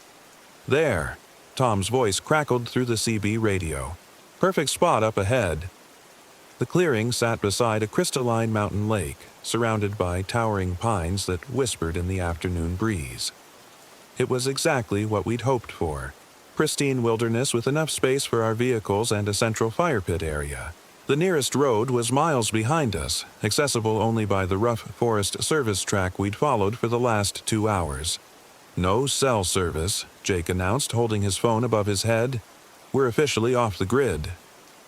There, Tom's voice crackled through the CB radio. Perfect spot up ahead. The clearing sat beside a crystalline mountain lake, surrounded by towering pines that whispered in the afternoon breeze. It was exactly what we'd hoped for. Pristine wilderness with enough space for our vehicles and a central fire pit area. The nearest road was miles behind us, accessible only by the rough forest service track we'd followed for the last 2 hours. No cell service, Jake announced, holding his phone above his head. We're officially off the grid.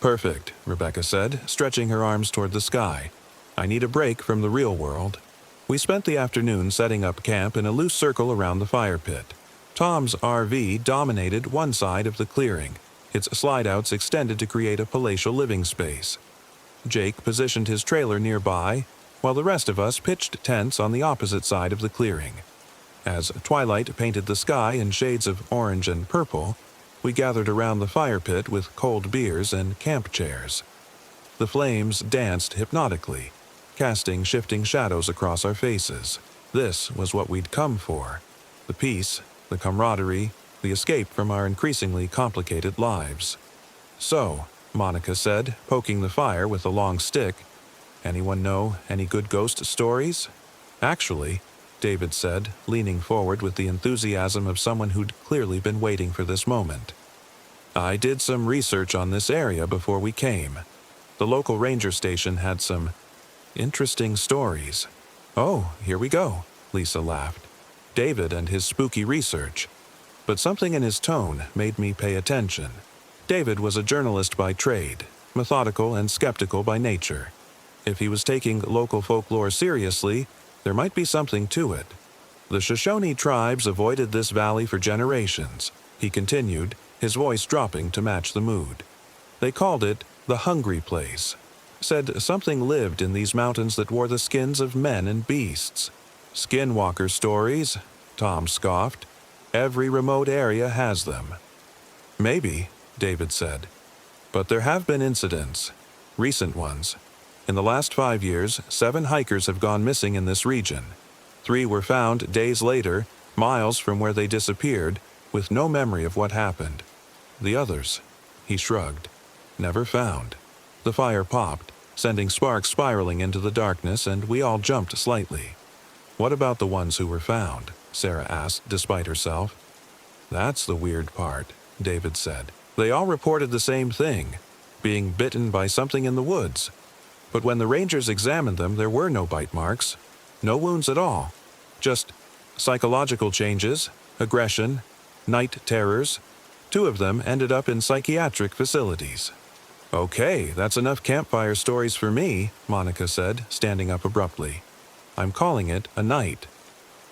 Perfect, Rebecca said, stretching her arms toward the sky. I need a break from the real world. We spent the afternoon setting up camp in a loose circle around the fire pit. Tom's RV dominated one side of the clearing. Its slide-outs extended to create a palatial living space. Jake positioned his trailer nearby, while the rest of us pitched tents on the opposite side of the clearing. As twilight painted the sky in shades of orange and purple, we gathered around the fire pit with cold beers and camp chairs. The flames danced hypnotically, casting shifting shadows across our faces. This was what we'd come for. The peace, the camaraderie, the escape from our increasingly complicated lives. So, Monica said, poking the fire with a long stick, anyone know any good ghost stories? Actually, David said, leaning forward with the enthusiasm of someone who'd clearly been waiting for this moment. I did some research on this area before we came. The local ranger station had some interesting stories. Oh, here we go, Lisa laughed. David and his spooky research. But something in his tone made me pay attention. David was a journalist by trade, methodical and skeptical by nature. If he was taking local folklore seriously, there might be something to it. The Shoshone tribes avoided this valley for generations, he continued, his voice dropping to match the mood. They called it the hungry place. Said something lived in these mountains that wore the skins of men and beasts. Skinwalker stories, Tom scoffed. Every remote area has them. Maybe, David said. But there have been incidents, recent ones. In the last 5 years, 7 hikers have gone missing in this region. 3 were found days later, miles from where they disappeared, with no memory of what happened. The others, he shrugged, never found. The fire popped, sending sparks spiraling into the darkness, and we all jumped slightly. What about the ones who were found? Sarah asked, despite herself. That's the weird part, David said. They all reported the same thing, being bitten by something in the woods. But when the rangers examined them, there were no bite marks, no wounds at all. Just psychological changes, aggression, night terrors. 2 of them ended up in psychiatric facilities. Okay, that's enough campfire stories for me, Monica said, standing up abruptly. I'm calling it a night.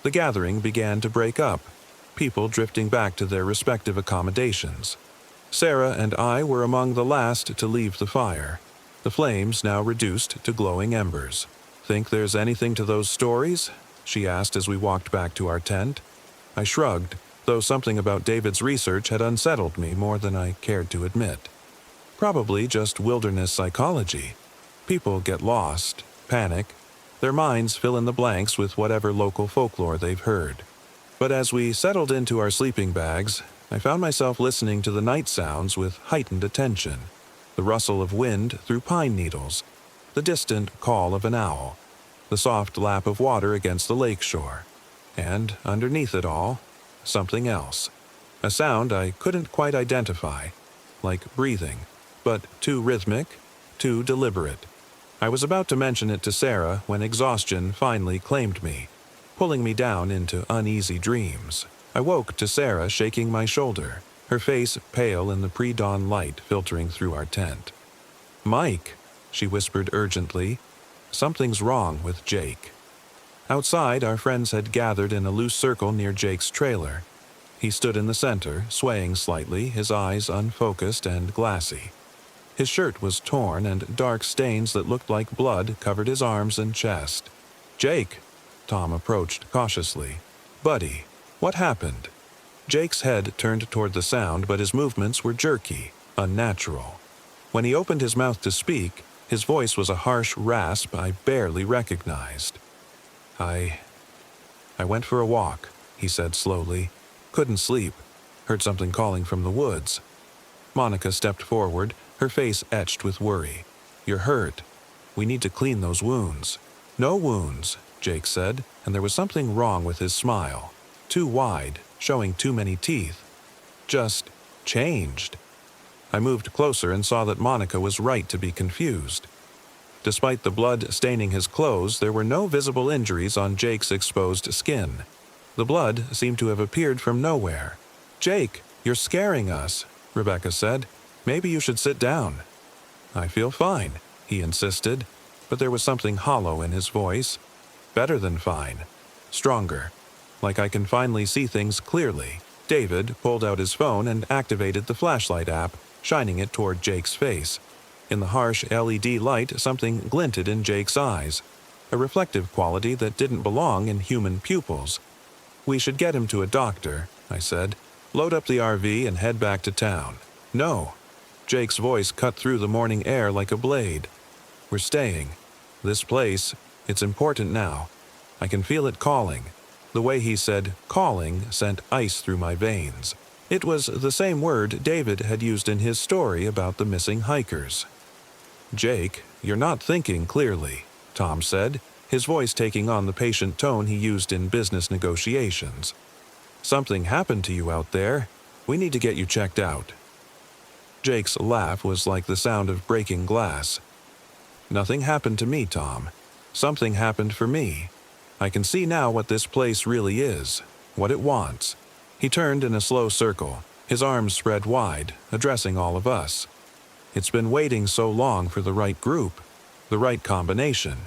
The gathering began to break up, people drifting back to their respective accommodations. Sarah and I were among the last to leave the fire, the flames now reduced to glowing embers. Think there's anything to those stories? She asked as we walked back to our tent. I shrugged, though something about David's research had unsettled me more than I cared to admit. Probably just wilderness psychology. People get lost, panic. Their minds fill in the blanks with whatever local folklore they've heard. But as we settled into our sleeping bags, I found myself listening to the night sounds with heightened attention. The rustle of wind through pine needles, the distant call of an owl, the soft lap of water against the lake shore, and, underneath it all, something else. A sound I couldn't quite identify, like breathing, but too rhythmic, too deliberate. I was about to mention it to Sarah when exhaustion finally claimed me, pulling me down into uneasy dreams. I woke to Sarah shaking my shoulder, her face pale in the pre-dawn light filtering through our tent. "Mike," she whispered urgently, "something's wrong with Jake." Outside, our friends had gathered in a loose circle near Jake's trailer. He stood in the center, swaying slightly, his eyes unfocused and glassy. His shirt was torn, and dark stains that looked like blood covered his arms and chest. "Jake," Tom approached cautiously. "Buddy, what happened?" Jake's head turned toward the sound, but his movements were jerky, unnatural. When he opened his mouth to speak, his voice was a harsh rasp I barely recognized. I went for a walk, he said slowly. Couldn't sleep. Heard something calling from the woods. Monica stepped forward, her face etched with worry. You're hurt. We need to clean those wounds. No wounds, Jake said, and there was something wrong with his smile. Too wide, showing too many teeth. Just changed. I moved closer and saw that Monica was right to be confused. Despite the blood staining his clothes, there were no visible injuries on Jake's exposed skin. The blood seemed to have appeared from nowhere. Jake, you're scaring us, Rebecca said. Maybe you should sit down. I feel fine, he insisted, but there was something hollow in his voice. Better than fine. Stronger. Like I can finally see things clearly. David pulled out his phone and activated the flashlight app, shining it toward Jake's face. In the harsh LED light, something glinted in Jake's eyes, a reflective quality that didn't belong in human pupils. We should get him to a doctor, I said. Load up the RV and head back to town. No. Jake's voice cut through the morning air like a blade. We're staying. This place, it's important now. I can feel it calling. The way he said calling sent ice through my veins. It was the same word David had used in his story about the missing hikers. Jake, you're not thinking clearly, Tom said, his voice taking on the patient tone he used in business negotiations. Something happened to you out there. We need to get you checked out. Jake's laugh was like the sound of breaking glass. Nothing happened to me, Tom. Something happened for me. I can see now what this place really is, what it wants. He turned in a slow circle, his arms spread wide, addressing all of us. It's been waiting so long for the right group, the right combination.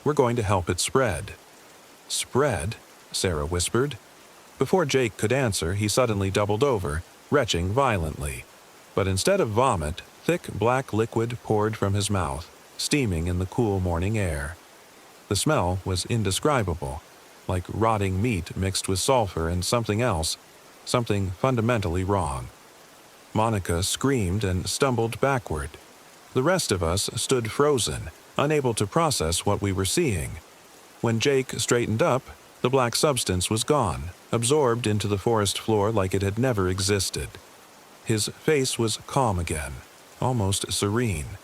We're going to help it spread. Spread? Sarah whispered. Before Jake could answer, he suddenly doubled over, retching violently. But instead of vomit, thick black liquid poured from his mouth, steaming in the cool morning air. The smell was indescribable, like rotting meat mixed with sulfur and something else, something fundamentally wrong. Monica screamed and stumbled backward. The rest of us stood frozen, unable to process what we were seeing. When Jake straightened up, the black substance was gone, absorbed into the forest floor like it had never existed. His face was calm again, almost serene.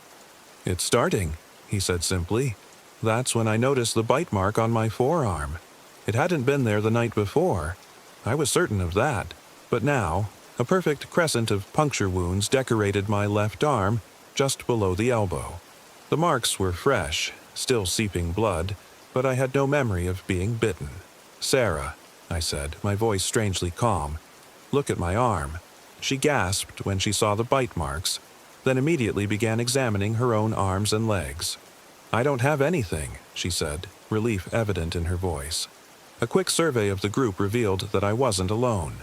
It's starting, he said simply. That's when I noticed the bite mark on my forearm. It hadn't been there the night before. I was certain of that. But now, a perfect crescent of puncture wounds decorated my left arm, just below the elbow. The marks were fresh, still seeping blood, but I had no memory of being bitten. Sarah, I said, my voice strangely calm. Look at my arm. She gasped when she saw the bite marks, then immediately began examining her own arms and legs. I don't have anything, she said, relief evident in her voice. A quick survey of the group revealed that I wasn't alone.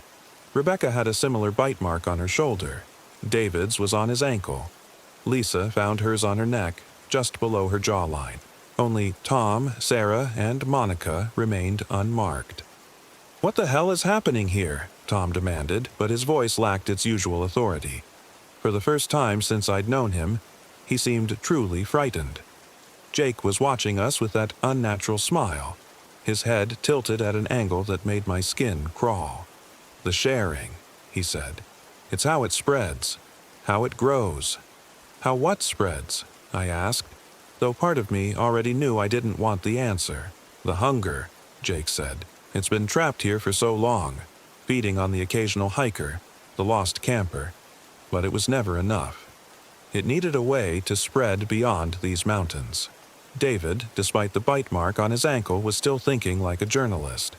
Rebecca had a similar bite mark on her shoulder. David's was on his ankle. Lisa found hers on her neck, just below her jawline. Only Tom, Sarah, and Monica remained unmarked. What the hell is happening here? Tom demanded, but his voice lacked its usual authority. For the first time since I'd known him, he seemed truly frightened. Jake was watching us with that unnatural smile, his head tilted at an angle that made my skin crawl. The sharing, he said. It's how it spreads, how it grows. How what spreads? I asked, though part of me already knew I didn't want the answer. The hunger, Jake said. It's been trapped here for so long, feeding on the occasional hiker, the lost camper. But it was never enough. It needed a way to spread beyond these mountains. David, despite the bite mark on his ankle, was still thinking like a journalist.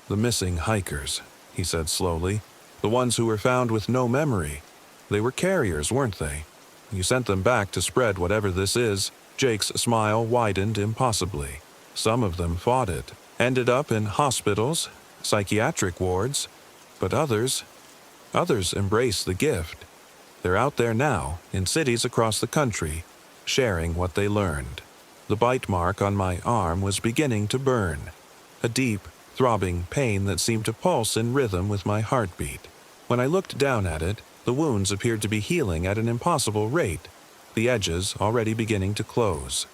The missing hikers, he said slowly. The ones who were found with no memory. They were carriers, weren't they? You sent them back to spread whatever this is. Jake's smile widened impossibly. Some of them fought it, ended up in hospitals, psychiatric wards. But others embraced the gift. They're out there now, in cities across the country, sharing what they learned. The bite mark on my arm was beginning to burn. A deep, throbbing pain that seemed to pulse in rhythm with my heartbeat. When I looked down at it, the wounds appeared to be healing at an impossible rate, the edges already beginning to close.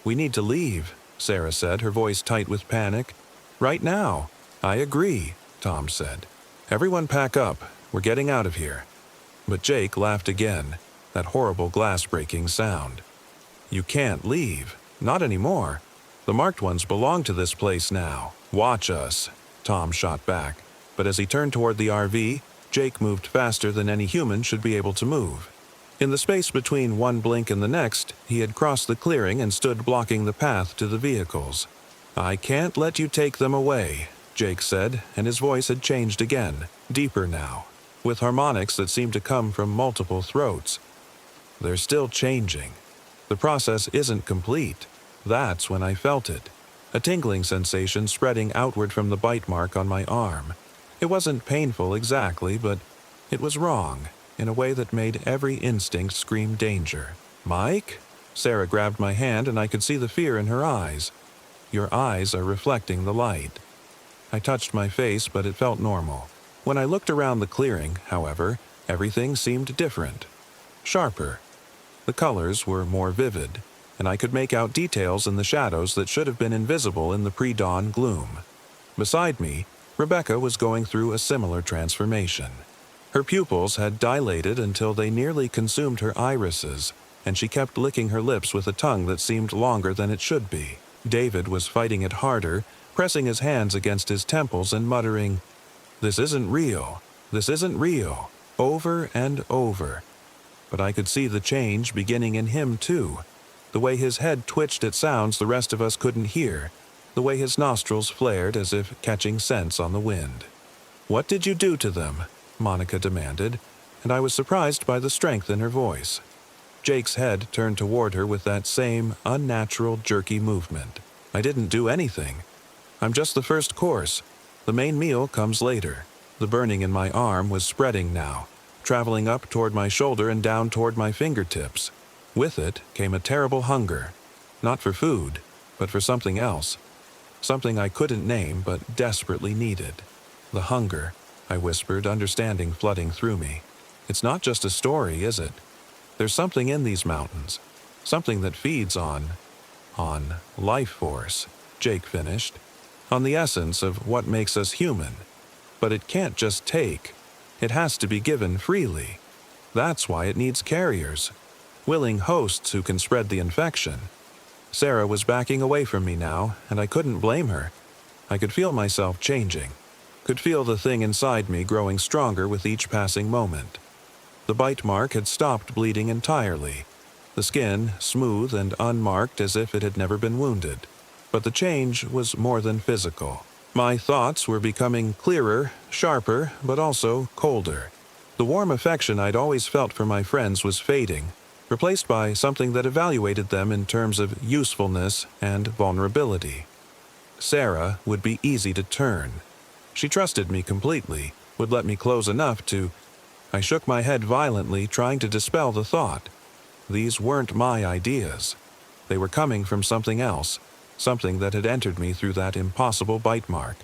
"We need to leave," Sarah said, her voice tight with panic. "Right now." "I agree," Tom said. "Everyone pack up. We're getting out of here." But Jake laughed again, that horrible glass-breaking sound. "You can't leave. Not anymore. The marked ones belong to this place now. Watch us," Tom shot back. But as he turned toward the RV, Jake moved faster than any human should be able to move. In the space between one blink and the next, he had crossed the clearing and stood blocking the path to the vehicles. "I can't let you take them away," Jake said, and his voice had changed again, deeper now, with harmonics that seemed to come from multiple throats. "They're still changing. The process isn't complete." That's when I felt it, a tingling sensation spreading outward from the bite mark on my arm. It wasn't painful exactly, but it was wrong, in a way that made every instinct scream danger. "Mike?" Sarah grabbed my hand and I could see the fear in her eyes. "Your eyes are reflecting the light." I touched my face, but it felt normal. When I looked around the clearing, however, everything seemed different. Sharper. The colors were more vivid, and I could make out details in the shadows that should have been invisible in the pre-dawn gloom. Beside me, Rebecca was going through a similar transformation. Her pupils had dilated until they nearly consumed her irises, and she kept licking her lips with a tongue that seemed longer than it should be. David was fighting it harder, pressing his hands against his temples and muttering, "This isn't real. This isn't real," over and over. But I could see the change beginning in him too. The way his head twitched at sounds the rest of us couldn't hear, the way his nostrils flared as if catching scents on the wind. "What did you do to them?" Monica demanded, and I was surprised by the strength in her voice. Jake's head turned toward her with that same unnatural, jerky movement. "I didn't do anything. I'm just the first course. The main meal comes later." The burning in my arm was spreading now, traveling up toward my shoulder and down toward my fingertips. With it came a terrible hunger, not for food, but for something else. Something I couldn't name but desperately needed. "The hunger," I whispered, understanding flooding through me. "It's not just a story, is it? There's something in these mountains, something that feeds on life force," Jake finished, "on the essence of what makes us human. But it can't just take. It has to be given freely. That's why it needs carriers, willing hosts who can spread the infection." Sarah was backing away from me now, and I couldn't blame her. I could feel myself changing, could feel the thing inside me growing stronger with each passing moment. The bite mark had stopped bleeding entirely, the skin smooth and unmarked as if it had never been wounded. But the change was more than physical. My thoughts were becoming clearer, sharper, but also colder. The warm affection I'd always felt for my friends was fading, replaced by something that evaluated them in terms of usefulness and vulnerability. Sarah would be easy to turn. She trusted me completely, would let me close enough to... I shook my head violently, trying to dispel the thought. These weren't my ideas. They were coming from something else, something that had entered me through that impossible bite mark.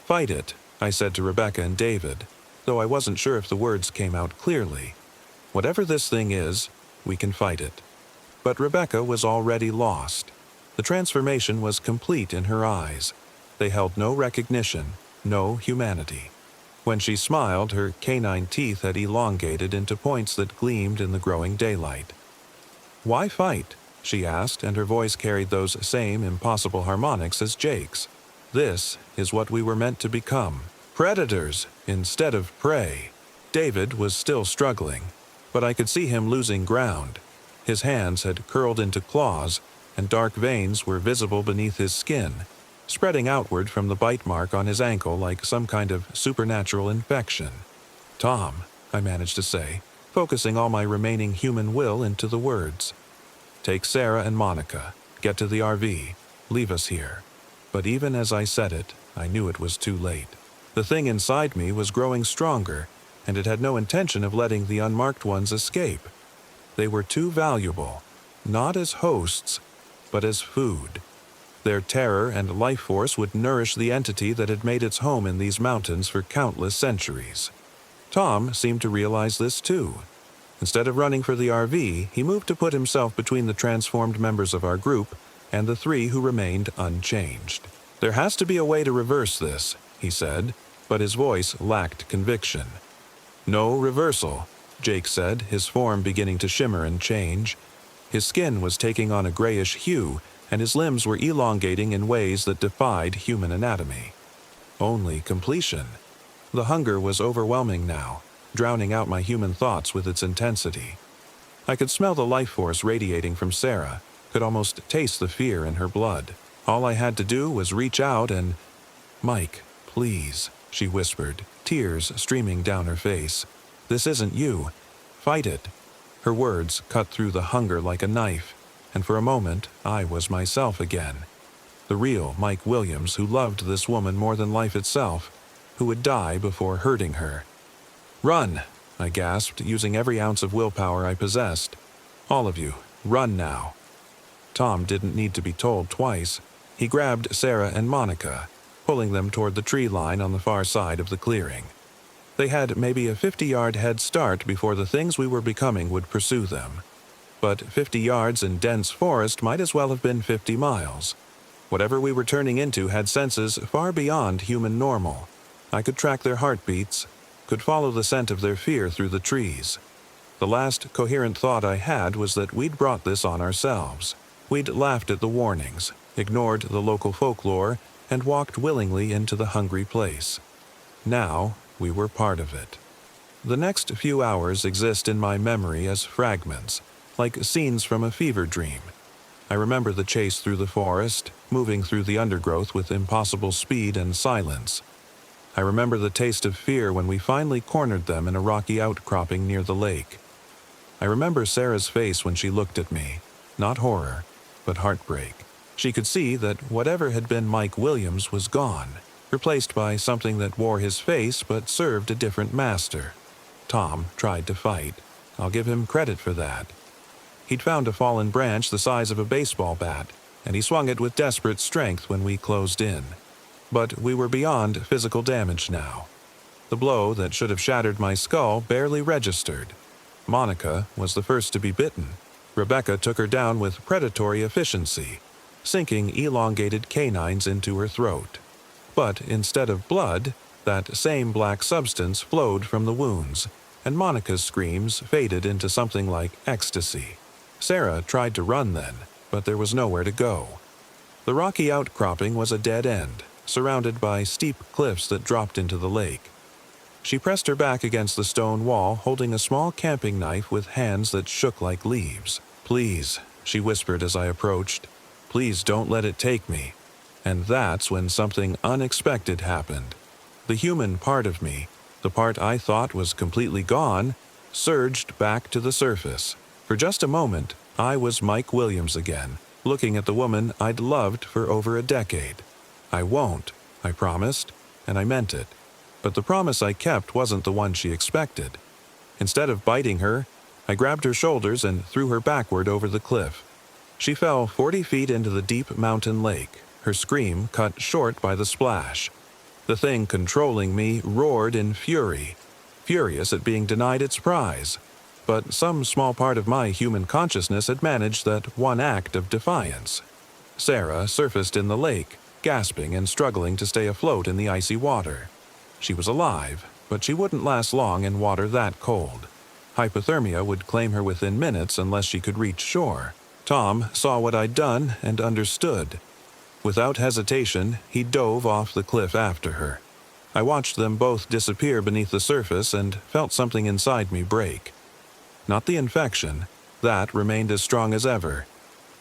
"Fight it," I said to Rebecca and David, though I wasn't sure if the words came out clearly. "Whatever this thing is, we can fight it." But Rebecca was already lost. The transformation was complete in her eyes. They held no recognition, no humanity. When she smiled, her canine teeth had elongated into points that gleamed in the growing daylight. "Why fight?" she asked, and her voice carried those same impossible harmonics as Jake's. "This is what we were meant to become. Predators instead of prey." David was still struggling, but I could see him losing ground. His hands had curled into claws, and dark veins were visible beneath his skin, spreading outward from the bite mark on his ankle like some kind of supernatural infection. "Tom," I managed to say, focusing all my remaining human will into the words. "Take Sarah and Monica, get to the RV, leave us here." But even as I said it, I knew it was too late. The thing inside me was growing stronger, and it had no intention of letting the unmarked ones escape. They were too valuable, not as hosts, but as food. Their terror and life force would nourish the entity that had made its home in these mountains for countless centuries. Tom seemed to realize this too. Instead of running for the RV, he moved to put himself between the transformed members of our group and the three who remained unchanged. "There has to be a way to reverse this," he said, but his voice lacked conviction. "No reversal," Jake said, his form beginning to shimmer and change. His skin was taking on a grayish hue, and his limbs were elongating in ways that defied human anatomy. Only completion. The hunger was overwhelming now, drowning out my human thoughts with its intensity. I could smell the life force radiating from Sarah, could almost taste the fear in her blood. All I had to do was reach out and... "Mike, please," she whispered, tears streaming down her face. "This isn't you. Fight it." Her words cut through the hunger like a knife, and for a moment I was myself again. The real Mike Williams who loved this woman more than life itself, who would die before hurting her. "Run!" I gasped, using every ounce of willpower I possessed. "All of you, run now." Tom didn't need to be told twice. He grabbed Sarah and Monica, pulling them toward the tree line on the far side of the clearing. They had maybe a 50-yard head start before the things we were becoming would pursue them. But 50 yards in dense forest might as well have been 50 miles. Whatever we were turning into had senses far beyond human normal. I could track their heartbeats, could follow the scent of their fear through the trees. The last coherent thought I had was that we'd brought this on ourselves. We'd laughed at the warnings, ignored the local folklore, and walked willingly into the hungry place. Now, we were part of it. The next few hours exist in my memory as fragments, like scenes from a fever dream. I remember the chase through the forest, moving through the undergrowth with impossible speed and silence. I remember the taste of fear when we finally cornered them in a rocky outcropping near the lake. I remember Sarah's face when she looked at me, not horror, but heartbreak. She could see that whatever had been Mike Williams was gone, replaced by something that wore his face but served a different master. Tom tried to fight. I'll give him credit for that. He'd found a fallen branch the size of a baseball bat, and he swung it with desperate strength when we closed in. But we were beyond physical damage now. The blow that should have shattered my skull barely registered. Monica was the first to be bitten. Rebecca took her down with predatory efficiency, sinking elongated canines into her throat. But instead of blood, that same black substance flowed from the wounds, and Monica's screams faded into something like ecstasy. Sarah tried to run then, but there was nowhere to go. The rocky outcropping was a dead end, surrounded by steep cliffs that dropped into the lake. She pressed her back against the stone wall, holding a small camping knife with hands that shook like leaves. "Please," she whispered as I approached. "Please don't let it take me." And that's when something unexpected happened. The human part of me, the part I thought was completely gone, surged back to the surface. For just a moment, I was Mike Williams again, looking at the woman I'd loved for over a decade. "I won't," I promised, and I meant it. But the promise I kept wasn't the one she expected. Instead of biting her, I grabbed her shoulders and threw her backward over the cliff. She fell 40 feet into the deep mountain lake, her scream cut short by the splash. The thing controlling me roared in fury, furious at being denied its prize. But some small part of my human consciousness had managed that one act of defiance. Sarah surfaced in the lake, gasping and struggling to stay afloat in the icy water. She was alive, but she wouldn't last long in water that cold. Hypothermia would claim her within minutes unless she could reach shore. Tom saw what I'd done and understood. Without hesitation, he dove off the cliff after her. I watched them both disappear beneath the surface and felt something inside me break. Not the infection, that remained as strong as ever.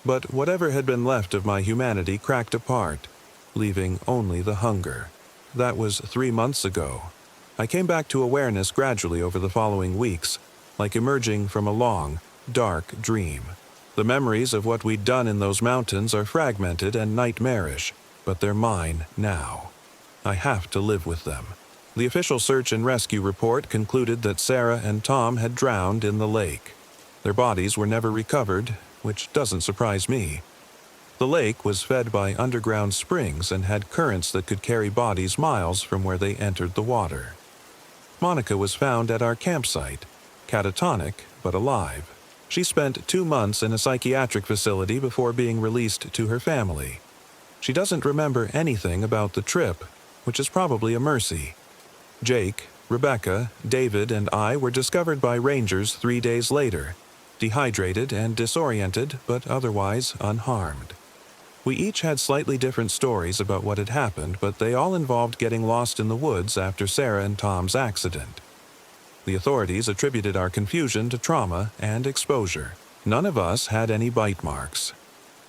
But whatever had been left of my humanity cracked apart, leaving only the hunger. That was 3 months ago. I came back to awareness gradually over the following weeks, like emerging from a long, dark dream. The memories of what we'd done in those mountains are fragmented and nightmarish, but they're mine now. I have to live with them. The official search and rescue report concluded that Sarah and Tom had drowned in the lake. Their bodies were never recovered, which doesn't surprise me. The lake was fed by underground springs and had currents that could carry bodies miles from where they entered the water. Monica was found at our campsite, catatonic but alive. She spent 2 months in a psychiatric facility before being released to her family. She doesn't remember anything about the trip, which is probably a mercy. Jake, Rebecca, David, and I were discovered by rangers 3 days later, dehydrated and disoriented, but otherwise unharmed. We each had slightly different stories about what had happened, but they all involved getting lost in the woods after Sarah and Tom's accident. The authorities attributed our confusion to trauma and exposure. None of us had any bite marks.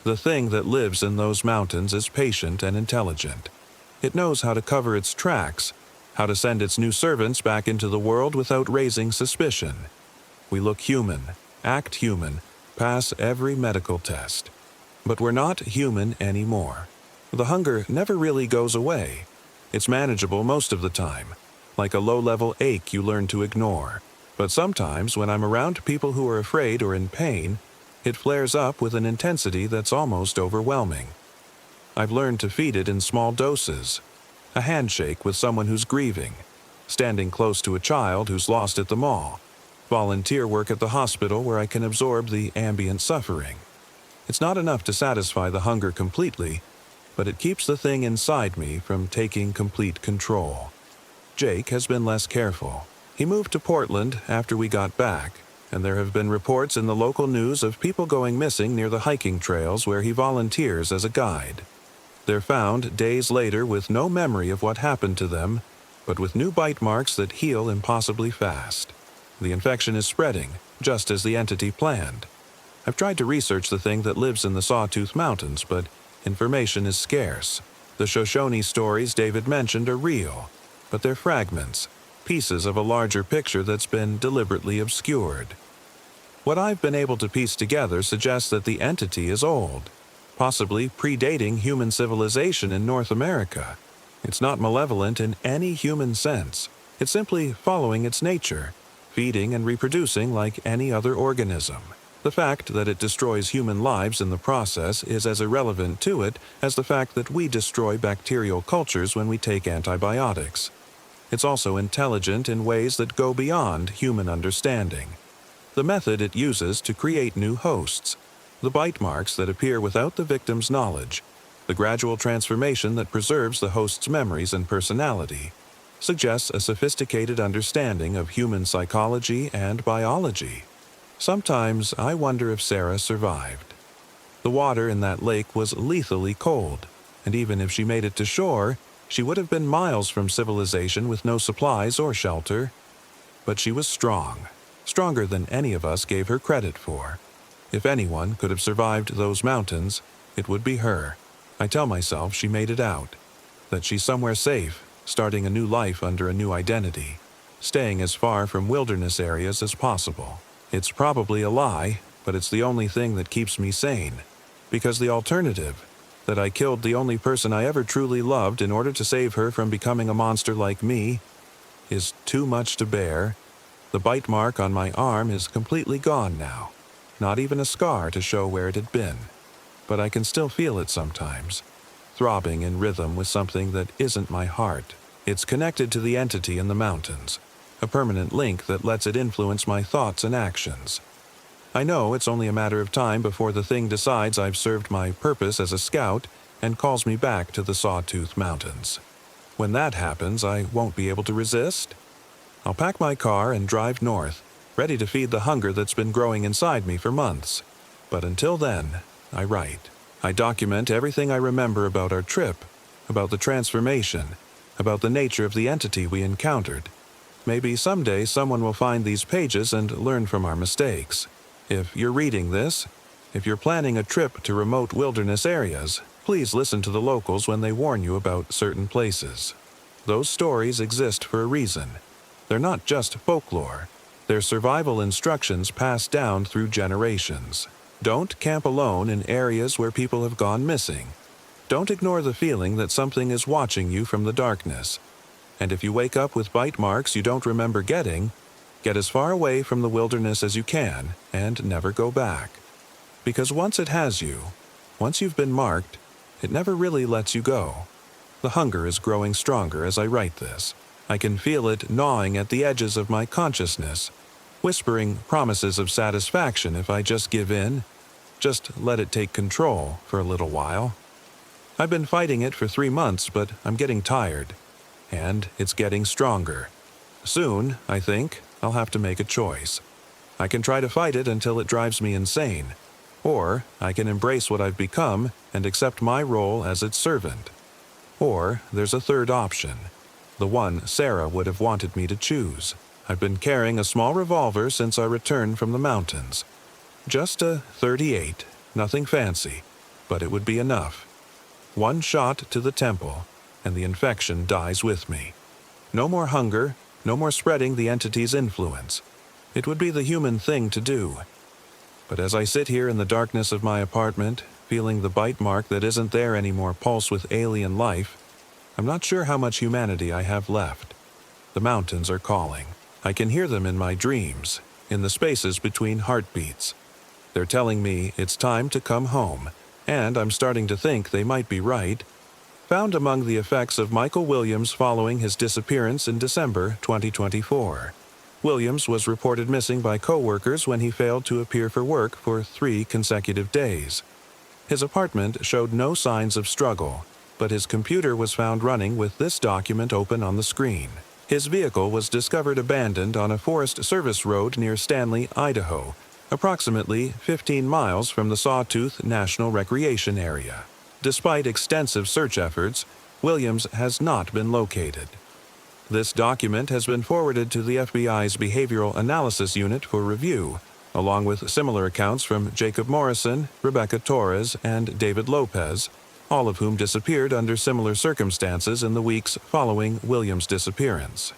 The thing that lives in those mountains is patient and intelligent. It knows how to cover its tracks, how to send its new servants back into the world without raising suspicion. We look human, act human, pass every medical test. But we're not human anymore. The hunger never really goes away. It's manageable most of the time, like a low-level ache you learn to ignore. But sometimes, when I'm around people who are afraid or in pain, it flares up with an intensity that's almost overwhelming. I've learned to feed it in small doses. A handshake with someone who's grieving, standing close to a child who's lost at the mall, volunteer work at the hospital where I can absorb the ambient suffering. It's not enough to satisfy the hunger completely, but it keeps the thing inside me from taking complete control. Jake has been less careful. He moved to Portland after we got back, and there have been reports in the local news of people going missing near the hiking trails where he volunteers as a guide. They're found days later with no memory of what happened to them, but with new bite marks that heal impossibly fast. The infection is spreading, just as the entity planned. I've tried to research the thing that lives in the Sawtooth Mountains, but information is scarce. The Shoshone stories David mentioned are real, but they're fragments, pieces of a larger picture that's been deliberately obscured. What I've been able to piece together suggests that the entity is old, possibly predating human civilization in North America. It's not malevolent in any human sense. It's simply following its nature, feeding and reproducing like any other organism. The fact that it destroys human lives in the process is as irrelevant to it as the fact that we destroy bacterial cultures when we take antibiotics. It's also intelligent in ways that go beyond human understanding. The method it uses to create new hosts, the bite marks that appear without the victim's knowledge, the gradual transformation that preserves the host's memories and personality, suggests a sophisticated understanding of human psychology and biology. Sometimes I wonder if Sarah survived. The water in that lake was lethally cold, and even if she made it to shore, she would have been miles from civilization with no supplies or shelter. But she was strong, stronger than any of us gave her credit for. If anyone could have survived those mountains, it would be her. I tell myself she made it out, that she's somewhere safe, starting a new life under a new identity, staying as far from wilderness areas as possible. It's probably a lie, but it's the only thing that keeps me sane. Because the alternative, that I killed the only person I ever truly loved in order to save her from becoming a monster like me, is too much to bear. The bite mark on my arm is completely gone now. Not even a scar to show where it had been. But I can still feel it sometimes, throbbing in rhythm with something that isn't my heart. It's connected to the entity in the mountains, a permanent link that lets it influence my thoughts and actions. I know it's only a matter of time before the thing decides I've served my purpose as a scout and calls me back to the Sawtooth Mountains. When that happens, I won't be able to resist. I'll pack my car and drive north, ready to feed the hunger that's been growing inside me for months. But until then, I write. I document everything I remember about our trip, about the transformation, about the nature of the entity we encountered. Maybe someday someone will find these pages and learn from our mistakes. If you're reading this, if you're planning a trip to remote wilderness areas, please listen to the locals when they warn you about certain places. Those stories exist for a reason. They're not just folklore. They're survival instructions passed down through generations. Don't camp alone in areas where people have gone missing. Don't ignore the feeling that something is watching you from the darkness. And if you wake up with bite marks you don't remember getting, get as far away from the wilderness as you can and never go back. Because once it has you, once you've been marked, it never really lets you go. The hunger is growing stronger as I write this. I can feel it gnawing at the edges of my consciousness, whispering promises of satisfaction if I just give in, just let it take control for a little while. I've been fighting it for 3 months, but I'm getting tired, and it's getting stronger. Soon, I think, I'll have to make a choice. I can try to fight it until it drives me insane, or I can embrace what I've become and accept my role as its servant. Or there's a third option, the one Sarah would have wanted me to choose. I've been carrying a small revolver since I returned from the mountains. Just a .38, nothing fancy, but it would be enough. 1 shot to the temple, and the infection dies with me. No more hunger, no more spreading the entity's influence. It would be the human thing to do. But as I sit here in the darkness of my apartment, feeling the bite mark that isn't there anymore pulse with alien life, I'm not sure how much humanity I have left. The mountains are calling. I can hear them in my dreams, in the spaces between heartbeats. They're telling me it's time to come home, and I'm starting to think they might be right. Found among the effects of Michael Williams following his disappearance in December 2024. Williams was reported missing by co-workers when he failed to appear for work for 3 consecutive days. His apartment showed no signs of struggle, but his computer was found running with this document open on the screen. His vehicle was discovered abandoned on a Forest Service road near Stanley, Idaho, approximately 15 miles from the Sawtooth National Recreation Area. Despite extensive search efforts, Williams has not been located. This document has been forwarded to the FBI's Behavioral Analysis Unit for review, along with similar accounts from Jacob Morrison, Rebecca Torres, and David Lopez, all of whom disappeared under similar circumstances in the weeks following Williams' disappearance.